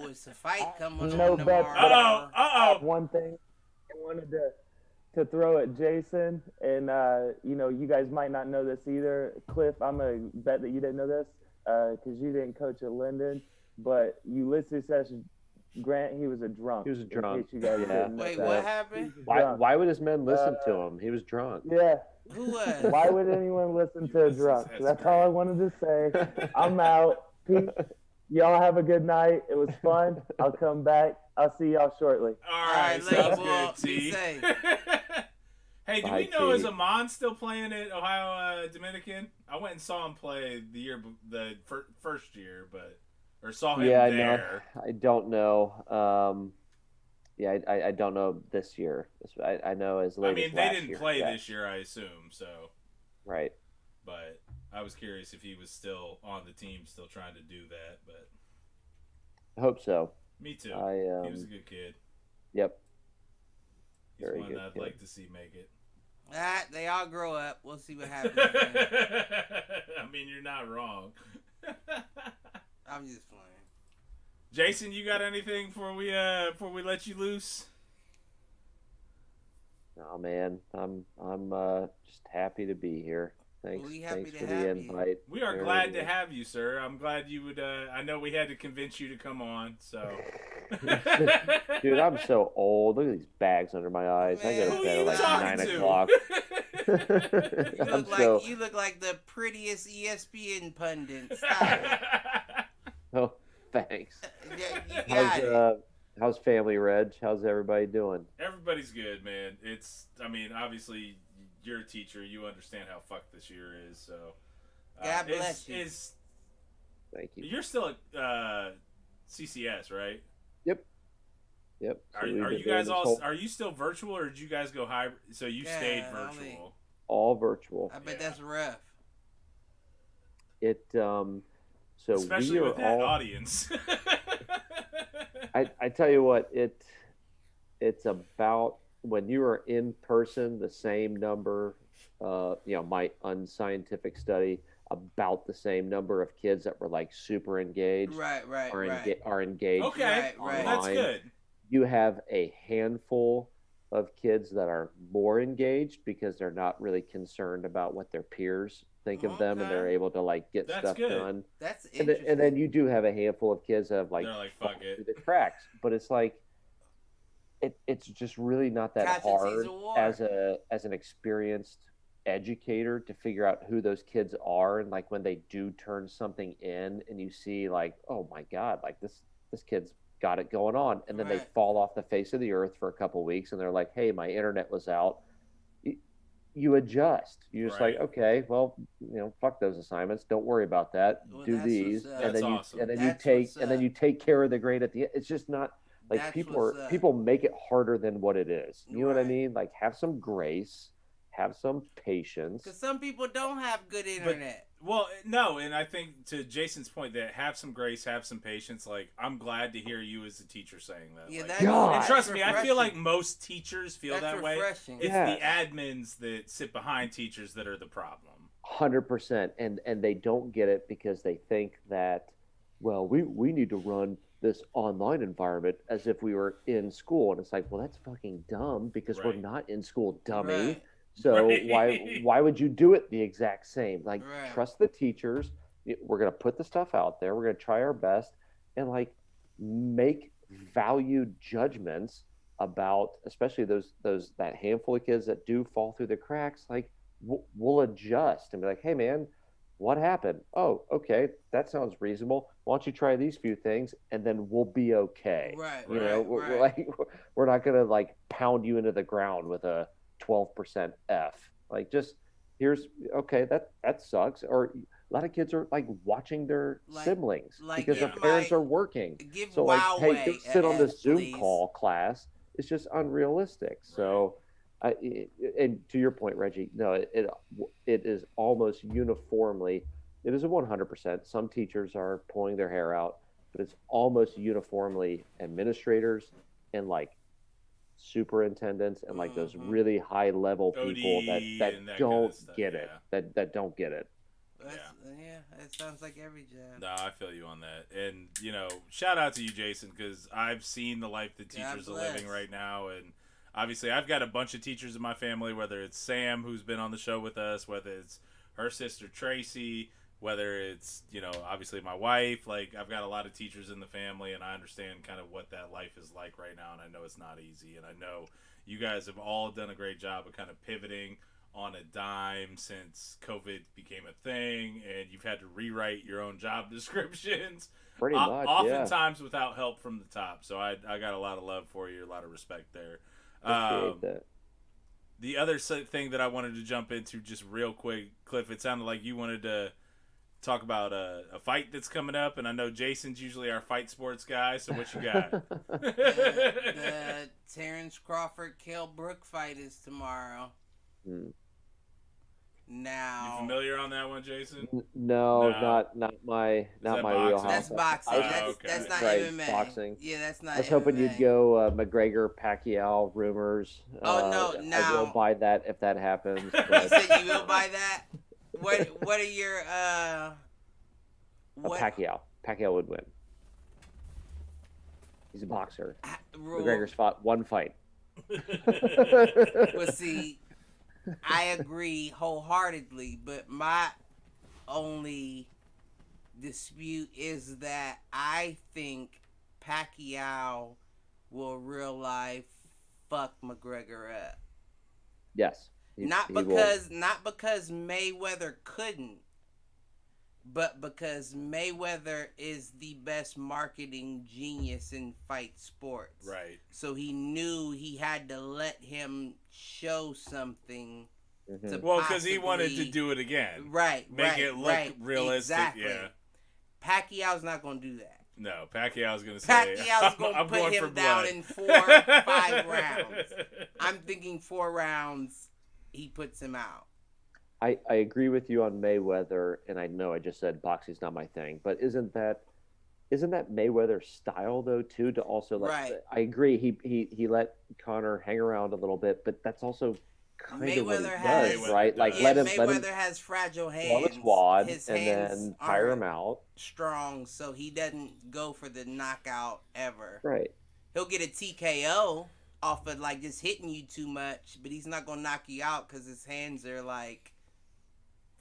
it's a fight coming No on bets. tomorrow. Uh-oh. One thing I wanted to throw at Jason, and you guys might not know this either. Cliff, I'm gonna bet that you didn't know this because you didn't coach at Linden, but Ulysses says Grant, he was a drunk. He was a drunk. You guys didn't know Wait, that. what happened? Why would his men listen to him? He was drunk. Yeah. Who was? Why would anyone listen to a drunk? That's all I wanted to say. I'm out. Peace. Y'all have a good night. It was fun. I'll come back. I'll see y'all shortly. All right, sounds good, T. Be safe. Hey, do we know is Amon still playing at Ohio Dominican? I went and saw him play the first year, or saw him there. I don't know. I don't know this year. I know as late. I mean, as they last didn't year. play this year, I assume. So. Right. But I was curious if he was still on the team, still trying to do that. But I hope so. Me too. He was a good kid. Yep. He's Very one good that I'd kid. like to see make it. They all grow up. We'll see what happens. I mean, you're not wrong. I'm just playing. Jason, you got anything before we let you loose? Oh man, I'm just happy to be here. Thanks for the invite. We are glad to have you, sir. I'm glad you would. I know we had to convince you to come on, so. Dude, I'm so old. Look at these bags under my eyes. Man, I go to bed at like 9 o'clock. You look like the prettiest ESPN pundit. Stop it. Oh, thanks. You got How's family, Reg? How's everybody doing? Everybody's good, man. Obviously, you're a teacher. You understand how fucked this year is. So, God bless you. Thank you. You're still at CCS, right? Yep. Yep. So Are you guys are you still virtual, or did you guys go hybrid? So you stayed virtual. All virtual. I bet that's rough. It so especially we are with that all, audience. I tell you what, it's about when you are in person, the same number, my unscientific study, about the same number of kids that were like super engaged are engaged. Okay, right. That's good. You have a handful of kids that are more engaged because they're not really concerned about what their peers think of them, and they're able to like get stuff done. That's interesting. And then you do have a handful of kids that have like, they're like fuck it through the cracks, but it's like it's just really not that hard as an experienced educator to figure out who those kids are, and like when they do turn something in and you see like, oh my god, like this kid's got it going on, and then they fall off the face of the earth for a couple weeks and they're like, hey, my internet was out. You adjust. You're just like, okay, well, fuck those assignments, don't worry about that, do these, and then you take care of the grade at the end. It's just not like people make it harder than what it is. You know what I mean? Like, have some grace, have some patience, because some people don't have good internet. And I think to Jason's point, that have some grace, have some patience. Like, I'm glad to hear you as a teacher saying that. Yeah, and trust me, I feel like most teachers feel that way. It's the admins that sit behind teachers that are the problem. 100%, and they don't get it because they think that, well, we need to run this online environment as if we were in school, and it's like, well, that's fucking dumb because we're not in school, dummy. Right. So why would you do it the exact same? Like, trust the teachers. We're going to put the stuff out there. We're going to try our best and like make valued judgments about, especially that handful of kids that do fall through the cracks. Like, we'll adjust and be like, hey man, what happened? Oh, okay, that sounds reasonable. Why don't you try these few things and then we'll be okay. We're not going to like pound you into the ground with a 12% F. Like, just that sucks. Or a lot of kids are like watching their siblings because their parents are working. So like, hey, go sit on this Zoom call class. It's just unrealistic. So, and to your point, Reggie, no, it is almost uniformly. It is a 100%. Some teachers are pulling their hair out, but it's almost uniformly administrators and like superintendents and like those really high level people that don't get it. That don't get it. It sounds like every job. No, I feel you on that. And shout out to you, Jason, because I've seen the life that teachers are living right now. And obviously I've got a bunch of teachers in my family, whether it's Sam, who's been on the show with us, whether it's her sister Tracy, whether it's obviously my wife. Like, I've got a lot of teachers in the family, and I understand kind of what that life is like right now, and I know it's not easy. And I know you guys have all done a great job of kind of pivoting on a dime since COVID became a thing, and you've had to rewrite your own job descriptions pretty much, oftentimes without help from the top. So I got a lot of love for you, a lot of respect there. Appreciate that. The other thing that I wanted to jump into just real quick, Cliff, it sounded like you wanted to talk about a fight that's coming up, and I know Jason's usually our fight sports guy, so what you got? the Terrence Crawford Kell Brook fight is tomorrow. Now, you familiar on that one, Jason? No. not my wheelhouse. That's boxing. That's not MMA. Boxing. Yeah, that's not. I was hoping you'd go McGregor Pacquiao rumors. No. I will buy that if that happens. You said you will buy that. What are your Pacquiao would win. He's a boxer. McGregor's fought one fight. Well, see, I agree wholeheartedly, but my only dispute is that I think Pacquiao will real life fuck McGregor up. Yes. Not because Mayweather couldn't, but because Mayweather is the best marketing genius in fight sports. Right. So he knew he had to let him show something. Because he wanted to do it again. Right. Make it look realistic. Exactly. Yeah. Pacquiao's not going to do that. No, Pacquiao's going to say, Pacquiao's going to put him down in 4-5 rounds. I'm thinking 4 rounds, he puts him out. I agree with you on Mayweather, and I know I just said boxing's not my thing, but isn't that Mayweather's style though too? To also right. I agree. He let Conor hang around a little bit, but that's also kind of what he does, right? Like Mayweather has fragile hands. His hands and then tire him out. Strong, so he doesn't go for the knockout ever. Right. He'll get a TKO off of like just hitting you too much, but he's not gonna knock you out because his hands are like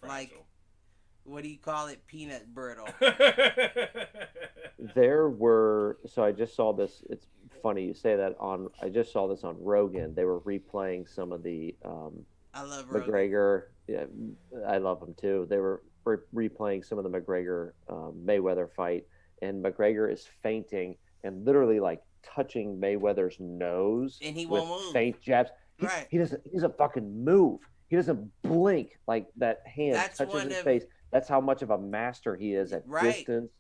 fragile. What do you call it? Peanut brittle. So I just saw this. It's funny you say that I just saw this on Rogan. They were replaying some of the I love McGregor. Yeah, I love him too. They were replaying some of the McGregor Mayweather fight, and McGregor is fainting and literally like touching Mayweather's nose, and he won't move. Faint jabs. He doesn't fucking move. He doesn't blink. Like that hand touches his face. That's how much of a master he is at distance,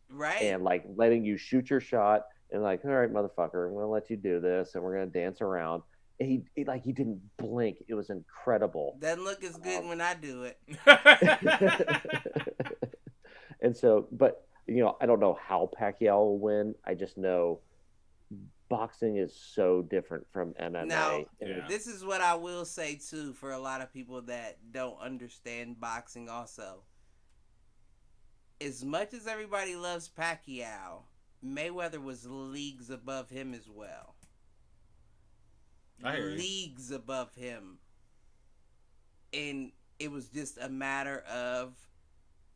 and like letting you shoot your shot, and like, all right, motherfucker, I'm gonna let you do this, and we're gonna dance around. And he didn't blink. It was incredible. Doesn't look as good when I do it. And so, but I don't know how Pacquiao will win. I just know boxing is so different from MMA. Now, this is what I will say too for a lot of people that don't understand boxing also. As much as everybody loves Pacquiao, Mayweather was leagues above him as well. Leagues above him. And it was just a matter of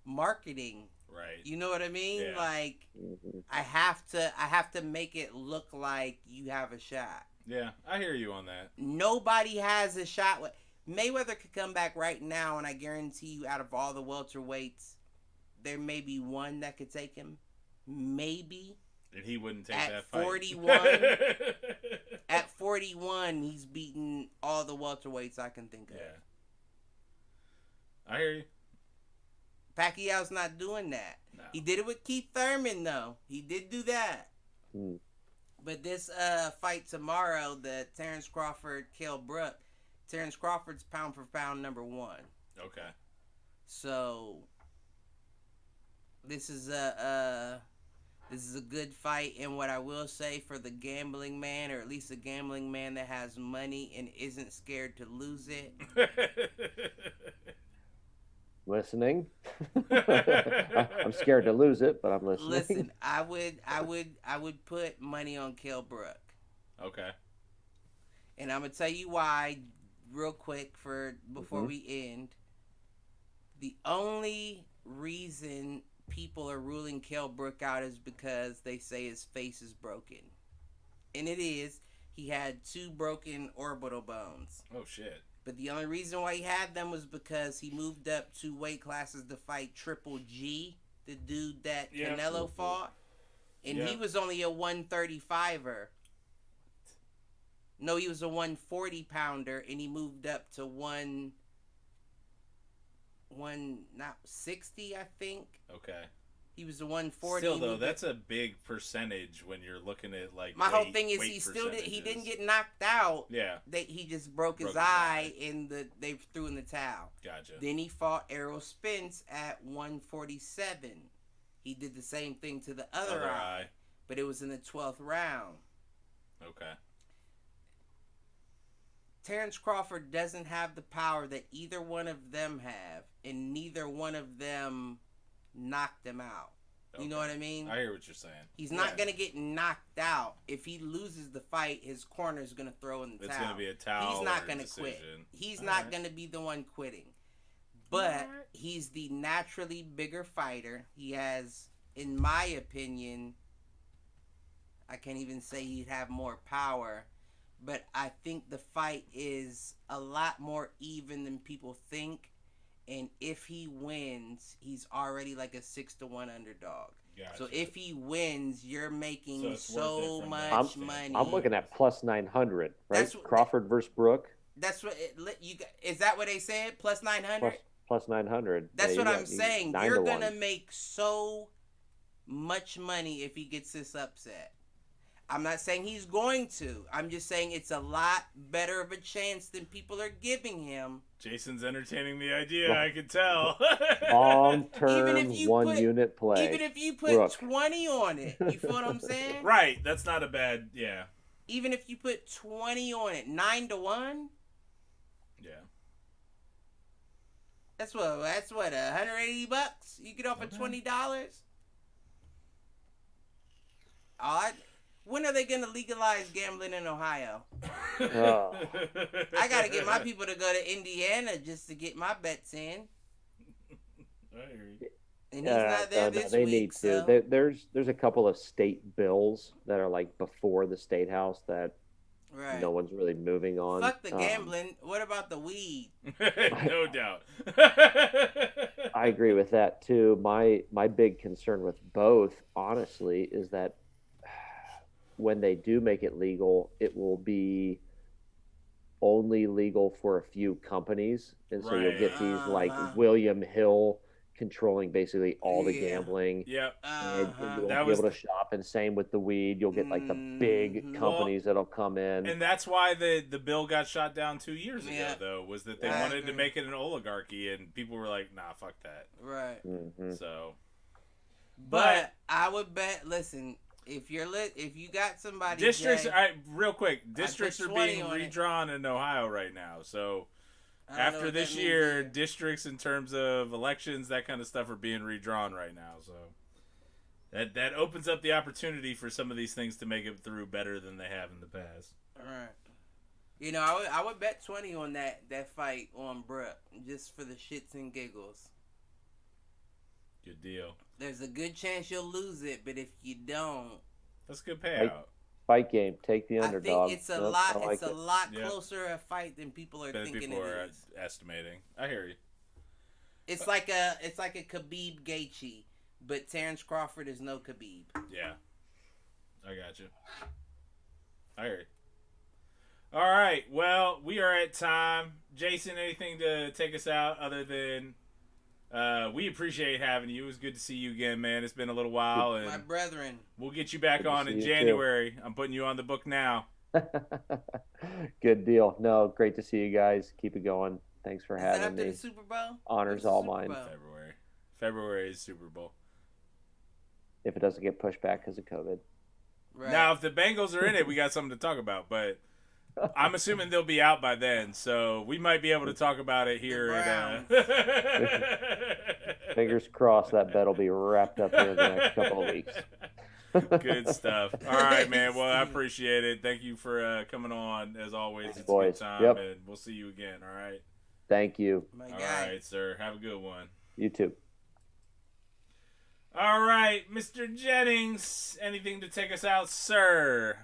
marketing. Right. You know what I mean? Yeah. Like I have to make it look like you have a shot. Yeah, I hear you on that. Nobody has a shot. Mayweather could come back right now, and I guarantee you, out of all the welterweights, there may be one that could take him. Maybe. And he wouldn't take at that fight. 41, at 41, he's beaten all the welterweights I can think of. Yeah. I hear you. Pacquiao's not doing that. No. He did it with Keith Thurman, though. He did do that. Mm. But this fight tomorrow, the Terrence Crawford-Kell Brook, Terrence Crawford's pound for pound number 1. Okay. So this is a good fight, and what I will say for the gambling man, or at least a gambling man that has money and isn't scared to lose it. Listening. I'm scared to lose it, but I'm listening. Listen, I would put money on Kell Brook. Okay. And I'm gonna tell you why, real quick, before we end. The only reason people are ruling Kell Brook out is because they say his face is broken, and it is. He had 2 broken orbital bones. Oh shit. But the only reason why he had them was because he moved up 2 weight classes to fight Triple G, the dude that Canelo fought. And he was only a 135er. No, he was a 140 pounder, and he moved up to 160, I think. Okay. He was a 140. Still though, that's a big percentage when you're looking at like. My whole thing is he didn't get knocked out. Yeah. He just broke his eye and they threw in the towel. Gotcha. Then he fought Errol Spence at 147. He did the same thing to the other eye, but it was in the 12th round. Okay. Terrence Crawford doesn't have the power that either one of them have, and neither one of them knocked him out. You know what I mean? I hear what you're saying. He's not going to get knocked out. If he loses the fight, his corner is going to throw in the towel. It's going to be a towel. He's not going to quit. He's not going to be the one quitting. But he's the naturally bigger fighter. He has, in my opinion, I can't even say he'd have more power, but I think the fight is a lot more even than people think. And if he wins, he's already like a 6-1 underdog. Gotcha. So if he wins, you're making so much money. I'm looking at plus 900, right? Crawford versus Brook. That's what is that what they said? Plus 900. Plus 900. That's what I'm saying. You're gonna make so much money if he gets this upset. I'm not saying he's going to. I'm just saying it's a lot better of a chance than people are giving him. Jason's entertaining the idea, I can tell. Long-term, one-unit play. Even if you put 20 on it, you feel what I'm saying? Right, that's not a bad, yeah. Even if you put 20 on it, 9-1? Yeah. That's what, $180? You get off of $20? When are they going to legalize gambling in Ohio? I got to get my people to go to Indiana just to get my bets in. I hear you. And he's not there this they week. Need so. to. There's a couple of state bills that are like before the state house that no one's really moving on. Fuck the gambling. What about the weed? No doubt. I agree with that too. My big concern with both, honestly, is that when they do make it legal, it will be only legal for a few companies. And so you'll get these like William Hill controlling basically all the gambling. Yep. And you won't be able to shop, and same with the weed. You'll get like the big companies that'll come in. And that's why the bill got shot down 2 years ago, though, was that they wanted to make it an oligarchy, and people were like, nah, fuck that. Right. Mm-hmm. So. But I would bet, listen, if you got somebody... Districts, real quick, districts are being redrawn in Ohio right now, so... After this year, districts in terms of elections, that kind of stuff are being redrawn right now. So that opens up the opportunity for some of these things to make it through better than they have in the past. All right. You know, I would bet 20 on that fight on Brooke, just for the shits and giggles. Good deal. There's a good chance you'll lose it, but if you don't... That's a good payout. Fight game. Take the underdog. I think it's a lot closer a fight than people are thinking people are is. Estimating. I hear you. It's like a Khabib Gaethje, but Terrence Crawford is no Khabib. Yeah. I got you. I hear you. All right. Well, we are at time. Jason, anything to take us out other than we appreciate having you. It was good to see you again, man. It's been a little while. And my brethren. We'll get you back on in January. Too. I'm putting you on the book now. Good deal. No, great to see you guys. Keep it going. Thanks for having after me. The Super Bowl? Honors all mine. February is Super Bowl. If it doesn't get pushed back because of COVID. Right. Now, if the Bengals are in it, we got something to talk about. But I'm assuming they'll be out by then, so we might be able to talk about it here. Fingers crossed that bet will be wrapped up here in the next couple of weeks. Good stuff. All right, man. Well, I appreciate it. Thank you for coming on. As always, it's a good time, and we'll see you again. All right. Thank you. All right, sir. Have a good one. You too. All right, Mr. Jennings. Anything to take us out, sir?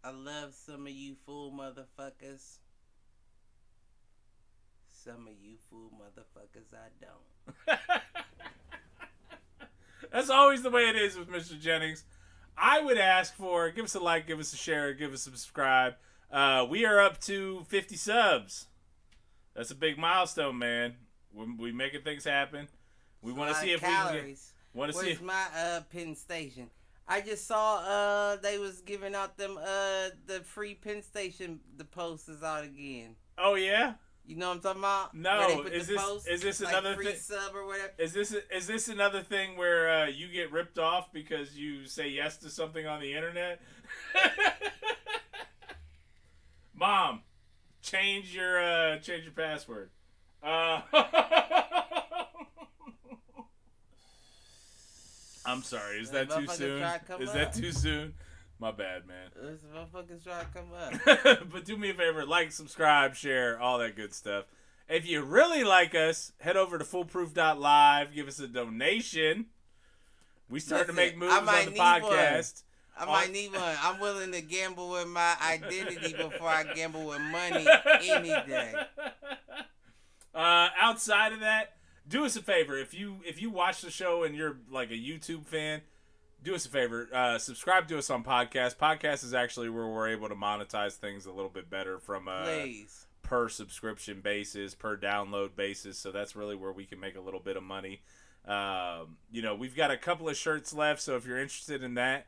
I love some of you fool motherfuckers. Some of you fool motherfuckers I don't. That's always the way it is with Mr. Jennings. I would ask for, give us a like, give us a share, give us a subscribe. We are up to 50 subs. That's a big milestone, man. We making things happen. We want to see if calories. We can Where's my Penn Station? I just saw they was giving out them the free Penn Station. The post is out again. Oh yeah. You know what I'm talking about? No, is this like another free thing? Sub or whatever? Is this another thing where you get ripped off because you say yes to something on the internet? Mom, change your password. I'm sorry. Is that too soon? Is that too soon? My bad, man. This motherfucker's trying to come up. But do me a favor, like, subscribe, share, all that good stuff. If you really like us, head over to foolproof.live, give us a donation. We starting to make moves on the podcast. I might need one. I'm willing to gamble with my identity before I gamble with money any day. Outside of that, do us a favor. If you watch the show and you're like a YouTube fan, do us a favor. Subscribe to us on podcast. Podcast is actually where we're able to monetize things a little bit better from per subscription basis, per download basis. So that's really where we can make a little bit of money. We've got a couple of shirts left, so if you're interested in that,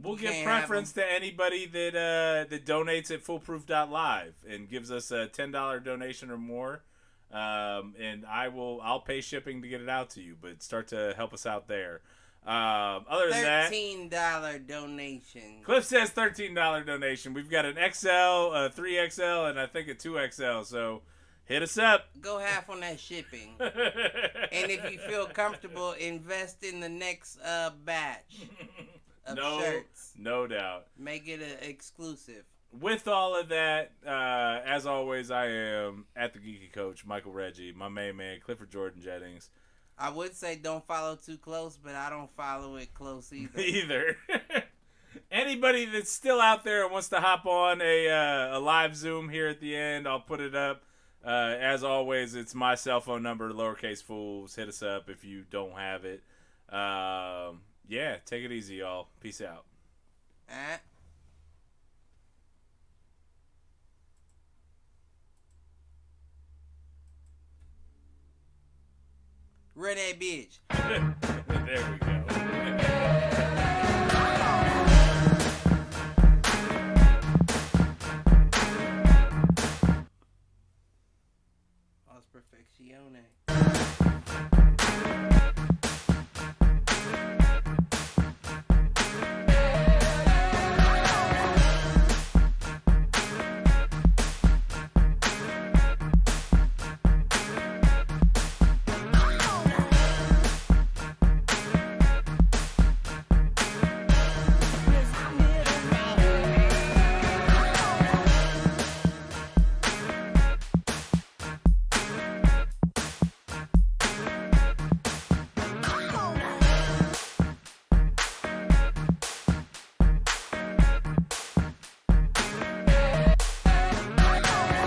we'll give Can't preference to anybody that donates at foolproof.live and gives us a $10 donation or more. And I'll pay shipping to get it out to you, but start to help us out there. Other than that, $13 donation. Cliff says $13 donation. We've got an XL, a 3XL, and I think a 2XL. So hit us up. Go half on that shipping. And if you feel comfortable, invest in the next batch of shirts. No doubt. Make it an exclusive. With all of that, as always, I am at the Geeky Coach, Michael Reggie, my main man, Clifford Jordan Jennings. I would say don't follow too close, but I don't follow it close either. Anybody that's still out there and wants to hop on a live Zoom here at the end, I'll put it up. As always, it's my cell phone number, lowercase fools. Hit us up if you don't have it. Take it easy, y'all. Peace out. Run that bitch. There we go. Perfeccione.